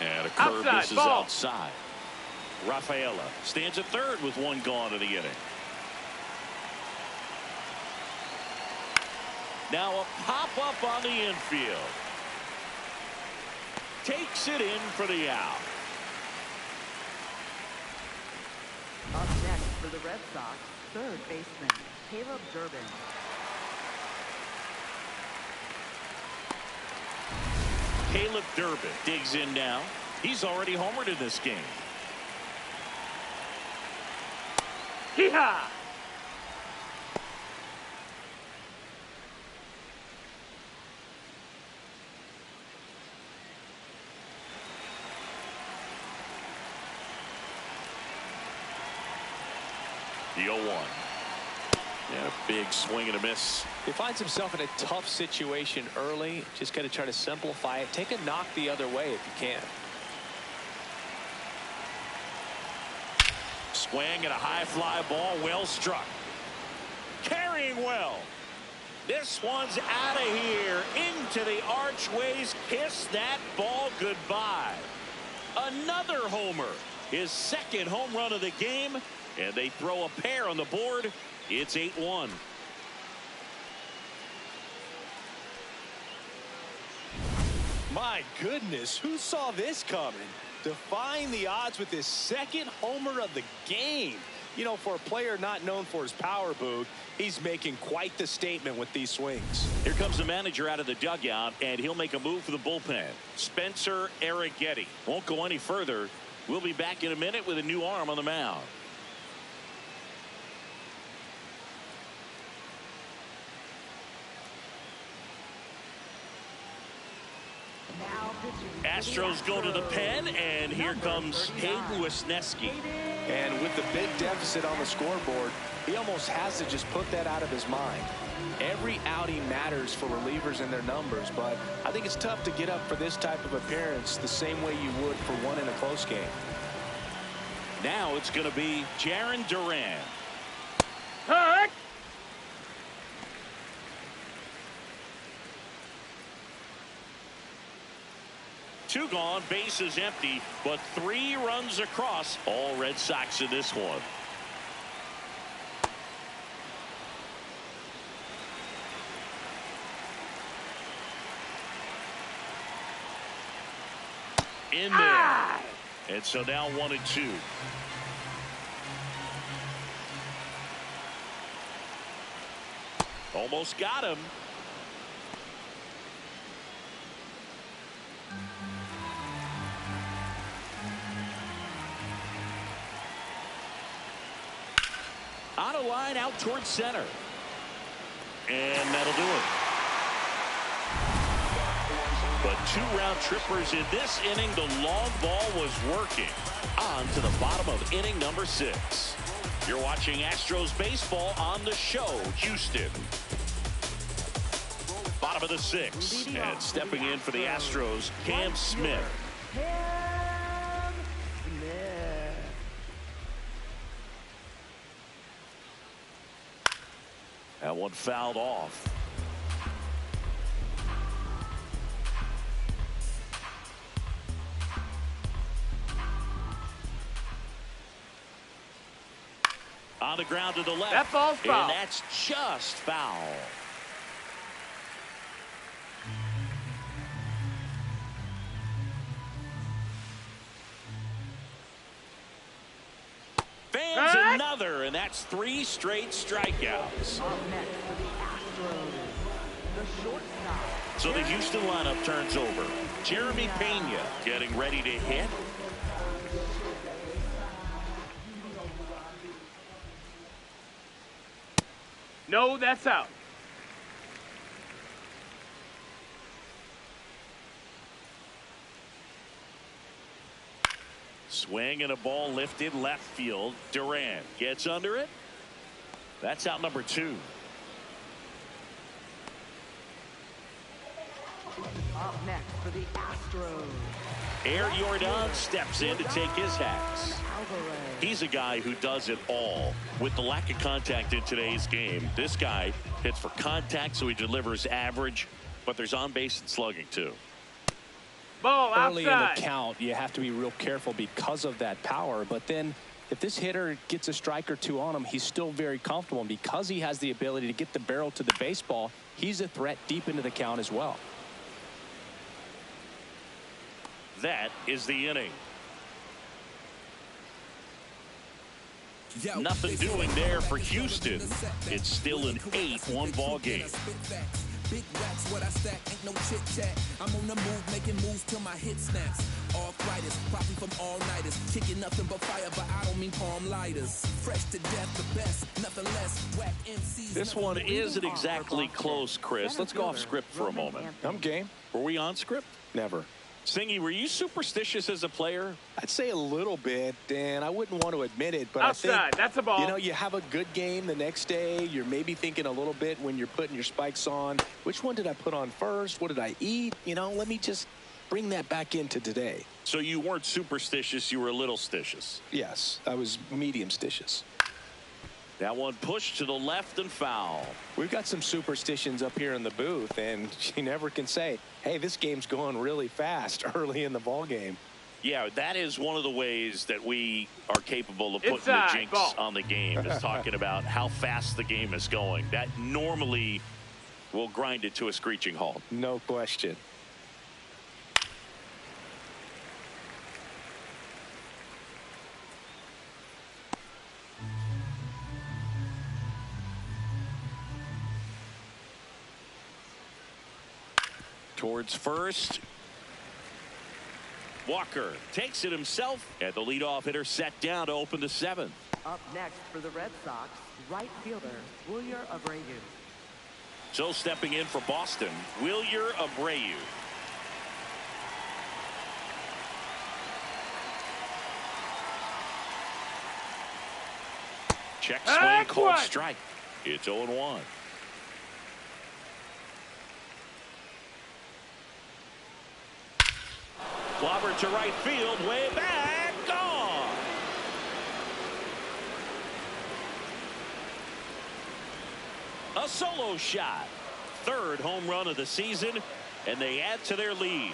[SPEAKER 2] And a curve misses outside. Rafaela stands at third with one gone in the inning. Now a pop-up on the infield. Takes it in for the out.
[SPEAKER 4] Up next for the Red Sox, third baseman, Caleb Durbin.
[SPEAKER 2] Caleb Durbin digs in now. He's already homered in this game.
[SPEAKER 5] Hee-haw!
[SPEAKER 2] The 0-1. And a big swing and a miss.
[SPEAKER 3] He finds himself in a tough situation early. Just got to try to simplify it. Take a knock the other way if you can.
[SPEAKER 2] Swing and a high fly ball, well struck. Carrying well. This one's out of here into the archways. Kiss that ball goodbye. Another homer. His second home run of the game. And they throw a pair on the board. It's 8-1.
[SPEAKER 11] My goodness, who saw this coming? Defying the odds with his second homer of the game. You know, for a player not known for his power, Boog, he's making quite the statement with these swings.
[SPEAKER 2] Here comes the manager out of the dugout, and he'll make a move for the bullpen. Spencer Arrighetti won't go any further. We'll be back in a minute with a new arm on the mound. Astros go to the pen, and here comes Hayden Wesneski.
[SPEAKER 11] And with the big deficit on the scoreboard, he almost has to just put that out of his mind. Every outing matters for relievers and their numbers, but I think it's tough to get up for this type of appearance the same way you would for one in a close game.
[SPEAKER 2] Now it's going to be Jarren Duran.
[SPEAKER 5] Hurt!
[SPEAKER 2] Two gone, bases empty, but 3 runs across. All Red Sox in this one. In there. And so now 1-2. Almost got him. On a line out towards center. And that'll do it. But 2 round trippers in this inning. The long ball was working. On to the bottom of inning number 6. You're watching Astros baseball on the show, Houston. Bottom of the 6th. And stepping in for the Astros, Cam Smith. That one fouled off. On the ground to the left.
[SPEAKER 5] That ball's foul.
[SPEAKER 2] And that's just foul. Fans another, and that's 3 straight strikeouts.
[SPEAKER 4] Up next for the Astros, the shortstop.
[SPEAKER 2] So the Houston lineup turns over. Jeremy Pena getting ready to hit.
[SPEAKER 5] No, that's out.
[SPEAKER 2] Swing and a ball lifted left field. Durant gets under it. That's out number 2.
[SPEAKER 4] Up next for the Astros.
[SPEAKER 2] Air Jordan steps in to take his hats. He's a guy who does it all. With the lack of contact in today's game, this guy hits for contact, so he delivers average, but there's on base and slugging too.
[SPEAKER 5] Ball outside.
[SPEAKER 3] Early in the count, you have to be real careful because of that power. But then if this hitter gets a strike or two on him, he's still very comfortable. And because he has the ability to get the barrel to the baseball, he's a threat deep into the count as well.
[SPEAKER 2] That is the inning. Nothing doing there for Houston. It's still an 8-1 ball game.
[SPEAKER 6] Big racks, what I stack, ain't no chit chat. I'm on the move, making moves till my hit snaps. Arthritis, probably from all-nighters. Kicking nothing but fire, but I don't mean palm lighters. Fresh to death, the best, nothing less. Whack MCs.
[SPEAKER 2] This one isn't exactly close, Chris. Let's go off script for a moment.
[SPEAKER 11] I'm game.
[SPEAKER 2] Were we on script?
[SPEAKER 11] Never.
[SPEAKER 2] Singy, were you superstitious as a player?
[SPEAKER 11] I'd say a little bit, and I wouldn't want to admit it, but
[SPEAKER 5] outside.
[SPEAKER 11] I think,
[SPEAKER 5] That's a ball.
[SPEAKER 11] you know, you have a good game the next day. You're maybe thinking a little bit when you're putting your spikes on. Which one did I put on first? What did I eat? You know, let me just bring that back into today.
[SPEAKER 2] So you weren't superstitious, you were a little stitious.
[SPEAKER 11] Yes, I was medium stitious.
[SPEAKER 2] That one pushed to the left and foul.
[SPEAKER 3] We've got some superstitions up here in the booth, and you never can say, hey, this game's going really fast early in the ball game.
[SPEAKER 2] Yeah, that is one of the ways that we are capable of putting
[SPEAKER 5] Inside,
[SPEAKER 2] the jinx
[SPEAKER 5] ball.
[SPEAKER 2] on the game, is talking about how fast the game is going. That normally will grind it to a screeching halt.
[SPEAKER 3] No question.
[SPEAKER 2] Towards first. Walker takes it himself, and the leadoff hitter set down to open the 7th.
[SPEAKER 4] Up next for the Red Sox, right fielder Wilyer Abreu.
[SPEAKER 2] So stepping in for Boston, Wilyer Abreu. Check swing, called strike. It's 0-1. Clobber to right field, way back, gone. A solo shot. 3rd home run of the season, and they add to their lead.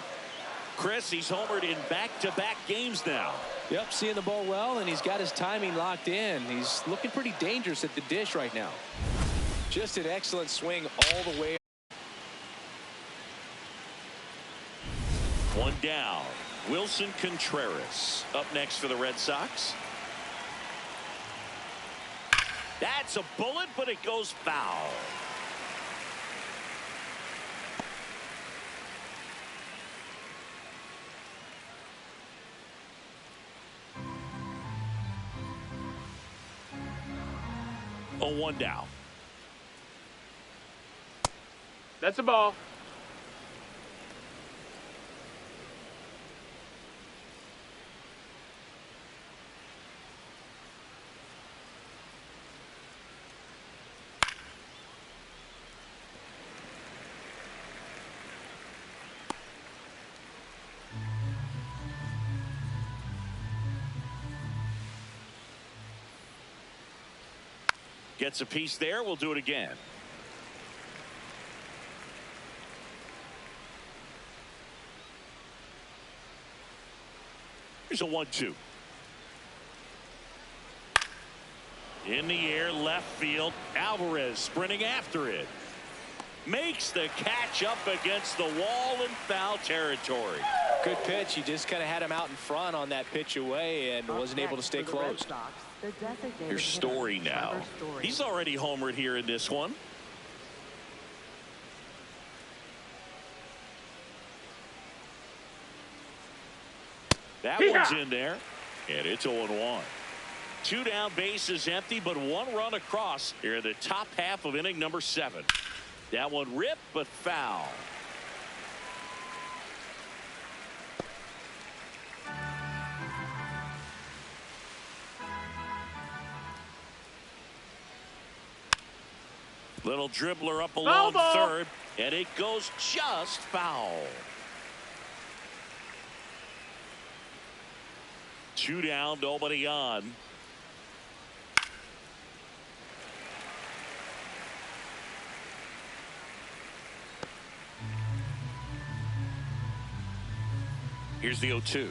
[SPEAKER 2] Chris, he's homered in back-to-back games now.
[SPEAKER 3] Yep, seeing the ball well, and he's got his timing locked in. He's looking pretty dangerous at the dish right now. Just an excellent swing all the way.
[SPEAKER 2] One down. Wilson Contreras up next for the Red Sox. That's a bullet, but it goes foul. Oh, 1 down.
[SPEAKER 5] That's a ball.
[SPEAKER 2] Gets a piece there. We'll do it again. Here's a 1-2. In the air, left field. Alvarez sprinting after it. Makes the catch up against the wall in foul territory.
[SPEAKER 3] Good pitch. He just kind of had him out in front on that pitch away and wasn't able to stay close.
[SPEAKER 2] Here's Story now. He's already homered here in this one. That one's in there, and it's 0-1. 2 down, bases empty, but 1 run across here in the top half of inning number 7. That one ripped, but foul. Little dribbler up
[SPEAKER 5] Foul
[SPEAKER 2] along
[SPEAKER 5] ball.
[SPEAKER 2] third, and it goes just foul. 2 down, nobody on. Here's the 0-2.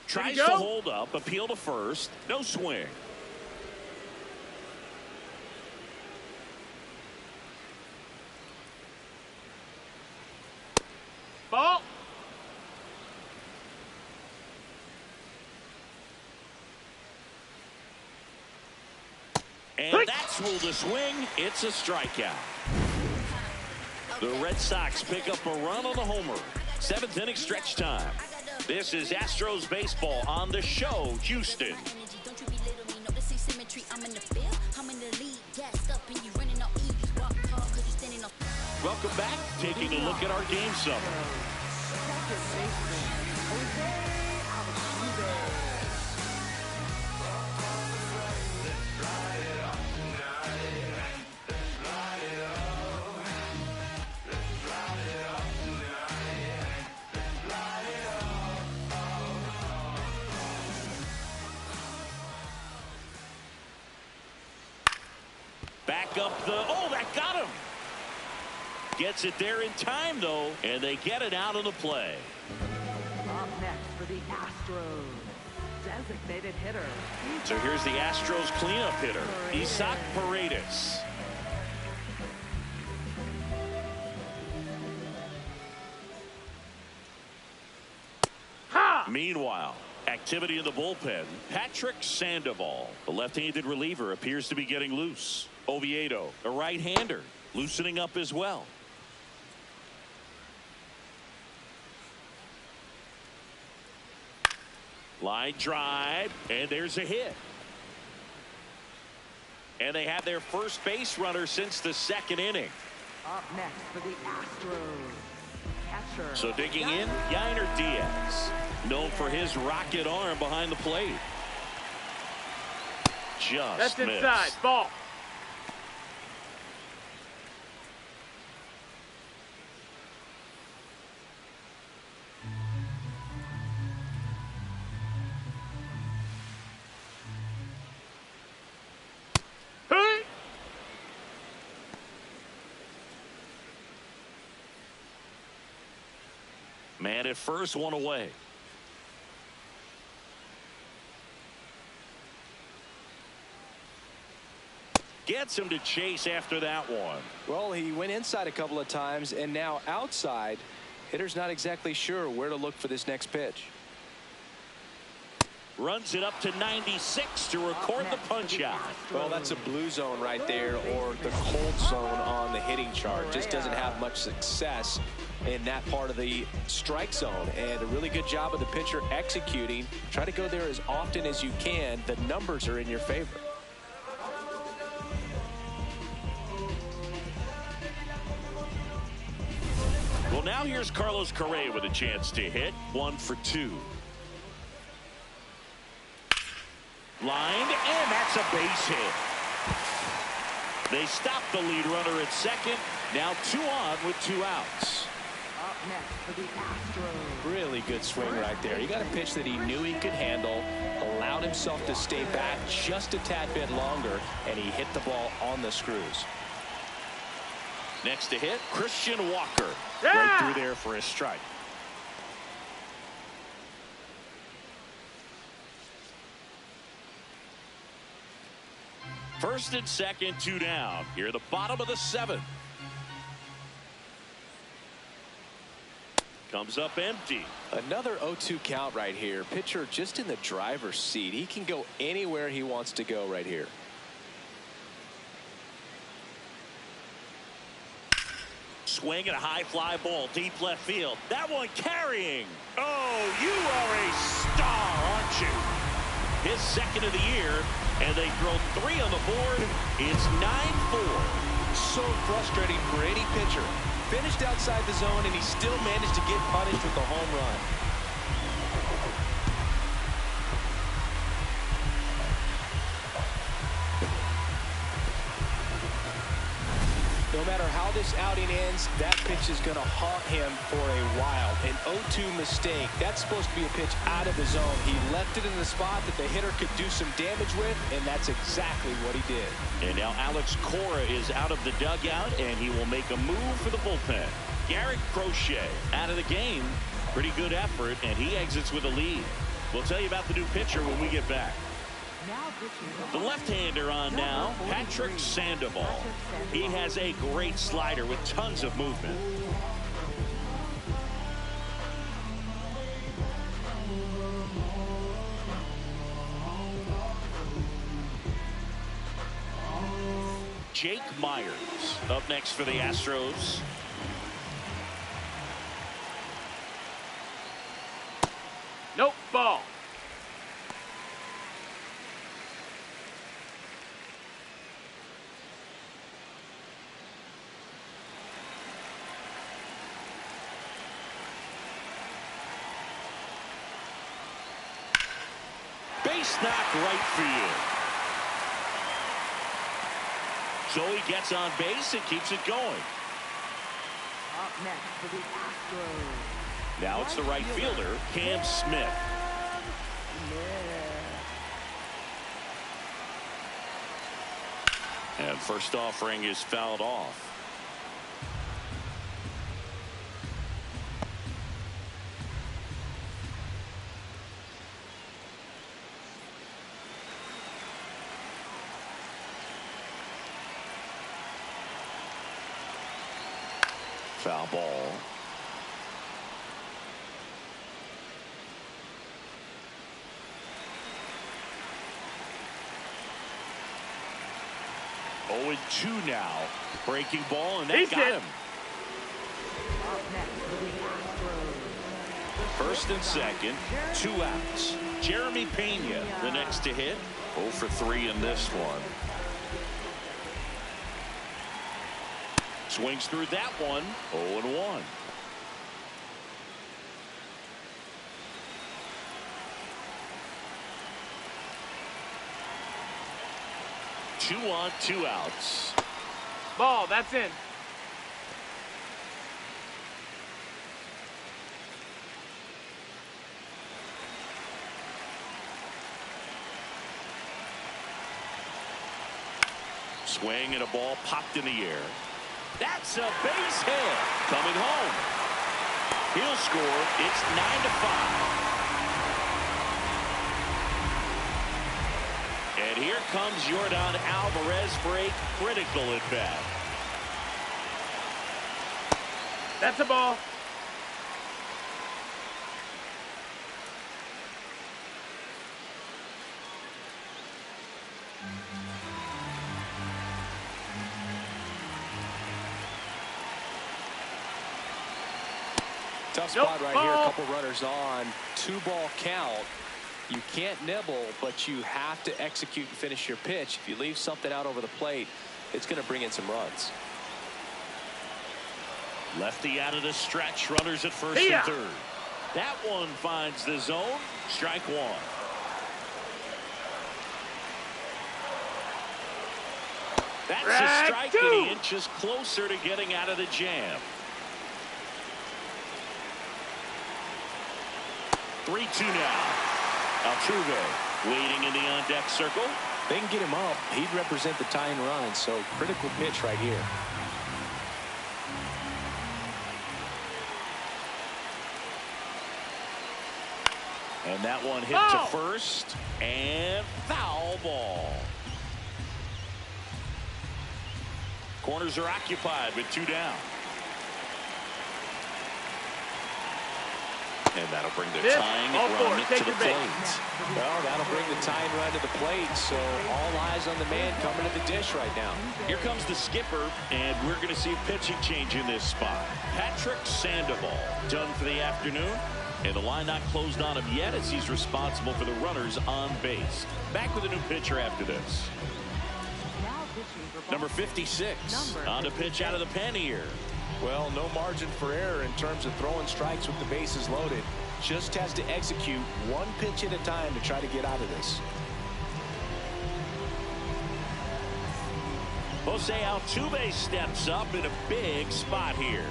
[SPEAKER 2] Tries to hold up, appeal to first, no swing.
[SPEAKER 5] Ball.
[SPEAKER 2] And that's ruled a swing. It's a strikeout. The Red Sox pick up a run on the homer. 7th inning stretch time. This is Astros baseball on the show, Houston. Welcome back. Taking a look at our game summary. Back up the, oh, that got him. Gets it there in time, though, and they get it out of the play.
[SPEAKER 4] Up next for the Astros, designated hitter.
[SPEAKER 2] So here's the Astros cleanup hitter, Isaac Paredes. Meanwhile, activity in the bullpen. Patrick Sandoval, the left-handed reliever, appears to be getting loose. Oviedo, a right-hander, loosening up as well. Line drive, and there's a hit. And they have their first base runner since the 2nd inning.
[SPEAKER 4] Up next for the Astros, catcher.
[SPEAKER 2] So digging in, Yainer Diaz, known for his rocket arm behind the plate. Just
[SPEAKER 5] That's
[SPEAKER 2] missed.
[SPEAKER 5] inside. Ball.
[SPEAKER 2] Man at first, one away. Gets him to chase after that one.
[SPEAKER 11] Well, he went inside a couple of times, and now outside. Hitter's not exactly sure where to look for this next pitch.
[SPEAKER 2] Runs it up to 96 to record the punch out.
[SPEAKER 11] Well, that's a blue zone right there, or the cold zone on the hitting chart. Just doesn't have much success in that part of the strike zone, and a really good job of the pitcher executing. Try to go there as often as you can. The numbers are in your favor.
[SPEAKER 2] Well, now here's Carlos Correa with a chance to hit. 1 for 2. Lined, and that's a base hit. They stop the lead runner at second. Now 2 on with 2 outs.
[SPEAKER 4] Up next for the Astros.
[SPEAKER 11] Really good swing right there. He got a pitch that he knew he could handle, allowed himself to stay back just a tad bit longer, and he hit the ball on the screws.
[SPEAKER 2] Next to hit, Christian Walker.
[SPEAKER 5] Yeah!
[SPEAKER 2] Right through there for a strike. First and second, 2 down. Here at the bottom of the 7th. Comes up empty.
[SPEAKER 11] Another 0-2 count right here. Pitcher just in the driver's seat. He can go anywhere he wants to go right here.
[SPEAKER 2] Swing and a high fly ball deep left field. That one carrying. Oh, you are a star, aren't you? His 2nd of the year, and they throw 3 on the board. It's 9-4.
[SPEAKER 11] So frustrating for any pitcher. Finished outside the zone, and he still managed to get punished with a home run. no matter how this outing ends, that pitch is going to haunt him for a while. An 0-2 mistake. That's supposed to be a pitch out of the zone. He left it in the spot that the hitter could do some damage with, and that's exactly what he did.
[SPEAKER 2] And now Alex Cora is out of the dugout, and he will make a move for the bullpen. Garrett Crochet out of the game. Pretty good effort, and he exits with a lead. We'll tell you about the new pitcher when we get back. The left-hander on now, Patrick Sandoval. He has a great slider with tons of movement. Jake Myers up next for the Astros.
[SPEAKER 5] Nope, ball.
[SPEAKER 2] Base knock right field. So he gets on base and keeps it going.
[SPEAKER 4] Up next for the Astros.
[SPEAKER 2] Now it's the right fielder, Cam Smith. And first offering is fouled off. Foul ball. Oh, and 2 now. Breaking ball, and that got him. First and second, 2 outs. Jeremy Pena, the next to hit. 0 for 3 in this one. Swings through that one. 0-1. Two on, 2 outs.
[SPEAKER 5] Ball, that's in.
[SPEAKER 2] Swing and a ball popped in the air. That's a base hit. Coming home. He'll score. It's 9-5. And here comes Yordan Alvarez for a critical at bat.
[SPEAKER 5] That's a ball.
[SPEAKER 11] Tough spot right here. A couple runners on. 2-ball count. You can't nibble, but you have to execute and finish your pitch. If you leave something out over the plate, it's going to bring in some runs.
[SPEAKER 2] Lefty out of the stretch. Runners at first and third. That one finds the zone. Strike 1. That's a strike, and he inches closer to getting out of the jam. 3-2 now. Altuve waiting in the on-deck circle.
[SPEAKER 11] They can get him up. He'd represent the tying run, so critical pitch right here.
[SPEAKER 2] And that one hit to first, and foul ball. Corners are occupied with 2 down. And that'll bring the tying run to the plate.
[SPEAKER 11] Well, that'll bring the tying run to the plate, so all eyes on the man coming to the dish right now.
[SPEAKER 2] Here comes the skipper, and we're going to see a pitching change in this spot. Patrick Sandoval done for the afternoon, and the line not closed on him yet as he's responsible for the runners on base. Back with a new pitcher after this. Number 56 on to pitch out of the pen here.
[SPEAKER 11] Well, no margin for error in terms of throwing strikes with the bases loaded. Just has to execute one pitch at a time to try to get out of this.
[SPEAKER 2] Jose Altuve steps up in a big spot here.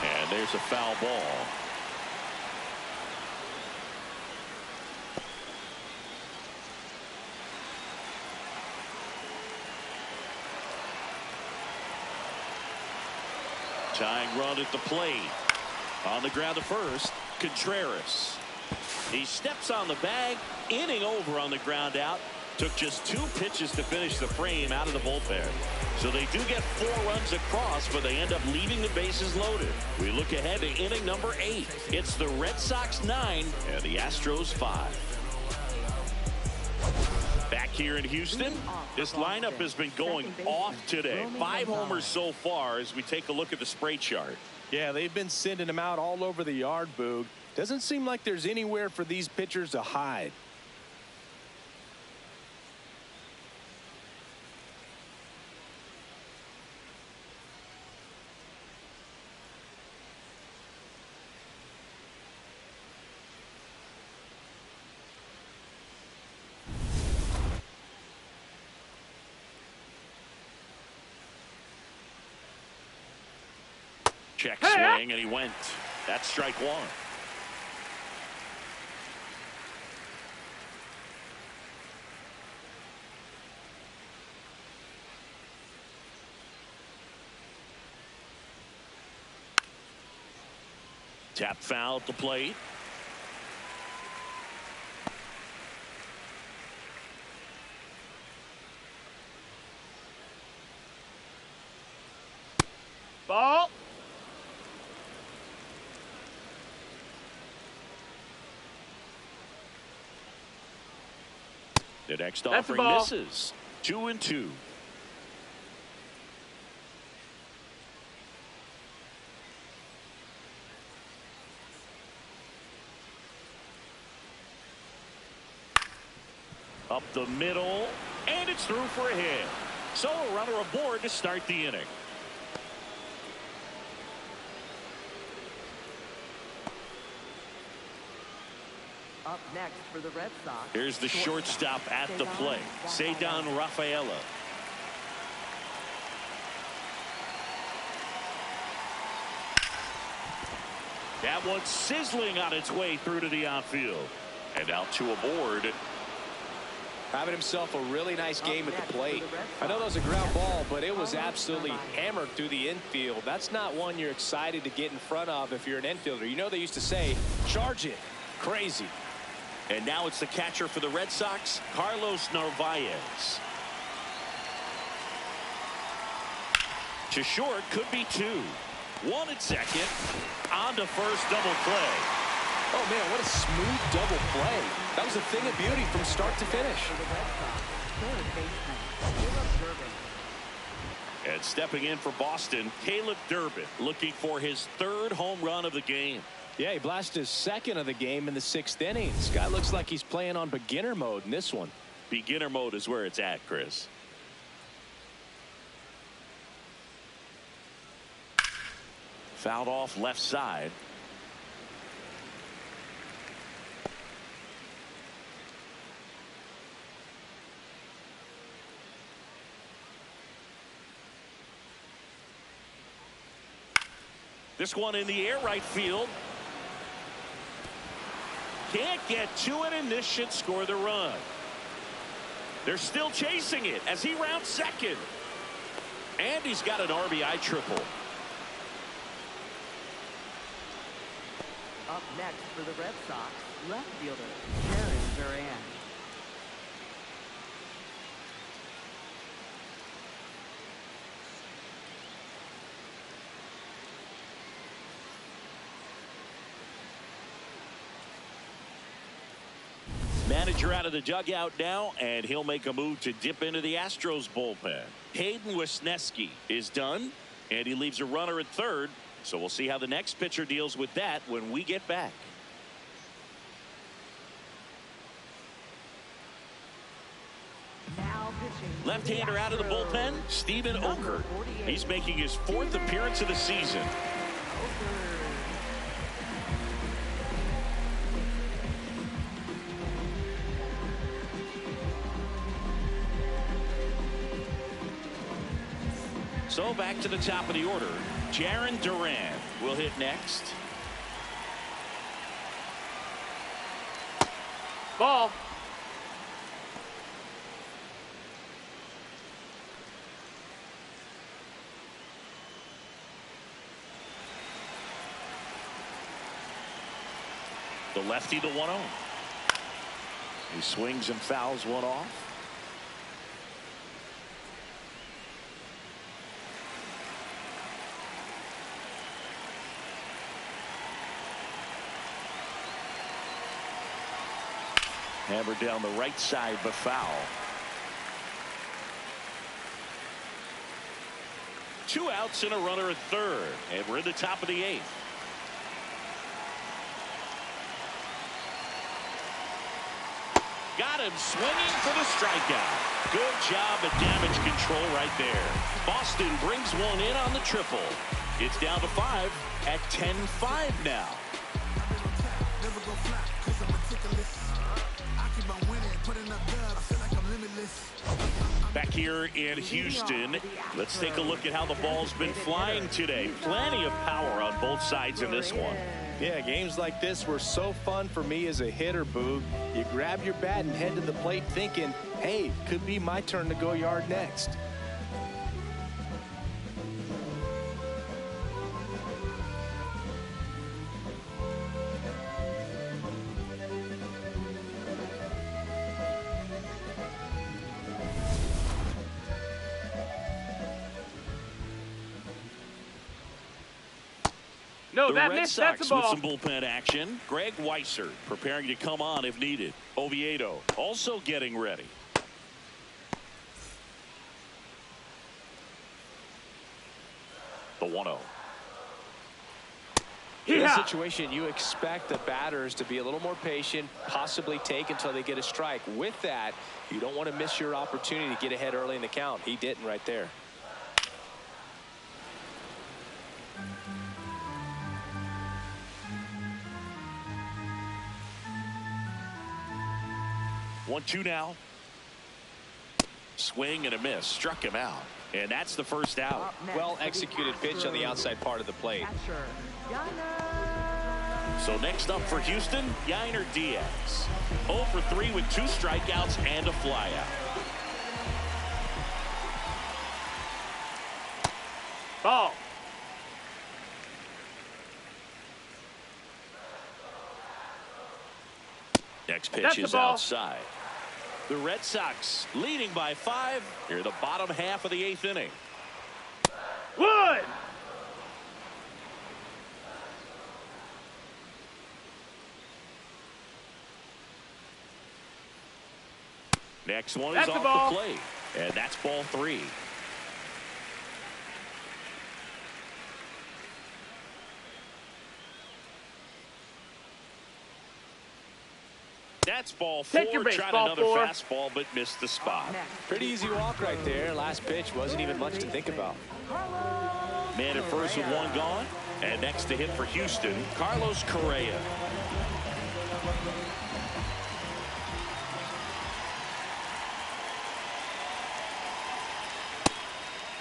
[SPEAKER 2] And there's a foul ball. Tying run at the plate. On the ground to first, Contreras. He steps on the bag, inning over on the ground out. Took just 2 pitches to finish the frame out of the bullpen. So they do get 4 runs across, but they end up leaving the bases loaded. We look ahead to inning number 8. It's the Red Sox 9 and the Astros 5. Back here in Houston, this lineup has been going off today. 5 homers so far as we take a look at the spray chart.
[SPEAKER 11] Yeah, they've been sending them out all over the yard, Boog. Doesn't seem like there's anywhere for these pitchers to hide.
[SPEAKER 2] Check swing, and he went. That's strike 1. Tap foul at the plate.
[SPEAKER 5] Ball.
[SPEAKER 2] The next offering misses. 2-2. Up the middle, and it's through for a hit. So a runner aboard to start the inning.
[SPEAKER 4] Up next for the Red Sox.
[SPEAKER 2] Here's the shortstop at the plate, Cedar Rafaela. That one's sizzling on its way through to the outfield. And out to a board.
[SPEAKER 11] Having himself a really nice game at the plate. I know that was a ground ball, but it was absolutely hammered through the infield. That's not one you're excited to get in front of if you're an infielder. You know they used to say, charge it. Crazy.
[SPEAKER 2] And now it's the catcher for the Red Sox, Carlos Narvaez. To short, could be 2. 1 at second. On to first, double play.
[SPEAKER 11] Oh, man, what a smooth double play. That was a thing of beauty from start to finish.
[SPEAKER 2] And stepping in for Boston, Caleb Durbin, looking for his 3rd home run of the game.
[SPEAKER 11] Yeah, he blasted his 2nd of the game in the 6th inning. This guy looks like he's playing on beginner mode in this one.
[SPEAKER 2] Beginner mode is where it's at, Chris. Fouled off left side. This one in the air, right field. Can't get to it, and this should score the run. They're still chasing it as he rounds second. And he's got an RBI triple.
[SPEAKER 4] Up next for the Red Sox, left fielder, Karen Duran.
[SPEAKER 2] Manager out of the dugout now, and he'll make a move to dip into the Astros bullpen. Hayden Wesneski is done, and he leaves a runner at 3rd. So we'll see how the next pitcher deals with that when we get back. Left-hander out of the bullpen, Steven Okert. He's making his 4th appearance of the season. So back to the top of the order. Jarren Duran will hit next.
[SPEAKER 5] Ball.
[SPEAKER 2] The lefty, the 1-0. He swings and fouls one off. Hammered down the right side, but foul. 2 outs and a runner at third, and we're in the top of the 8th. Got him swinging for the strikeout. Good job at damage control right there. Boston brings one in on the triple. It's down to 5 at 10-5 now. Back here in Houston, let's take a look at how the ball's been flying today. Plenty of power on both sides in this one.
[SPEAKER 11] Yeah, games like this were so fun for me as a hitter, Boog. You grab your bat and head to the plate thinking, hey, could be my turn to go yard next.
[SPEAKER 5] No,
[SPEAKER 2] The
[SPEAKER 5] that
[SPEAKER 2] Red
[SPEAKER 5] missed.
[SPEAKER 2] Sox
[SPEAKER 5] That's a ball.
[SPEAKER 2] with some bullpen action. Greg Weisser preparing to come on if needed. Oviedo also getting ready. The 1-0.
[SPEAKER 11] In this situation, you expect the batters to be a little more patient, possibly take until they get a strike. With that, you don't want to miss your opportunity to get ahead early in the count. He didn't right there.
[SPEAKER 2] One-two now. Swing and a miss. Struck him out. And that's the first out.
[SPEAKER 11] Well executed pitch on the outside part of the plate.
[SPEAKER 2] So next up for Houston, Yainer Diaz. 0 for 3 with 2 strikeouts and a flyout.
[SPEAKER 5] Ball.
[SPEAKER 2] Next pitch
[SPEAKER 5] That's
[SPEAKER 2] is
[SPEAKER 5] the ball.
[SPEAKER 2] outside. The Red Sox leading by 5 near the bottom half of the 8th inning.
[SPEAKER 5] Wood.
[SPEAKER 2] Next one
[SPEAKER 5] That's
[SPEAKER 2] is
[SPEAKER 5] the
[SPEAKER 2] off
[SPEAKER 5] ball.
[SPEAKER 2] the plate. And that's ball 3. That's ball 4.
[SPEAKER 5] Take your base,
[SPEAKER 2] Tried
[SPEAKER 5] ball
[SPEAKER 2] another
[SPEAKER 5] 4.
[SPEAKER 2] fastball, but missed the spot.
[SPEAKER 11] Pretty easy walk right there. Last pitch wasn't even much to think about.
[SPEAKER 2] Man at first with 1 gone. And next to hit for Houston, Carlos Correa.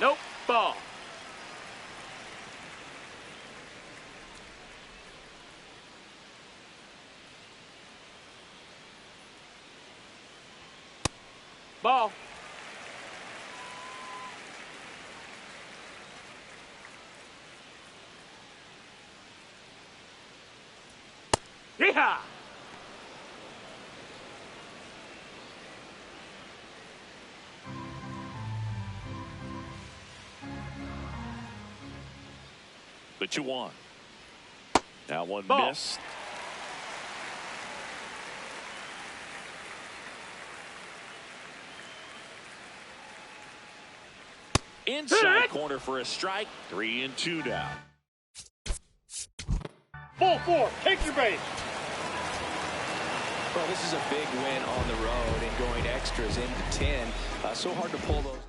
[SPEAKER 5] Nope. Ball. Ball. Yeehaw!
[SPEAKER 2] The 2-1. Now one
[SPEAKER 5] Ball.
[SPEAKER 2] missed. Inside corner for a strike. 3-2 now.
[SPEAKER 5] Ball 4. Take your base.
[SPEAKER 11] Well, this is a big win on the road and going extras into 10. So hard to pull those.